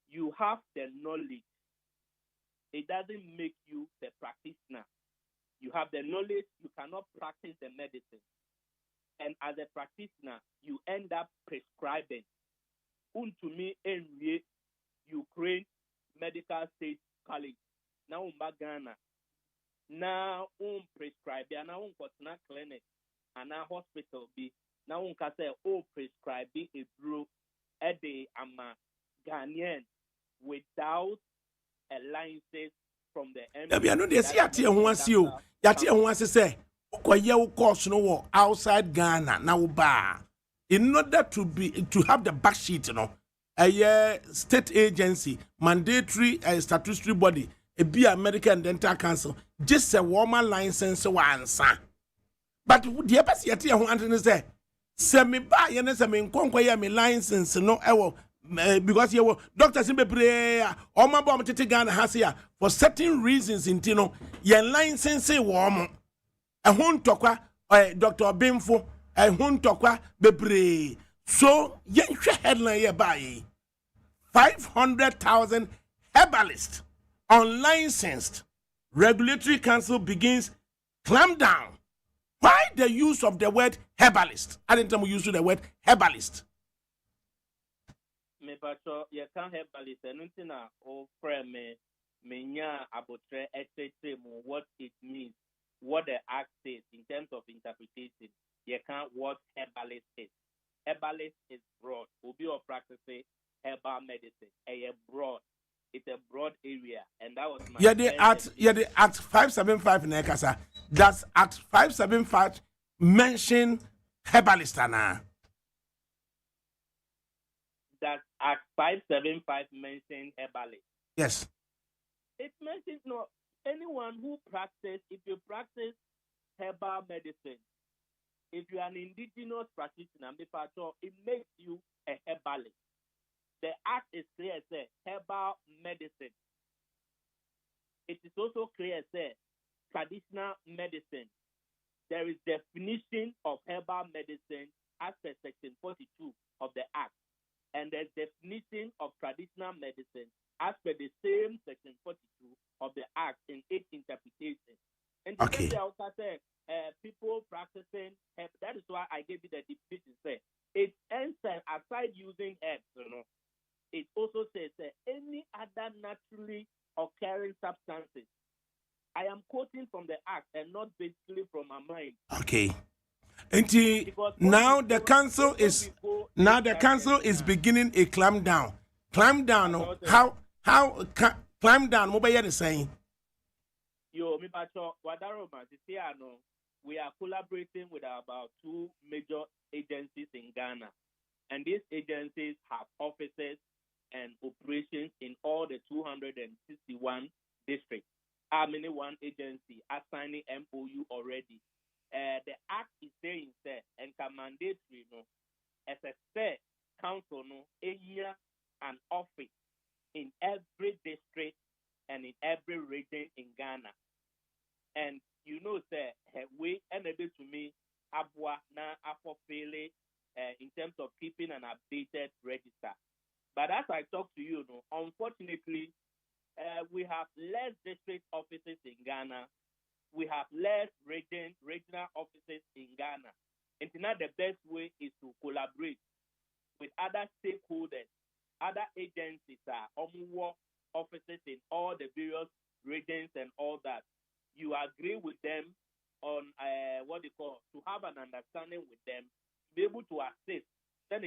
You have the knowledge. It doesn't make you the practitioner. You have the knowledge, you cannot practice the medicine. And as a practitioner, you end up prescribing. To me, in Ukraine Medical State College, now in Ghana, now prescribe, now in clinic, and now hospital be, now can say, prescribe a brew a day, Ghanaian without a license from the
I know they see Yati say, course no outside Ghana now bar. In order to have the back sheet, a state agency, mandatory statutory body, be American Dental Council, just a warmer license once. But the epas Yati who say, semi buy and semi conquer me license no because you doctors in prayer or my bomb to Ghana has here for certain reasons in Tino, your license warm a hun tokwa Dr. Bimfo a hun tokwa bebre. So yen headline here by 500,000 herbalists unlicensed. Regulatory Council begins clamp down. Why the use of the word herbalist? I didn't tell you use the word herbalist.
Me pacho you can't herbalist anything or frame me abotre etc. What it means, what the act says in terms of interpretation. You can't what herbalist is. Herbalist is broad. Obi or practicing herbal medicine. Broad. It's a broad area, and that was my.
The Act 575 in Ekasa. Does Act 575 mention herbalist ana?
That Act 575 mention herbalist.
Yes.
It mentions no anyone who practice. If you practice herbal medicine, if you are an indigenous practitioner, it makes you a herbalist. The act is clear, say herbal medicine. It is also clear, say traditional medicine. There is definition of herbal medicine as per section 42 of the act, and there's definition of traditional medicine as per the same section 42 of the act in its interpretation. And
okay.
People practicing herb. That is why I gave you the definition. Say it ends aside using herbs, It also says any other naturally occurring substances. I am quoting from the act and not basically from my mind.
Okay. And now the council is beginning a clamp down. Clamp down. How clamp down? What are you saying?
Me pacho Wadaroma. We are collaborating with about 2 major agencies in Ghana, and these agencies have offices and operations in all the 261 districts. One agency assigning MOU already. The act is saying that and mandatory as a state council a year an office in every district and in every region in Ghana. And say we ended to me aboa na afofele in terms of keeping an updated register. But as I talk to you, no, unfortunately, we have less district offices in Ghana. We have less regional offices in Ghana. And now the best way is to collaborate with other stakeholders, other agencies, offices in all the various regions and all that. You agree with them on what they call to have an understanding with them, to be able to assist. Then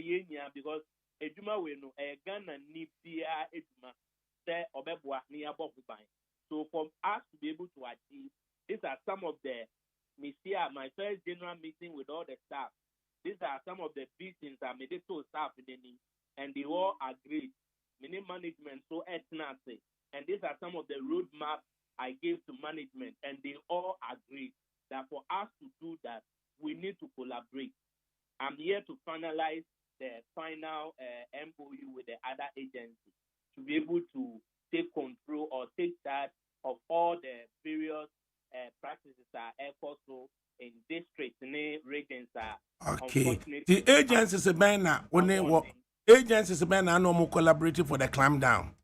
because eduma we no Ghana ni bia eduma say obebua ni abofubан. So for us to be able to achieve, these are some of the my first general meeting with all the staff. These are some of the meetings I made it to staff in the and they all agreed. Many management so ethnicity. And these are some of the roadmaps I gave to management, and they all agreed that for us to do that, we need to collaborate. I'm here to finalize the final MOU with the other agencies to be able to take control or take charge of all the various practices that are also in districts and regions are.
Okay. The agencies are now when they work. Agencies are now no more collaborating for the clamp down.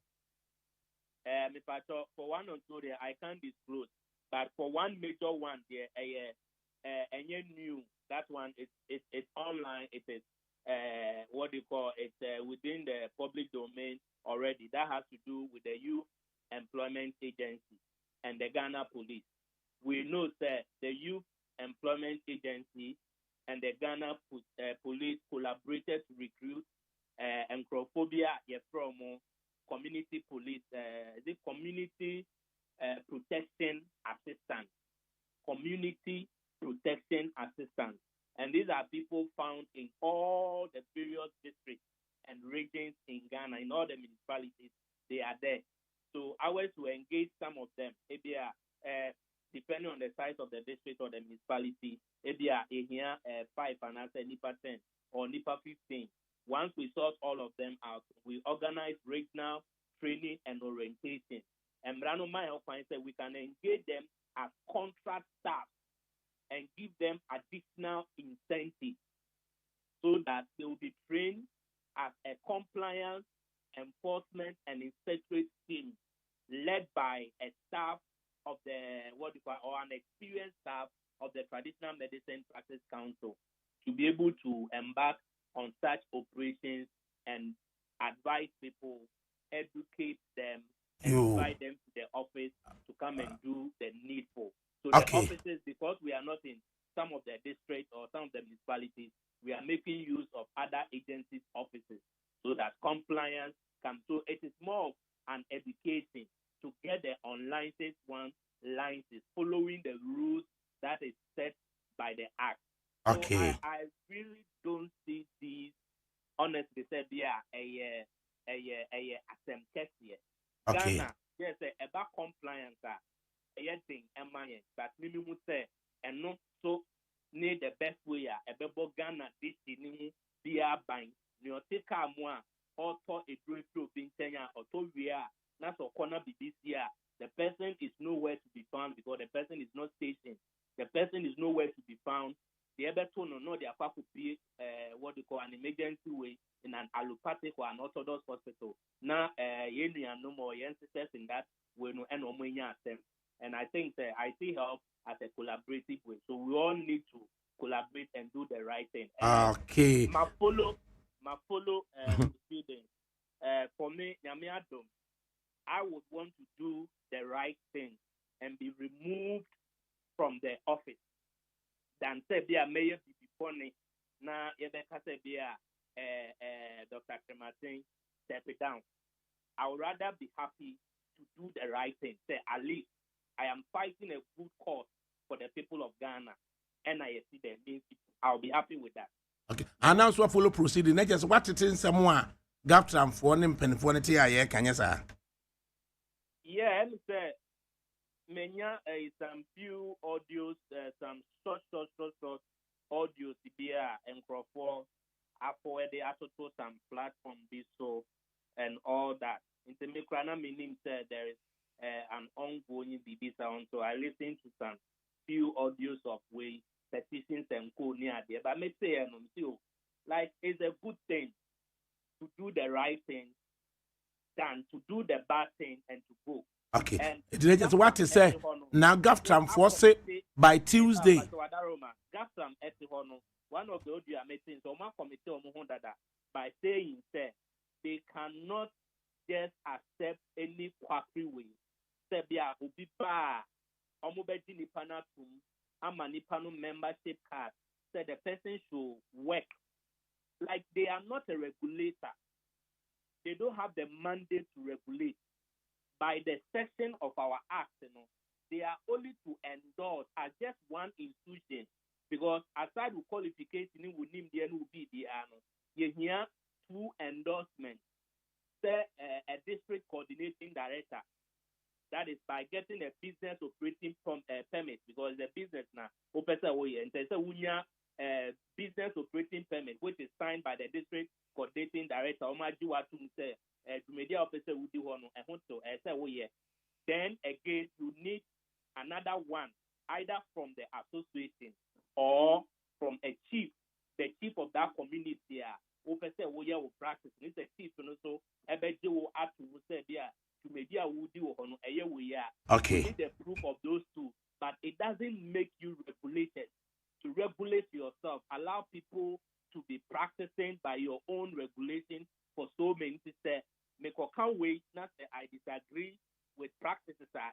For one or two there, I can't disclose. But for one major one there, new that one it's online. It is what they call it within the public domain already. That has to do with the Youth Employment Agency and the Ghana Police. We know that the Youth Employment Agency and the Ghana Police collaborated to recruit Encrophobia from community police, the community protection assistance, community protection assistance. And these are people found in all the various districts and regions in Ghana, in all the municipalities, they are there. So ours to engage some of them, maybe depending on the size of the district or the municipality, maybe here 5 and I say NIPA 10 or NIPA 15. Once we sort all of them out, we organize regional training and orientation. And Brano Mayo said we can engage them as contract staff and give them additional incentives so that they will be trained as a compliance, enforcement, and inspectorate team led by a staff of the or an experienced staff of the Traditional Medicine Practice Council to be able to embark on such operations and advise people, educate them, and invite them to the office to come and do the needful. So the offices, because we are not in some of the districts or some of the municipalities, we are making use of other agencies' offices so that compliance comes. So it is more of an education to get the unlicensed one license, following the rules that is set by the Act.
Okay.
So I really don't see these, honestly said, a attempt here.
Okay.
Ghana, yes, about compliance, thing, but minimum say, and not so need the best way, a bebo Ghana, this thing, be a bind, you take a more, or to a great through being Kenya, or to we are, not so corner be this year. The person is nowhere to be found because the person is not stationed. The person is nowhere to be found. The other two no they are could be what they call an emergency way in an allopathic or an orthodox hospital. Now, no more success in that way no attempt. And I think that I see help as a collaborative way. So we all need to collaborate and do the right thing.
Okay.
My follow students. For me, I would want to do the right thing and be removed from the office than say be a mayor be funny. Now say be Dr. Martin step it down. I would rather be happy to do the right thing. Say at least I am fighting a good cause for the people of Ghana, and I see the means. I'll be happy with that.
Okay. And now so follow proceeding. Not just what it is someone Gaptram for them penfonity can you say?
Yeah, and say many some few audios, some short audios here and Crawford after they also some platform so and all that. In the Mikrana meaning said there is an ongoing BBC on, so I listened to some few audios of way petitions and co near there. But me say, like, it's a good thing to do the right thing than to do the bad thing and to go.
Okay.
And
So what is say now Gaftram force it by Tuesday.
Gaftram etihono, one of the audio meetings or my committee on Muhondada by saying say they cannot just accept any quackery way. Sebia ubiba omubedi nipana tum ama nipano membership card. Said the person should work. Like they are not a regulator. They don't have the mandate to regulate. By the section of our act, they are only to endorse as just one institution. Because aside the qualification, we need the NUB, you hear two endorsements. Say a district coordinating director. That is by getting a business operating permit, because the business now, and there's a business operating permit, which is signed by the district coordinating director. Then again, you need another one, either from the association or from a chief, the chief of that community. Practice. It's a chief, so
okay.
You need the proof of those two, but it doesn't make you regulated. To regulate yourself, allow people to be practicing by your own regulation for so many to say, make a can't wait, not say I disagree with practices are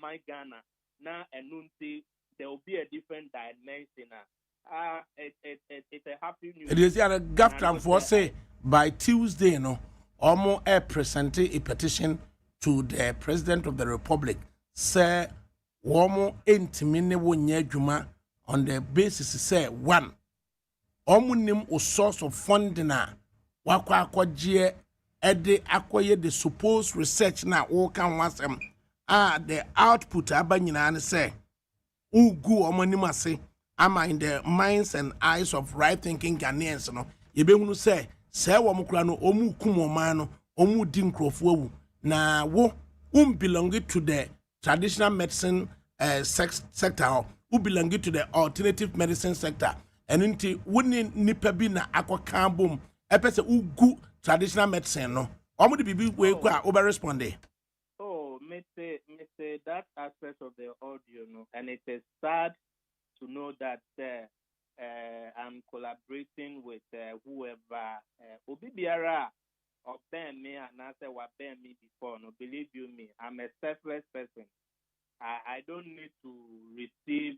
my Ghana now and nunti there will be a different dimension. It's a happy news.
It is a Gaftram for say by Tuesday, Omo presented a petition to the President of the Republic. Say Omo intimine wonye juma on the basis say one. Omo nim o source of funding na wakwa akwaje ede akoye the supposed research na o kan wasem the output abanyina ne say ugu omo nim ase ama in the minds and eyes of right thinking Ghanaians no yebehunu say wo mukura no omu kumoman no omu di nkrofo awu na wo belong to the traditional medicine sector who belong to the alternative medicine sector and inti woni nipa bi na akokan bom epese ugu traditional medicine no omu di bibi we kwa over responde.
Oh, me say that aspect of the audio, and it is sad to know that I'm collaborating with whoever Obi Biara or Ben me and I say what Ben me before. No, believe you me, I'm a selfless person. I don't need to receive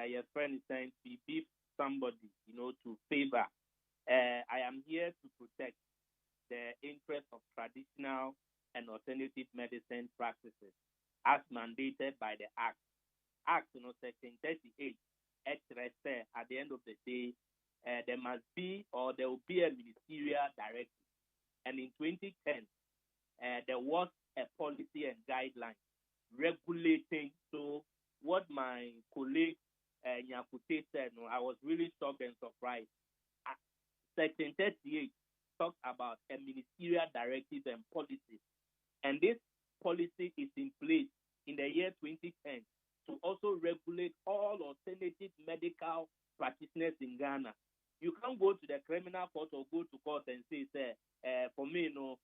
your friend is saying to beef somebody, to favor. I am here to protect the interests of traditional and alternative medicine practices as mandated by the Act. Act, Section 38. At the end of the day, there must be or there will be a ministerial directive. And in 2010, there was a policy and guideline regulating. So what my colleague Nyakute said, I was really shocked and surprised. Section 38 talks about a ministerial directive and policy. And this policy is in place in the year 2010 to also regulate all alternative medical practitioners in Ghana. You can't go to the criminal court or go to court and say, for me, the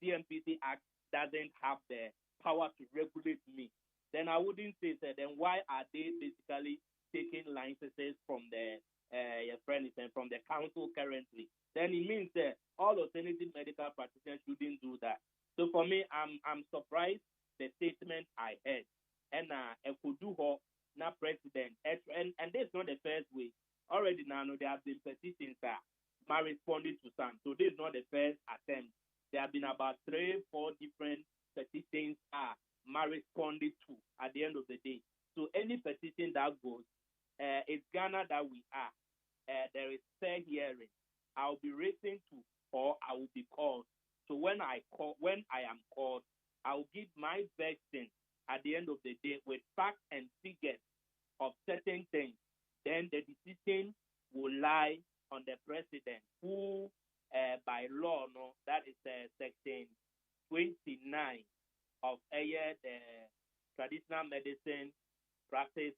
TMPC Act doesn't have the power to regulate me. Then I wouldn't say, then why are they basically taking licenses from the from the council currently? Then it means that all alternative medical practitioners shouldn't do that. So for me, I'm surprised the statement I heard. And Ekuduho, now president, and this is not the first way. Already now there have been petitions that my responded to some. So this is not the first attempt. There have been about 3-4 different petitions my responded to at the end of the day. So any petition that goes, it's Ghana that we are. There is fair hearing. I'll be written to or I will be called. So when I am called, I will give my version at the end of the day with facts and figures of certain things. Then the decision will lie on the president, who by law, that is section 29 of the traditional medicine practice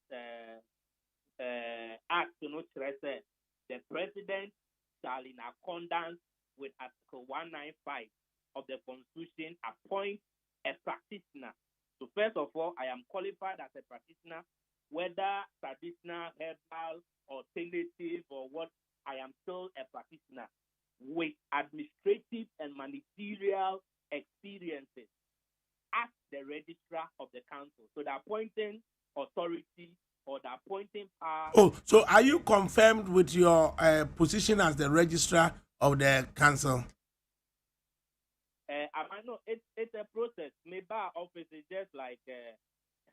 act no kyerɛ sɛ the president shall in accordance with Article 195 of the Constitution appoint a practitioner. So first of all, I am qualified as a practitioner, whether traditional, herbal, alternative, or what, I am still a practitioner with administrative and managerial experiences as the registrar of the council. So the appointing authority or the appointing power.
Oh, so are you confirmed with your position as the registrar of the council?
I know it's a process. My bar office is just like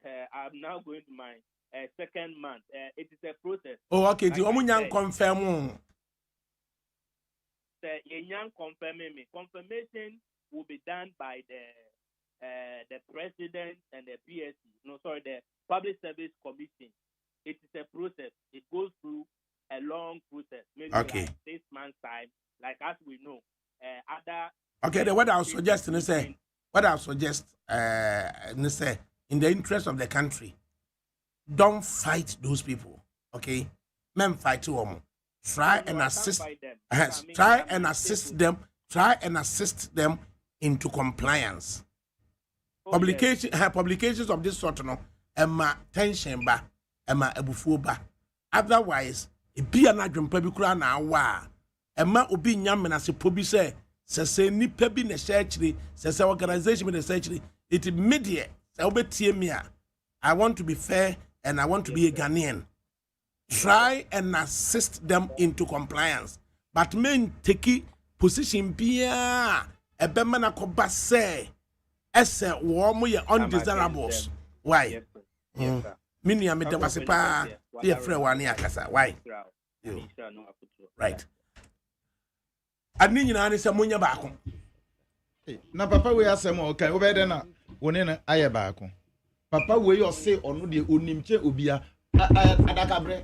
I'm now going to my second month. It is a process.
Oh, okay.
Like
The Omunyan confirm.
The young confirming me. Confirmation will be done by the president and the PSC. No, sorry, the Public Service Commission. It is a process. It goes through a long process. Maybe
Okay.
like 6 months time. Like as we know, other.
Okay, then what I would suggest, in the interest of the country, don't fight those people. Okay, men fight them. Try and assist. Try and assist them. Try and assist them into compliance. Publications of this sort, no, Emma tension ba, Emma ebufu ba. Otherwise, it be an adjunct public na wa. Emma obi nyam na se pobi say. Say nipa bi na searchly, say organization na searchly. It media. I want to be fair and I want to be a Ghanaian. Try and assist them into compliance. But men take position bia a bemana koba say ese wo ye undesirables. Why? Mini amete wasipa the free one akasa. Why? Right. Ani nyina ne se munya baako.
Na papa we asem o kan obede na woni na aye baako. Papa we yo say onu de onimche obia adakabre.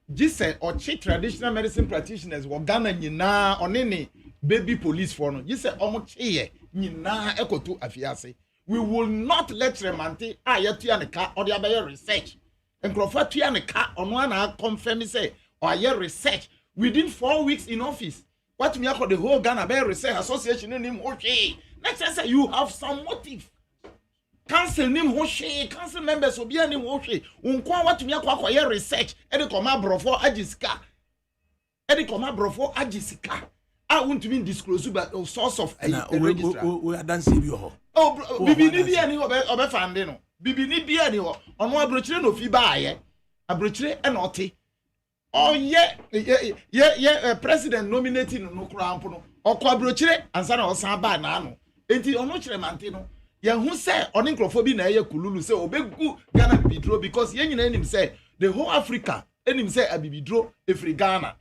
Jise ochi traditional medicine practitioners wo Ghana nyina onene baby police for no. Jise omo cheye nyina ekoto afiase. We will not let remante ayetua ne ka ode abaye research. Enkrofo tua ne ka ono na confirm say or aye research within 4 weeks in office. What me call the whole Ghana Bay Research Association name okay. Let's say you have some motive. Council name Hoshi, council members will be any Hoshi. Unkwa what me call research. Edi koma brofo ajiska. Edi koma brofo ajiska. I want to mean disclose but source of a register.
We are dancing you.
Oh, bibi ni bi ani obe fande no. Bibi ni bi ani ho. Ono abrochire no fi ba aye. Abrochire e no te. Oh yeah, president nominating no krampo no. Okwa brochire ansa na osan ba na ano. Enti ono kire mante no. Ye hu say oni nkrofo bi na ye kululu say obegu Ghana bibidro because ye nyina enim say the whole Africa enim say abibidro efri Ghana.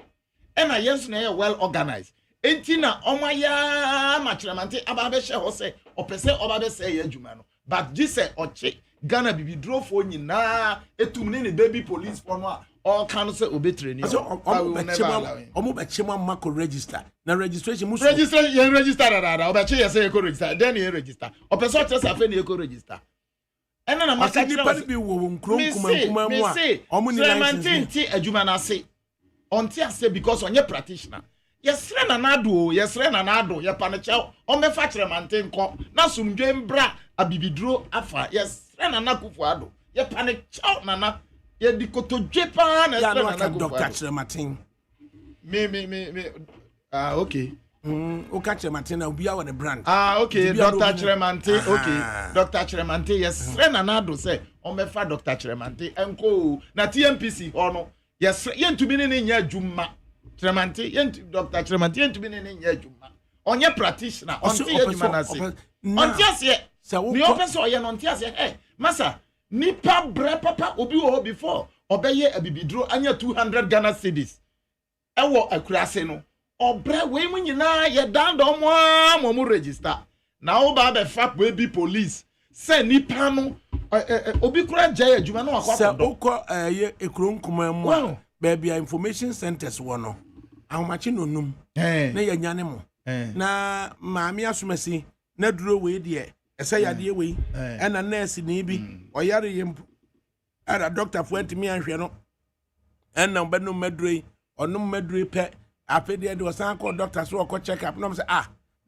Ena yenso na ye well organized. Enti na omaya ma kire mante aba be she ho say opese oba be say ye adwuma no. But this say oche Ghana bibidro fo nyina etumne ne baby police for no all council will be training. So,
Mako register. Now registration must
register. You register that. Obeche you say you register. Then you register. O person just have you register. And then I'm saying
be wo nkrom kuma mu a. Omo ni license.
Maintain adwuma na say. Onti ase because onye practitioner. Yes na nado. Ye panecha. O me fa kire maintain ko. Na sumdwe mbra abibidro afa. Yes na nakufu ado. Ye panecha na ye di koto jepa na
na Dr. Chirematin.
Me. Okay.
Okay, Chirematin na obi a the brand.
Okay, Dr. Chirematin. Okay. Dr. Chirematin, yes, na nado say on me fa Dr. Chirematin enko na TMPC ono. Yes, yen to be ne nya adwuma. Chirematin, yen Dr. Chirematin yen to be ne nya adwuma. Onye practitioner, onti adwuma na say. Onti ase. Ni opese oye no onti ase. Eh, masa nipa bre papa obi wo before obeye abibidro anya 200 Ghana cedis ewo akurase no obre we mu nyina ye dan do mo register na wo ba be fa baby police say nipa no obi kura jaya adwuma no akwa
se okọ ye ekronkuma mu baby information centers wo no ahomachi no num na ye nyane mo na maami asomasi na duro we de ese yade we ena nurse ni bi oyare yem era doctor for ntimi anhwe no enna obenu medroi onu medroi pe afede de osan call doctor so ko check up no say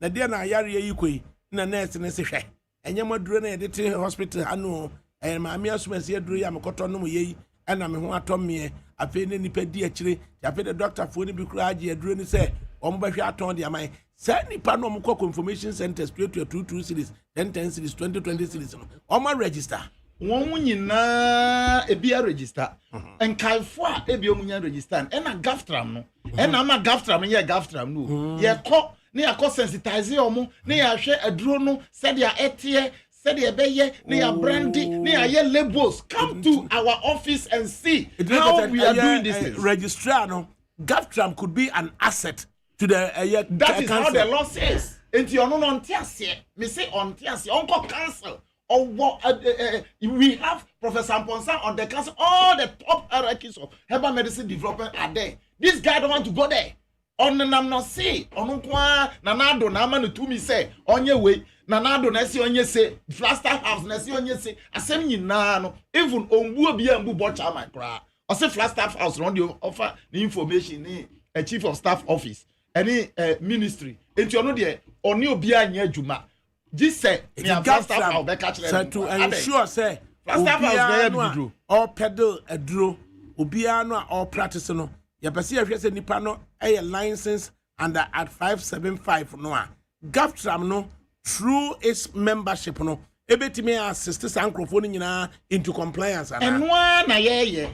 na de na yare yi koi na nurse ne se hwe enye maduro na de te hospital anu maami asumasi aduro ya mekoto no yi enna me ho atomie afede nipa di akire afede doctor for ni bi kura age aduro ni say ombahwe aton de amai say nipa no mko information center straight to 22 series 10 series 2020 series no omo register
won nyina ebia register enkaifo a ebia omunya register na gaftram no na ma gaftram ye gaftram no ye ko ne yakọ sensitize omo ne ya hwe aduro no said ya etie said ya beye ne ya brandy ne ya ye labels come to our office and see how we are doing this
registrar no gaftram could be an asset to the
that is how the law says enti ono no ntiase me say ontiase onko cancel. We have Professor Amponsa on the council. All the top hierarchies of herbal medicine development are there. This guy don't want to go there. On the nam say on nanado namanu to me say on your way nanado nesi on say Flaster House nesi on say asem nyina no even ombu obi ambu bocha my cry. I say Flaster House on the offer the information ni a chief of staff office any ministry. Enti ono de oni obi anya adwuma. This say me Flaster House be catch them.
To ensure say
Flaster House be bidro
or pedal a draw obi anu or practice no. Ya pesi ahwe se nipa no a license under at 575 no a gaftram no through its membership no ebetimi assist sankrofo nyina into compliance ana
enwa na ye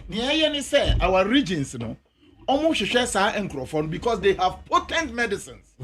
ni say our regions no omo hwehwe sa enkrofo because they have potent medicines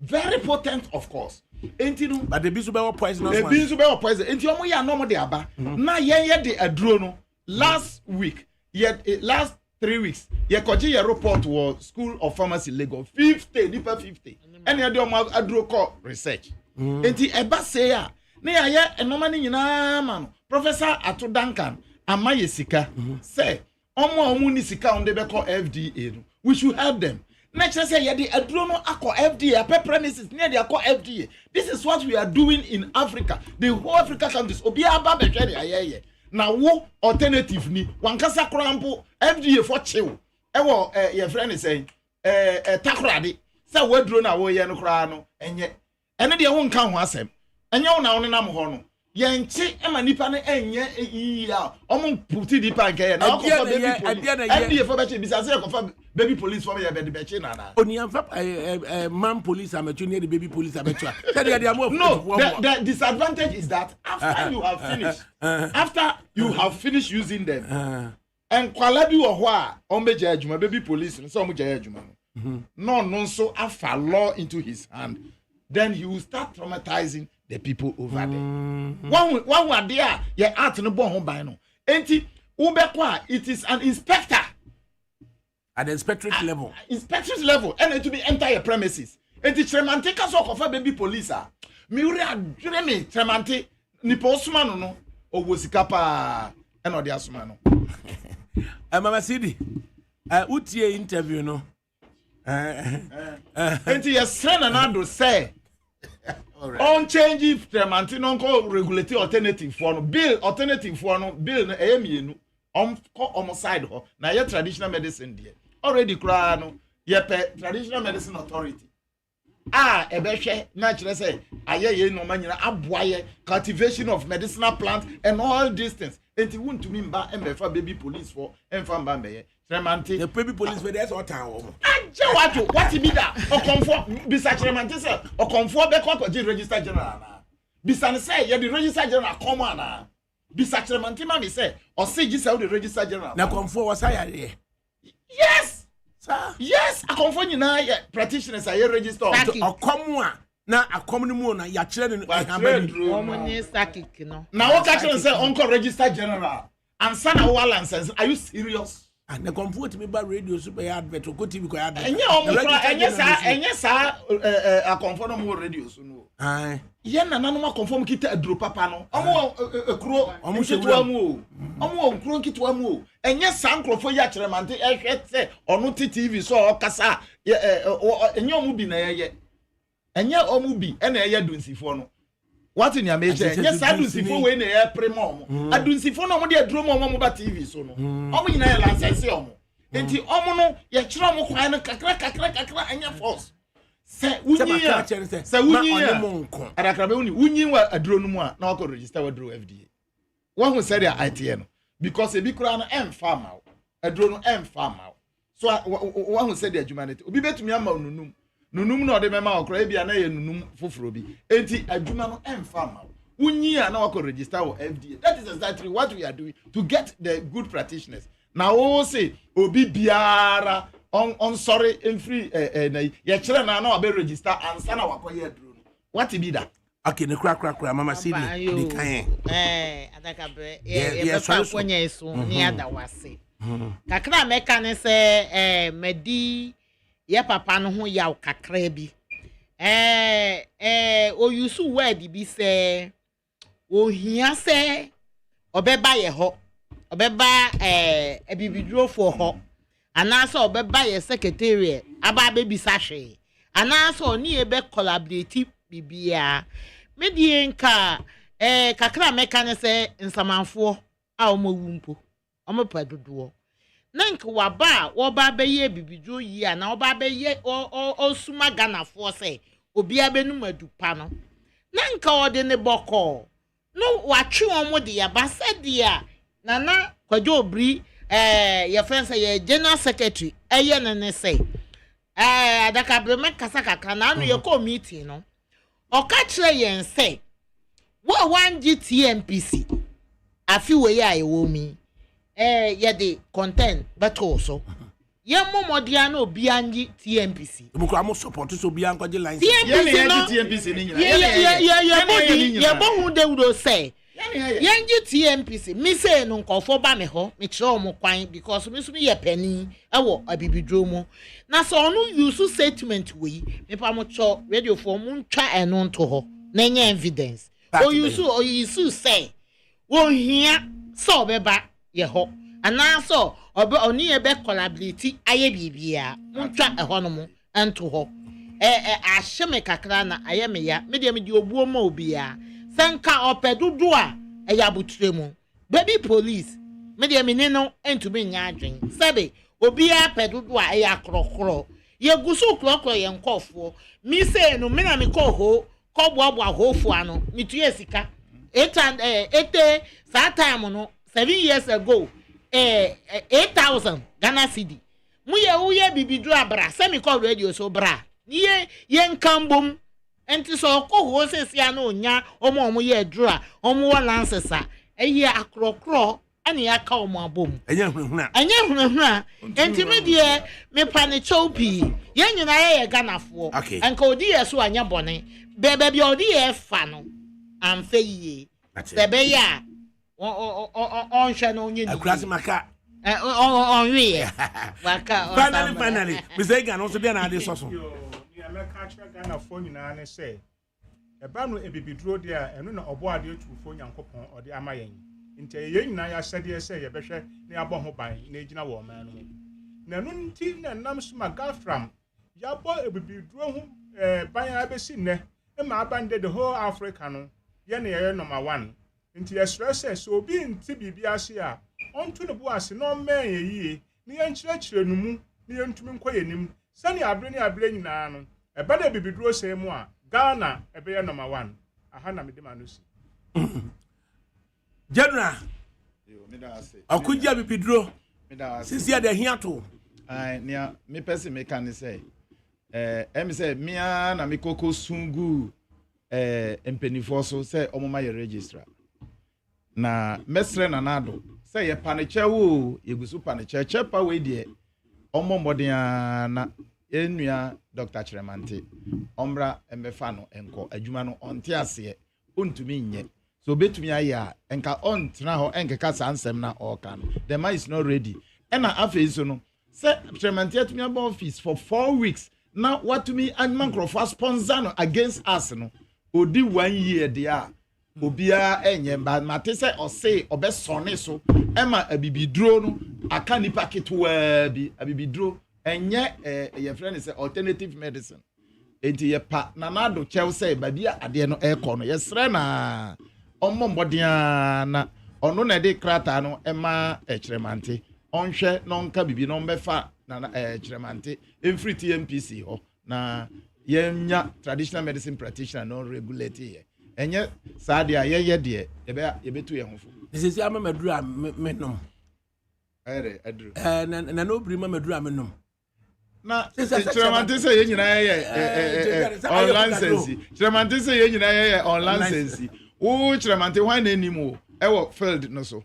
very potent of course enti no
but the bisu be poisonous one
the bisu be poison enti omo ya no mo de aba na ye de aduro no last week yet last 3 weeks ye koji ye report was School of Pharmacy Lagos 50 nipa 50 and ye do aduro call research enti eba say ya na ye enoma ni nyina ma no Professor Ato Duncan amaye sika say omo ni sika on de be call FDA no we should help them na chere say ye de aduro no akọ FDA a premises near de akọ FDA. This is what we are doing in Africa, the whole Africa countries obi aba be hwe de ayeye na wo alternative ni wankasa krampo FDA for chill ewo your friend is saying takrade say wadro na wo ye no kra no enye ene de wo nka ho asem enye wo na wo nam ho no ye nchi ema nipa ne enye iya omo puti nipa nke ye na ko for baby police FDA for be bisa say ko for baby police for ye be che na na
oni amfa man police ametu ne the baby police ametu say they are more
no the disadvantage is that after you have finished using them and kwala bi wo ho a on be ja adwuma baby police so mo ja adwuma no so afa law into his hand then he will start traumatizing the people over there one were there ye art no bo ho ban no enti wo be kwa it is an inspector
at the inspectorate level
and it to be enter your premises enti tremante ka so kofa baby police a mi uri adwere me tremante ni posuma no owo sika pa e no de asuma no
mama Sidi utie interview no
enti yes na do say on change if tremante no ko regulate alternative for no bill no mienu on side ho na ye traditional medicine there already kra no ye pe traditional medicine authority ebehwe na kire say aye no manyina aboaye cultivation of medicinal plants and all these things enti wuntumi mba embefa baby police for emfa mba mbeye tremante
the baby police for there's all time
aje what be that okonfo bisa tremante say okonfo be ko register general na bisa ne say ye the register general come ana bisa tremante ma me say o say gi say the register general
na konfo was hire
yes sir yes akonfo nyina practitioners are register
okomo na akom no mu na ya kire ne
hamani omo ni sakik no
na wo ka kire say onko register general and sana wo license are you serious
and the comfort me ba radio super advert ko TV ko advert
enye sa akonfo no mu radio so no ye na nanu ma conform kita aduro papa no omo ekuro omo kitwa mu omo nkuro kitwa mu enye sankrofo ya kiremante ehwete onu TV so okasa enye omu bi na ye enye omu bi na ye dunsifo no what in your major? Yes, I do see for when they are premo. I do see for no more drum on mobile TV. So no, I'm in a license. And the omono, your chum, kakra, and your force. Say, we were a drone more, now could register with Drew FDA. One who said ITN because a big crown and farm out, a drone and farm out. So one who said their humanity. Be better me among Nunum no de mema Okrabia na ye nunum foforobi. Enti adwuma no emfa Unyi na wako register with FDA. That is exactly what we are doing to get the good practitioners. Now we say obi biara on sorry in free ye chere na obe register ansa na wakoye drone. What be that?
Okay, the crack mama see the kind.
Adakabre. Ye fa kwanya eso ni adawase. Kakra meka ne se medi ye papa no ho yaw kakra bi o yusu word bi se o hia se obeba ye ho obeba ebibiduro fo ho anasa obeba ye secretariat aba bebisa hwe anasa oni ebe collaborate bibia medie nka kakra meka ne se nsamanfo a omowumpo omopadodo nanka waba woba beye bibidwo yi ana woba beye osuma Ghana fo se obi abenum adupa no nanka ode ne boko no watwe omo de ya basade a nana kwajo obri ye friend say ye general secretary eye ne say adakabri mekasa kaka na anu ye ko meeting no o ka kire yen say wo 1 GTMPC afi we ya ewo mi ye de content but also ye momodia na obi anji TMPC
buko am support so obi ankoje line
TMPC ni nyina
ye bohu de wodo say ye TMPC mi say no nkofo ba me ho me kire o mo kwan because me so me ye pani ewo abibidro mu na so onu use statement we me pa mo cho radio for mu ntwa eno nto ho na nya evidence o use say wo hia so beba ye ho anaso oni ebe collaborate aye bibia muntwa eho no mo ento ho ahye kakra na aye me ya me de obuo ma obia senka opedudu a ya butre mu baby police me de me no entumi nya adwen sebe obia pedudu a ya krokro ye gusu krokro ye nkofo mi se no me na me ko ho ko boabo ahofo ano mituye sika ete that time no 7 years ago 8,000 Ghana cedi uye bibidru abra semi call radio so bra ye nkambom enti so ko ho sesia na onya omo ye dru omo wa lansesa eye akrokro ani aka omo abom
enye hwehuna
enti me de me pane chopi ye nyina ye Ghana fo enka odi ye so anya bone bebe bi odi ye fa no amfe yiye sebe ya on channel onye ni
akrasi maka
on we waka
finally we say Ghana also be na ade soso
ni America tra Ghana fo nyina ne say e ba no ebibidro de a eno na obo ade atufo nyankopon ode ama yen nti ye nyina ya sade say ye behwe na yabo ho ban na ejina wo man no na no nti na nam suma gafram yabo ebibidro ho ban abesi ne e ma abande the whole Africa no ye na ye number 1 nti esrese so obi nti bibia ase a onto ne bo ase no man ye yie ni ye nkyerɛkyerɛ no mu ni ye ntumi nkɔ yenim sani abre nyina no e ba da bibiduro se mu a Ghana e be ye number 1 aha na medema no si
General
yo me da ase
akujia bibiduro
me da ase
sisi ya de hiato
nia me pese me kan say em say mia na me koko sungu empenifo so say omoma ye registrar na mesre na nado say ye paneche wo yegusu paneche chepa we de omomoden na enua Dr. Chiremante omra embefa no enko adwuma no onte ase ontumi nye so betumi aya enka ontra ho enkeka sansem na oka no the man is not ready ena afi so no say Chiremante atumi aba office for 4 weeks now what to me and Mancroft sponsor no against us no odi 1 year dia obia enye ba mate se o say obesone so ema abibidro no aka nipa ketwa bi abibidro enye ye friend say alternative medicine enti ye pa na do chew say baby ade no e kɔ no yesre na ɔmmɔ mbɔdea na ɔno na de krata no ɛma ɛkyerɛmante ɔnhwɛ na ɔnka bibi na ɔmbɛfa na ɛkyerɛmante emfiri TMPC hɔ na yenya traditional medicine practitioner no regulate ye enye saade a ye de yebetu ye hofo
this is ama maduru a menom
aduru
na no bri ma maduru a menom
na kyerɛmante sɛ ye nyina ye on license kyerɛmante sɛ ye nyina ye on license wo kyerɛmante hwan na anim o ɛwɔ field no so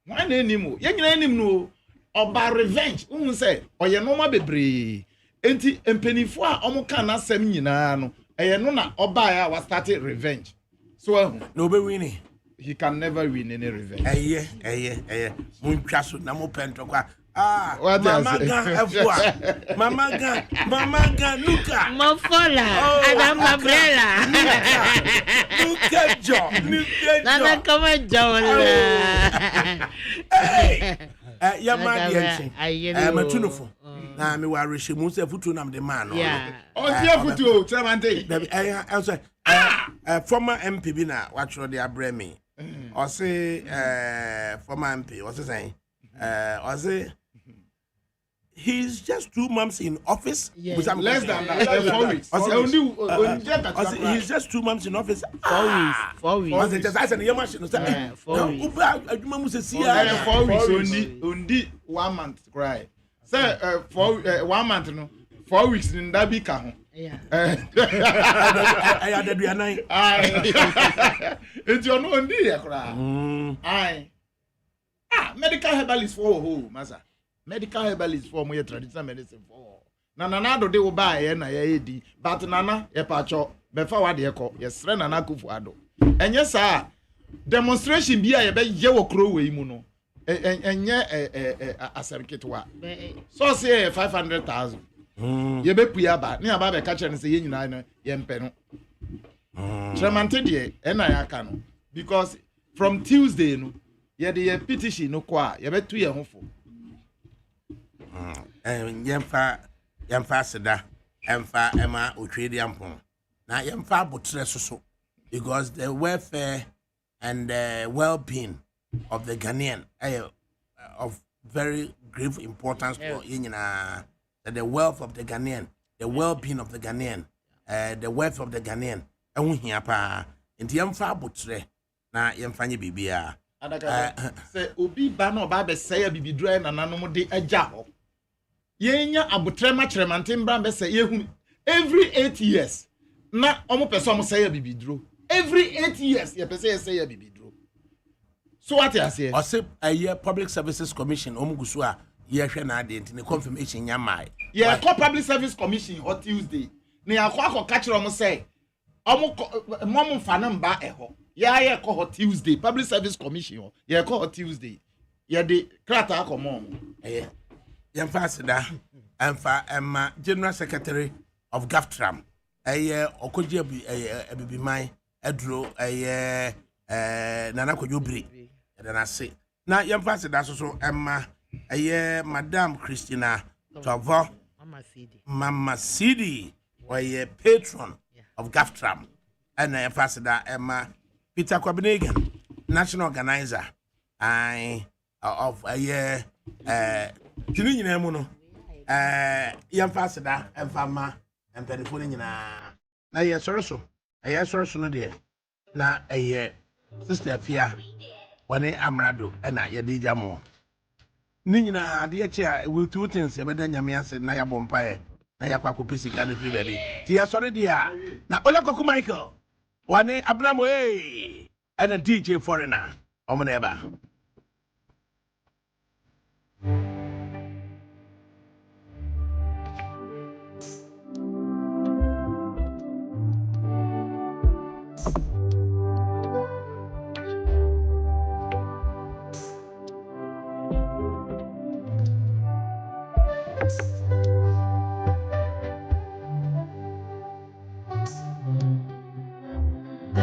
hwan na anim o ye nyina anim no oba revenge hu sɛ ɔyɛ no ma bebree enti empenifo a ɔmo ka na asɛm nyinaa no ɛyɛ no na ɔbaa ya was started revenge so
no be winning
he can never win any revenge
ɛyɛ muntwa so na mo pentokwa mama ga luka
Mofola Adam Mabrela
luka jo
Nana kama jawala
yama dienche matunofo na me wa reshe mu se futu na me man no
dia futu Tremante
former MP bi na watchro de abreme o say former MP o say saying he's just 2 months in office.
Less than that. 4 weeks.
He's just 2 months in office.
4 weeks.
I said, 4
weeks. Only 1 month. Cry. Say 1 month. No. 4 weeks in that big car.
Yeah.
I had a night.
It's your no idea. Cry. Medical herbalist for who, Maza? Medical herbalist for my traditional medicine for. Nana do de wo ba ye na ye di, but nana ye pacho be fa wa de ko ye sre nana kufu ado. Enye sa demonstration bi a ye be ye wo kro we mu no. Enye aserketwa. So say 500,000. Ye be puya ba, ni aba be ka chere se ye nyina no ye mpe no. Tremante de e na ya ka no because from Tuesday no ye de petition no kwa ye be tu ye hofo.
Yemfa seda emfa ema otwedi ampon na yemfa botre soso because the welfare and the well-being of the Ghanaian of very grave importance for yina the wealth of the Ghanaian, the well-being of the Ghanaian, the wealth of the Ghanaian ehun hia pa enti yemfa botre na yemfa nye bibia
say obi ba na oba be say bibidura na nanom de agya ho yenya abotrema Tremante mbra be say yehu every 8 years na omo pese omo say bibiduro every 8 years ye pese say bibiduro so what you say
o say a year public services commission omo gusu a ye hwe na ade ntine confirmation nya mai
ye call public service commission on Tuesday na ya kwa ka kire omo say omo mom fa na mba eho ya ye call Tuesday public service commission ye call Tuesday ye de krata akomo
yemfa seda emfa emma general secretary of GAFTRAM okoje abibiman aduro nana kojobri na se na yemfa seda so emma madam Christina Tovo Mama Sidi patron of GAFTRAM and yemfa seda emma Peter Kwabenegan national organizer of tini nyina mu no yemfa seda emfama empanifo nyina na ye soro so no de na sister Afia wane amrado na ye de jamo ni nyina ade eche a we two things e beda nyame ase na ya bompae na ya kwakọ pesika no fi bebe ti ya soro de a na Olekoko Michael wane Abramo and DJ Foreigner omna eba